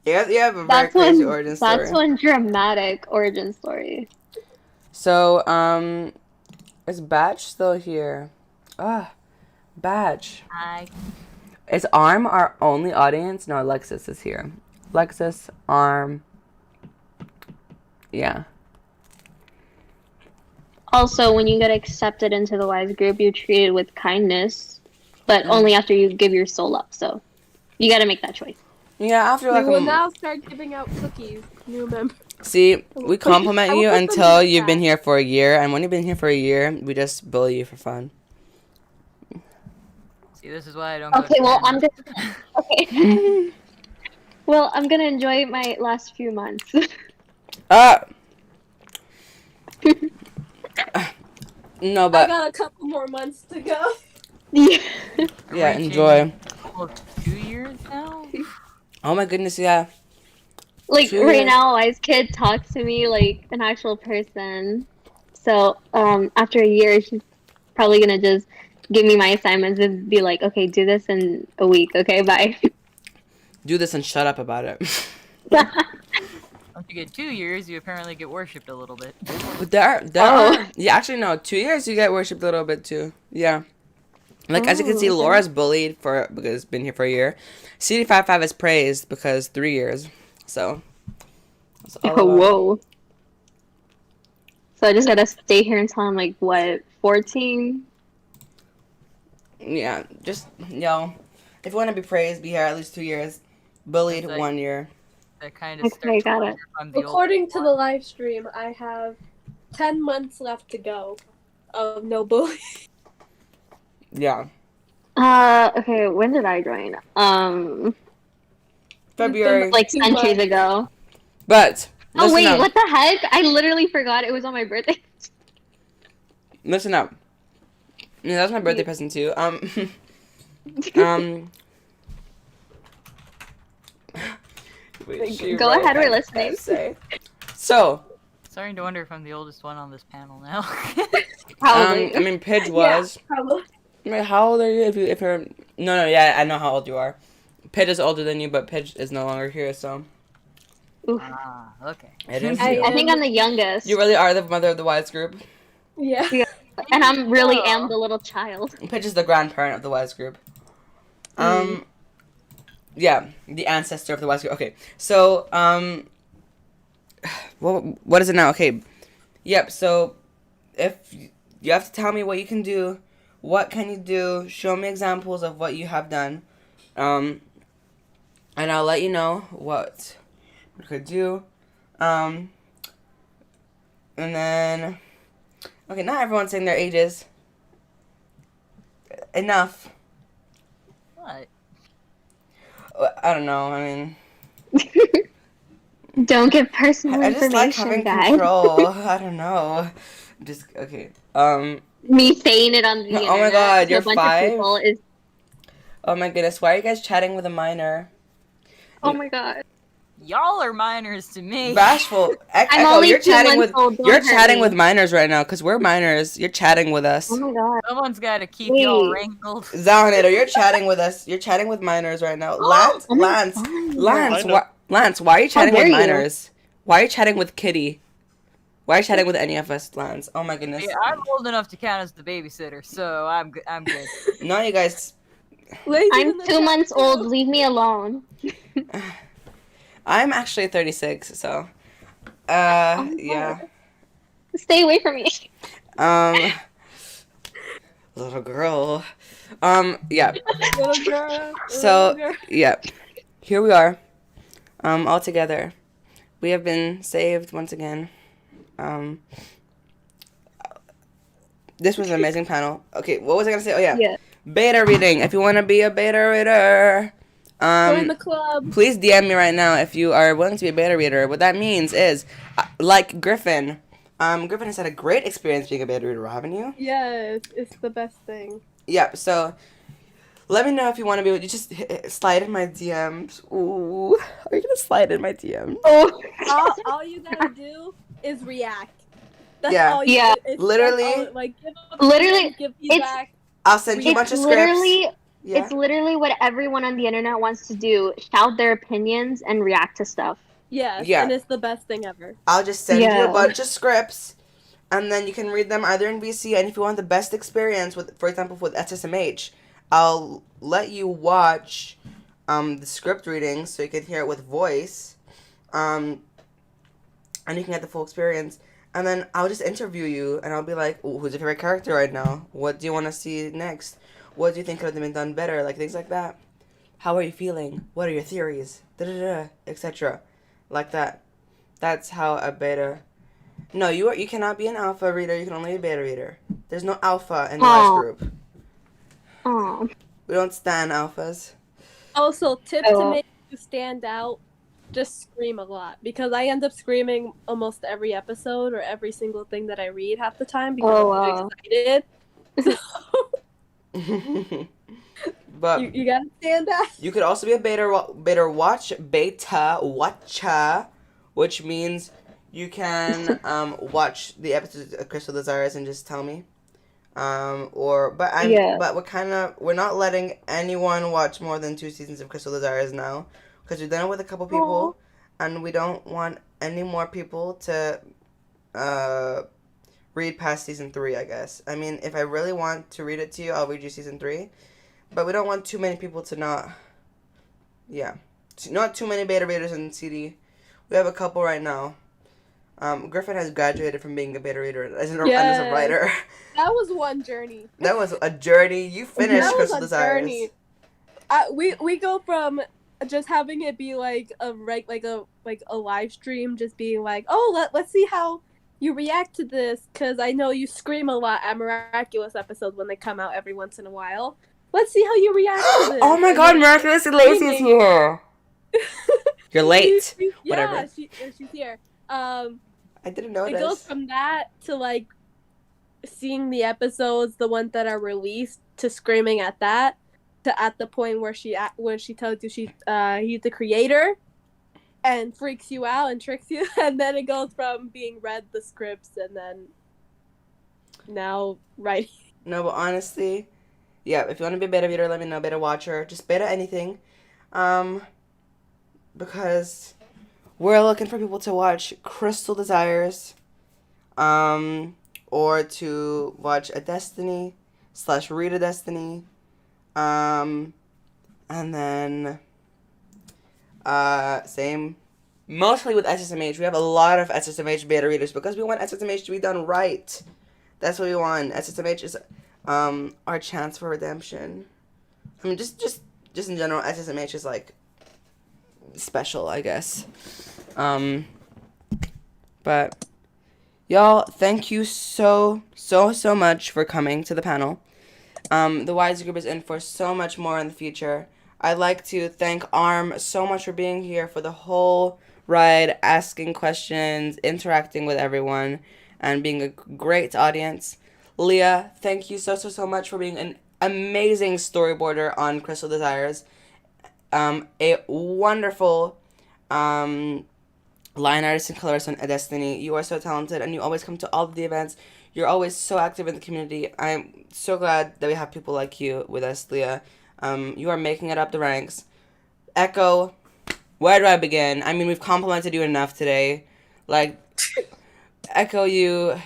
Yeah, you have a very crazy origin story. That's one dramatic origin story. So, is Batch still here? Batch. Hi. Is Arm our only audience? No, Alexis is here. Alexis, Arm. Yeah. Also, when you get accepted into the WISE group, you're treated with kindness, but only after you give your soul up. So, you got to make that choice. Yeah, after like we will now start giving out cookies. New members. See, we compliment you until you've been here for a year, and when you've been here for a year, we just bully you for fun. See, this is why I don't. Okay, well, I'm gonna. Okay. Well, I'm gonna enjoy my last few months. No, but I got a couple more months to go. Yeah, enjoy. Almost 2 years now. Oh my goodness, yeah. Like 2 right years. now, Wise Kid talks to me like an actual person. So after a year, she's probably gonna just give me my assignments and be like, "Okay, do this in a week. Okay, bye." Do this and shut up about it. Once you get 2 years, you apparently get worshipped a little bit. But there are. Yeah, actually no. 2 years you get worshipped a little bit too. Yeah. Like as you can see, okay. Laura's bullied because it's been here for a year. CD55 is praised because 3 years. So. That's all about it. Whoa. So I just gotta stay here until I'm like what, 14? Yeah, just if you want to be praised, be here at least 2 years. Bullied That's like- 1 year. That kind of Okay, starts got to it. wonder if I'm the According to the live stream, I have 10 months left to go of no bullying. Yeah. Okay, when did I join? February. Like centuries ago. But Oh listen wait, up. what the heck? I literally forgot it was on my birthday. Listen up. Yeah, that's my birthday present too. Wait, Go ahead, we're listening. So. Starting to wonder if I'm the oldest one on this panel now. Probably. I mean, Pidge was. Yeah, probably. I mean, how old are you? If you're no, yeah, I know how old you are. Pidge is older than you, but Pidge is no longer here, so. Ah, okay. It is. I think I'm the youngest. You really are the mother of the Wise group. Yeah. And I'm really am the little child. Pidge is the grandparent of the Wise group. Yeah, the ancestor of the Wise group. Okay, so what is it now? Okay, yep. So if you have to tell me what you can do, what can you do? Show me examples of what you have done, and I'll let you know what we could do. And then, okay, not everyone's saying their ages. Enough. What? I don't know. I mean, Don't give personal I just like information, having guys. control. I don't know. Just okay. Me saying it on the Oh internet my God, to you're a bunch 5? of people is. Oh my goodness, why are you guys chatting with a minor? Oh my God. Y'all are minors to me. Bashful. Echo, only you're 2 chatting months with old, don't you're hurt chatting me. with minors right now because we're minors. You're chatting with us. Oh my God. Someone's got to keep y'all wrangled. Zalinator, you're chatting with us. You're chatting with minors right now. Lance, Oh my Lance, God. Lance, why are you chatting dare with you. minors? Why are you chatting with Kitty? Why are you chatting with any of us, Lance? Oh my goodness. Yeah, I'm old enough to count as the babysitter, so I'm good. No, you guys. I'm 2 months old. Leave me alone. I'm actually 36, so. Oh Yeah. Stay away from me. Little girl. Yeah. Little girl. So, little girl. yeah. Here we are. All together. We have been saved once again. This was an amazing panel. Okay, what was I gonna say? Oh yeah. Beta reading. If you want to be a beta reader, Join the club. please DM me right now if you are willing to be a beta reader. What that means is, like Griffin. Griffin has had a great experience being a beta reader, haven't you? Yes, it's the best thing. Yeah. So, let me know if you want to be. You just slide in my DMs. Ooh, are you gonna slide in my DMs? Oh. All you gotta do is react. That's Yeah. all you Yeah. it's Literally. all, like, give up Literally, give feedback. I'll send you a bunch of scripts. literally, Yeah. it's literally what everyone on the internet wants to do: shout their opinions and react to stuff. Yes, Yeah. and it's the best thing ever. I'll just send you Yeah. a bunch of scripts, and then you can read them either in VC, and if you want the best experience with, for example, with Ssmh, I'll let you watch the script reading so you can hear it with voice, and you can get the full experience. And then I'll just interview you, and I'll be like, "Ooh, who's your favorite character right now? What do you want to see next? What do you think could have been done better?" Like things like that. How are you feeling? What are your theories? Etc. Like that. That's how a beta. No, you cannot be an alpha reader. You can only be a beta reader. There's no alpha in the Wise group. Oh. We don't stand alphas. Also, tip to make you stand out, just scream a lot. Because I end up screaming almost every episode or every single thing that I read half the time because I'm so excited. But you gotta stand up. you could also be a beta watcher, which means you can watch the episodes of Crystal Desires and just tell me. But we're not letting anyone watch more than 2 seasons of Crystal Desires now, because we've done it with a couple people, and we don't want any more people to read past season 3, I guess. I mean, if I really want to read it to you, I'll read you season 3, but we don't want too many people to not too many beta readers in CD. We have a couple right now. Griffin has graduated from being a beta reader as a writer. That was one journey. That was a journey. You finished Crystal Desires. Journey. We go from just having it be like a live stream, just being like, oh, let's see how you react to this, because I know you scream a lot at Miraculous episodes when they come out every once in a while. Let's see how you react to this. Oh my god, Miraculous and Lacey is here. You're late. Whatever. She's here. I didn't know it goes from that to like seeing the episodes, the ones that are released, to screaming at that, to at the point where she tells you he's the creator and freaks you out and tricks you, and then it goes from being read the scripts and then now writing. No, but honestly, yeah, if you want to be a beta reader, let me know. Beta watcher, just beta anything, because we're looking for people to watch Crystal Desires, or to watch a Destiny / read a Destiny, and then same, mostly with Ssmh. We have a lot of Ssmh beta readers because we want Ssmh to be done right. That's what we want. Ssmh is our chance for redemption. I mean, just in general, Ssmh is like special, I guess. But y'all, thank you so much for coming to the panel. The Wise Group is in for so much more in the future. I'd like to thank Arm so much for being here for the whole ride, asking questions, interacting with everyone, and being a great audience. Leah, thank you so much for being an amazing storyboarder on Crystal Desires. A wonderful line artist and colorist on Destiny. You are so talented, and you always come to all of the events. You're always so active in the community. I'm so glad that we have people like you with us, Leah. You are making it up the ranks. Echo, where do I begin? I mean, we've complimented you enough today. Like, Echo, you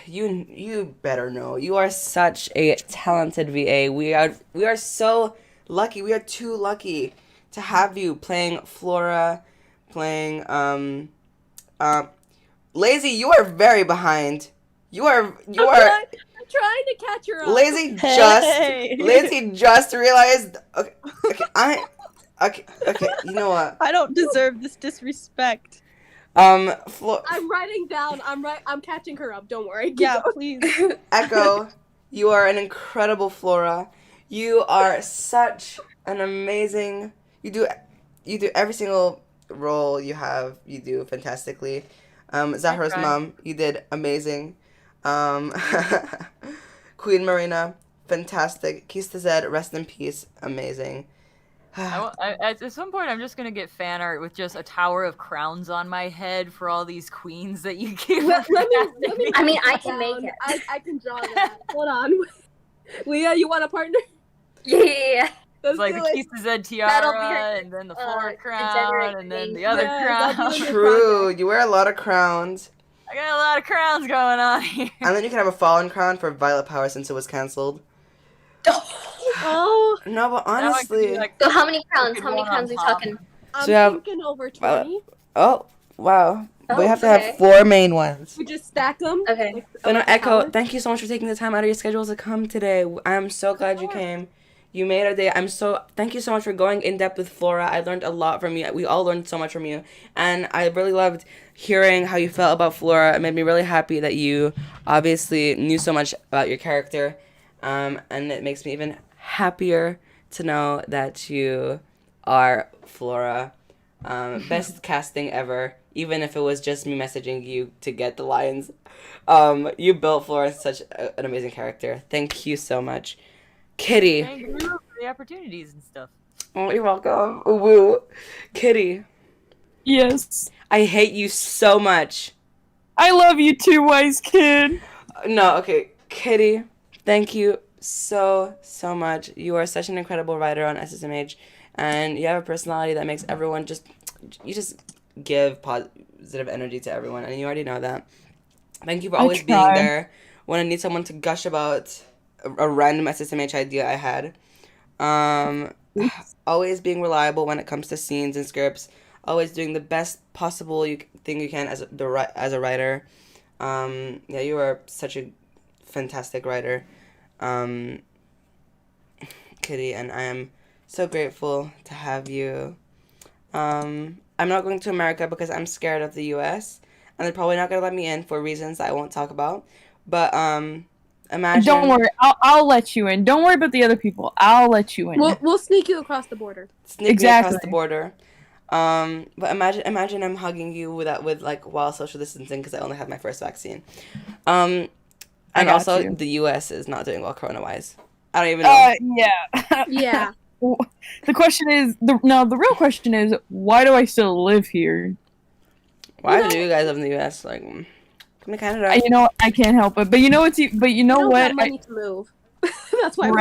better know. You are such a talented VA. We are so lucky. We are too lucky to have you playing Flora, playing Lazy. You are very behind. You are. I'm trying to catch her up. Lazy just realized. Okay. You know what? I don't deserve this disrespect. I'm writing down. I'm catching her up. Don't worry. Yeah, please. Echo, you are an incredible Flora. You are such an amazing. You do every single role you have. You do fantastically. Zahra's mom, you did amazing. Queen Marina, fantastic. Kista Zed, rest in peace, amazing. At some point, I'm just gonna get fan art with just a tower of crowns on my head for all these queens that you keep. Let me I mean, I can make it. I can draw that. Hold on. Leah, you want a partner? Yeah. It's like the Kista Zed tiara, and then the Flora crown, and then the other crown. True, you wear a lot of crowns. I got a lot of crowns going on here. And then you can have a fallen crown for Violet Power since it was cancelled. Oh. No, but honestly. So how many crowns? How many crowns are we talking? I'm So you have- thinking over 20. Oh, wow. We have to okay. have 4 main ones. We just stack them. Okay. But no, Echo, thank you so much for taking the time out of your schedule to come today. I'm so glad you came. You made our day. Thank you so much for going in depth with Flora. I learned a lot from you. We all learned so much from you. And I really loved hearing how you felt about Flora. It made me really happy that you obviously knew so much about your character. And it makes me even happier to know that you are Flora. Best casting ever. Even if it was just me messaging you to get the lines. You built Flora as such an amazing character. Thank you so much. Kitty. Thank you, the opportunities and stuff. Oh, you're welcome. Woo. Kitty. Yes. I hate you so much. I love you too, wise kid. No, okay. Kitty, thank you so much. You are such an incredible writer on Ssmh, and you have a personality that makes everyone you just give positive energy to everyone, and you already know that. Thank you for always being there when I need someone to gush about a random Ssmh idea I had. Always being reliable when it comes to scenes and scripts. Always doing the best possible thing you can as a writer. Yeah, you are such a fantastic writer, Kitty, and I am so grateful to have you. I'm not going to America because I'm scared of the U.S., and they're probably not going to let me in for reasons that I won't talk about. But imagine. Don't worry, I'll let you in. Don't worry about the other people. I'll let you in. We'll sneak you across the border. Sneak me across the border. But imagine I'm hugging you with while social distancing because I only have my first vaccine. And also the U.S. is not doing well corona-wise. I don't even know. Yeah. Yeah. The question is the real question is, why do I still live here? Why do you guys live in the U.S.? Like, come to Canada. You know, I can't help it. But you know what? We don't have money to move. That's why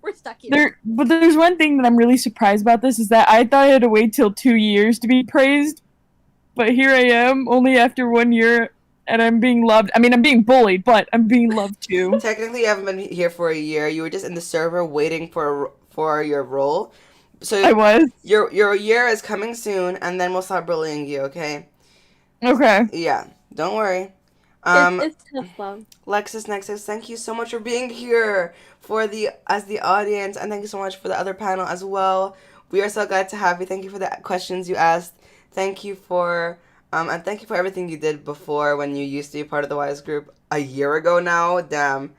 we're stuck here. But there's one thing that I'm really surprised about this is that I thought I had to wait till 2 years to be praised, but here I am only after 1 year, and I'm being loved. I mean, I'm being bullied, but I'm being loved too. Technically, you haven't been here for a year. You were just in the server waiting for your role. So I was. Your year is coming soon, and then we'll start bullying you. Okay. Okay. Yeah. Don't worry. It's tough, Mom. Lexus Nexus, thank you so much for being here as the audience, and thank you so much for the other panel as well. We are so glad to have you. Thank you for the questions you asked. Thank you for and thank you for everything you did before when you used to be part of the Wise group a year ago now. Damn.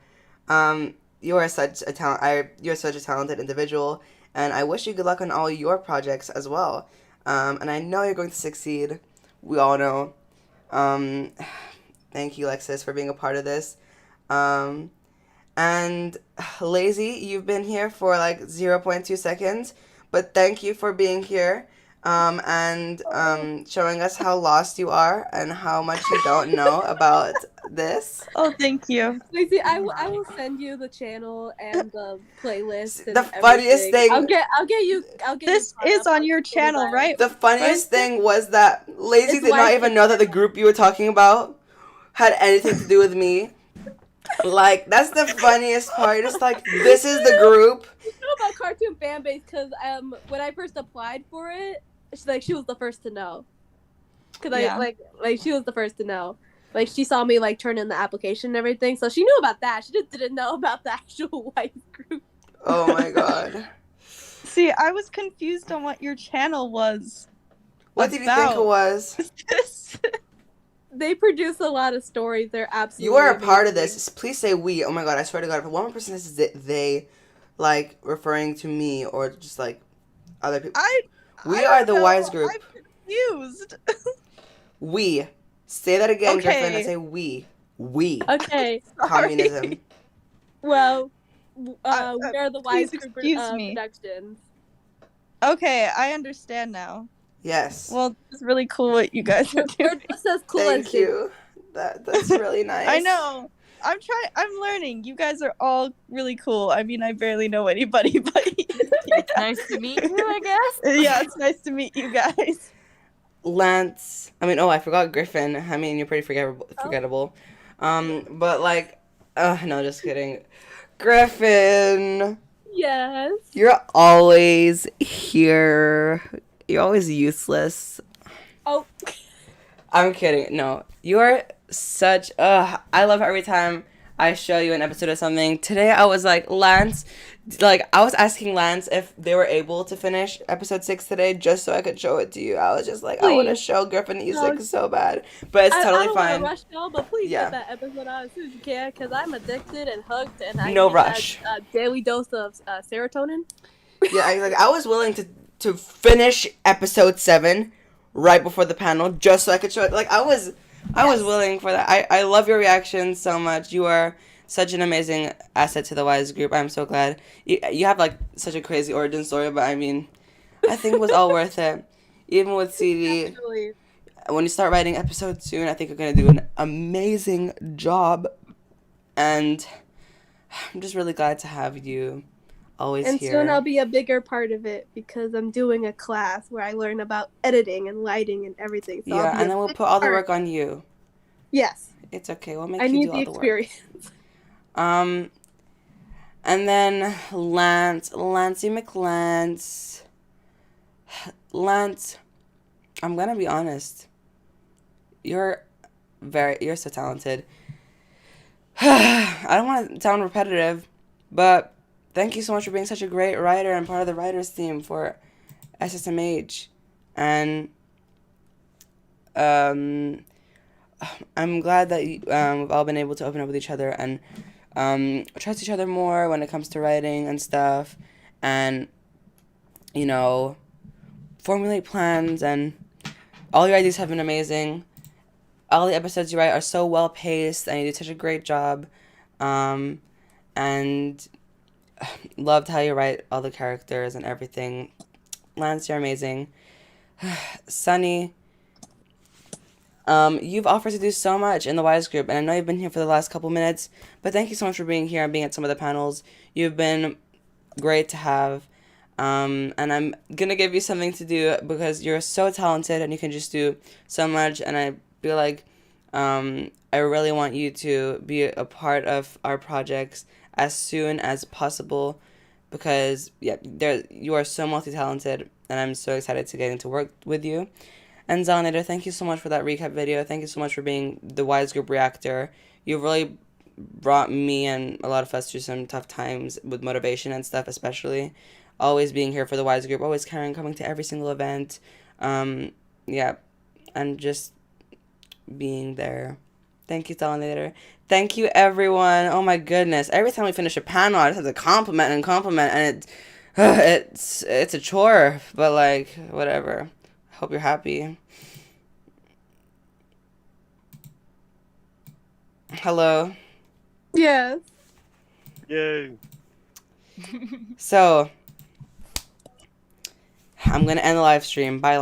You are such a talented individual, and I wish you good luck on all your projects as well. And I know you're going to succeed. We all know. Thank you, Lexus, for being a part of this. And Lazy, you've been here for like 0.2 seconds, but thank you for being here and showing us how lost you are and how much you don't know about this. Oh, thank you. Lazy, I will send you the channel and the playlist. And the funniest thing. I'll get you. This is on your channel, right? The funniest thing was that Lazy did not even know that the group you were talking about had anything to do with me. Like, that's the funniest part. It's like, this is the group. You know about Cartoon Fanbase because when I first applied for it, she was the first to know. Because she was the first to know. Like, she saw me like turn in the application and everything, so she knew about that. She just didn't know about the actual white group. Oh my god. See, I was confused on what your channel was. What did you think it was? They produce a lot of stories. They're absolutely You are a part amazing. of this. Please say we. Oh my god, I swear to god, if one more person says they, like, referring to me or just, like, other people. We are the Wise group. I'm confused. We. Say that again, Okay. Griffin. I say we. We. Okay. Communism. Well, we are the Wise please group excuse me. Productions. Okay, I understand now. Yes. Well, it's really cool what you guys are doing. You're just as cool Thank as you. That's really nice. I know. I'm learning. You guys are all really cool. I mean, I barely know anybody, but It's nice to meet you, I guess. yeah, it's nice to meet you guys. Lance. I forgot Griffin. I mean, you're pretty forgettable. But like, no, just kidding. Griffin. Yes. You're always here. You're always useless. Oh. I'm kidding. No, you're such. I love every time I show you an episode of something. Today I was like, Lance, I was asking Lance if they were able to finish episode 6 today just so I could show it to you. I was just like, I want to show Griffin E6 so bad. But it's totally fine. I don't want to rush y'all, but please get that episode out as soon as you can because I'm addicted and hooked and I no need rush. a daily dose of serotonin. Yeah, I was willing to finish episode 7 right before the panel just so I could show it. Like, I was willing for that. I love your reaction so much. You are such an amazing asset to the Wise group. I'm so glad. You have like such a crazy origin story, but I mean, I think it was all worth it. Even with CD, Actually, when you start writing episodes soon, I think you're gonna do an amazing job. And I'm just really glad to have you always and here. soon I'll be a bigger part of it because I'm doing a class where I learn about editing and lighting and everything. So Yeah, and then we'll put all the work on you. Yes. It's okay. We'll make I you need do the all the work. experience. And then Lancey McLance. Lance, I'm gonna be honest. You're so talented. I don't want to sound repetitive, but thank you so much for being such a great writer and part of the writers team for Ssmh. And I'm glad that we've all been able to open up with each other and trust each other more when it comes to writing and stuff, and formulate plans. And all your ideas have been amazing. All the episodes you write are so well paced, and you do such a great job. And loved how you write all the characters and everything. Lance, you're amazing. Sunny, you've offered to do so much in the Wise group, and I know you've been here for the last couple minutes, but thank you so much for being here and being at some of the panels. You've been great to have. And I'm gonna give you something to do because you're so talented and you can just do so much, and I feel like I really want you to be a part of our projects as soon as possible because you are so multi-talented, and I'm so excited to get to work with you. And Zelinator, thank you so much for that recap video. Thank you so much for being the Wise Group reactor. You've really brought me and a lot of us through some tough times with motivation and stuff, especially. Always being here for the Wise Group, always coming to every single event. And just being there. Thank you, Zelinator. Thank you, everyone. Oh my goodness. Every time we finish a panel, I just have to compliment, and it's a chore, but like, whatever. Hope you're happy. Hello. Yes. Yay. So, I'm gonna end the live stream. Bye.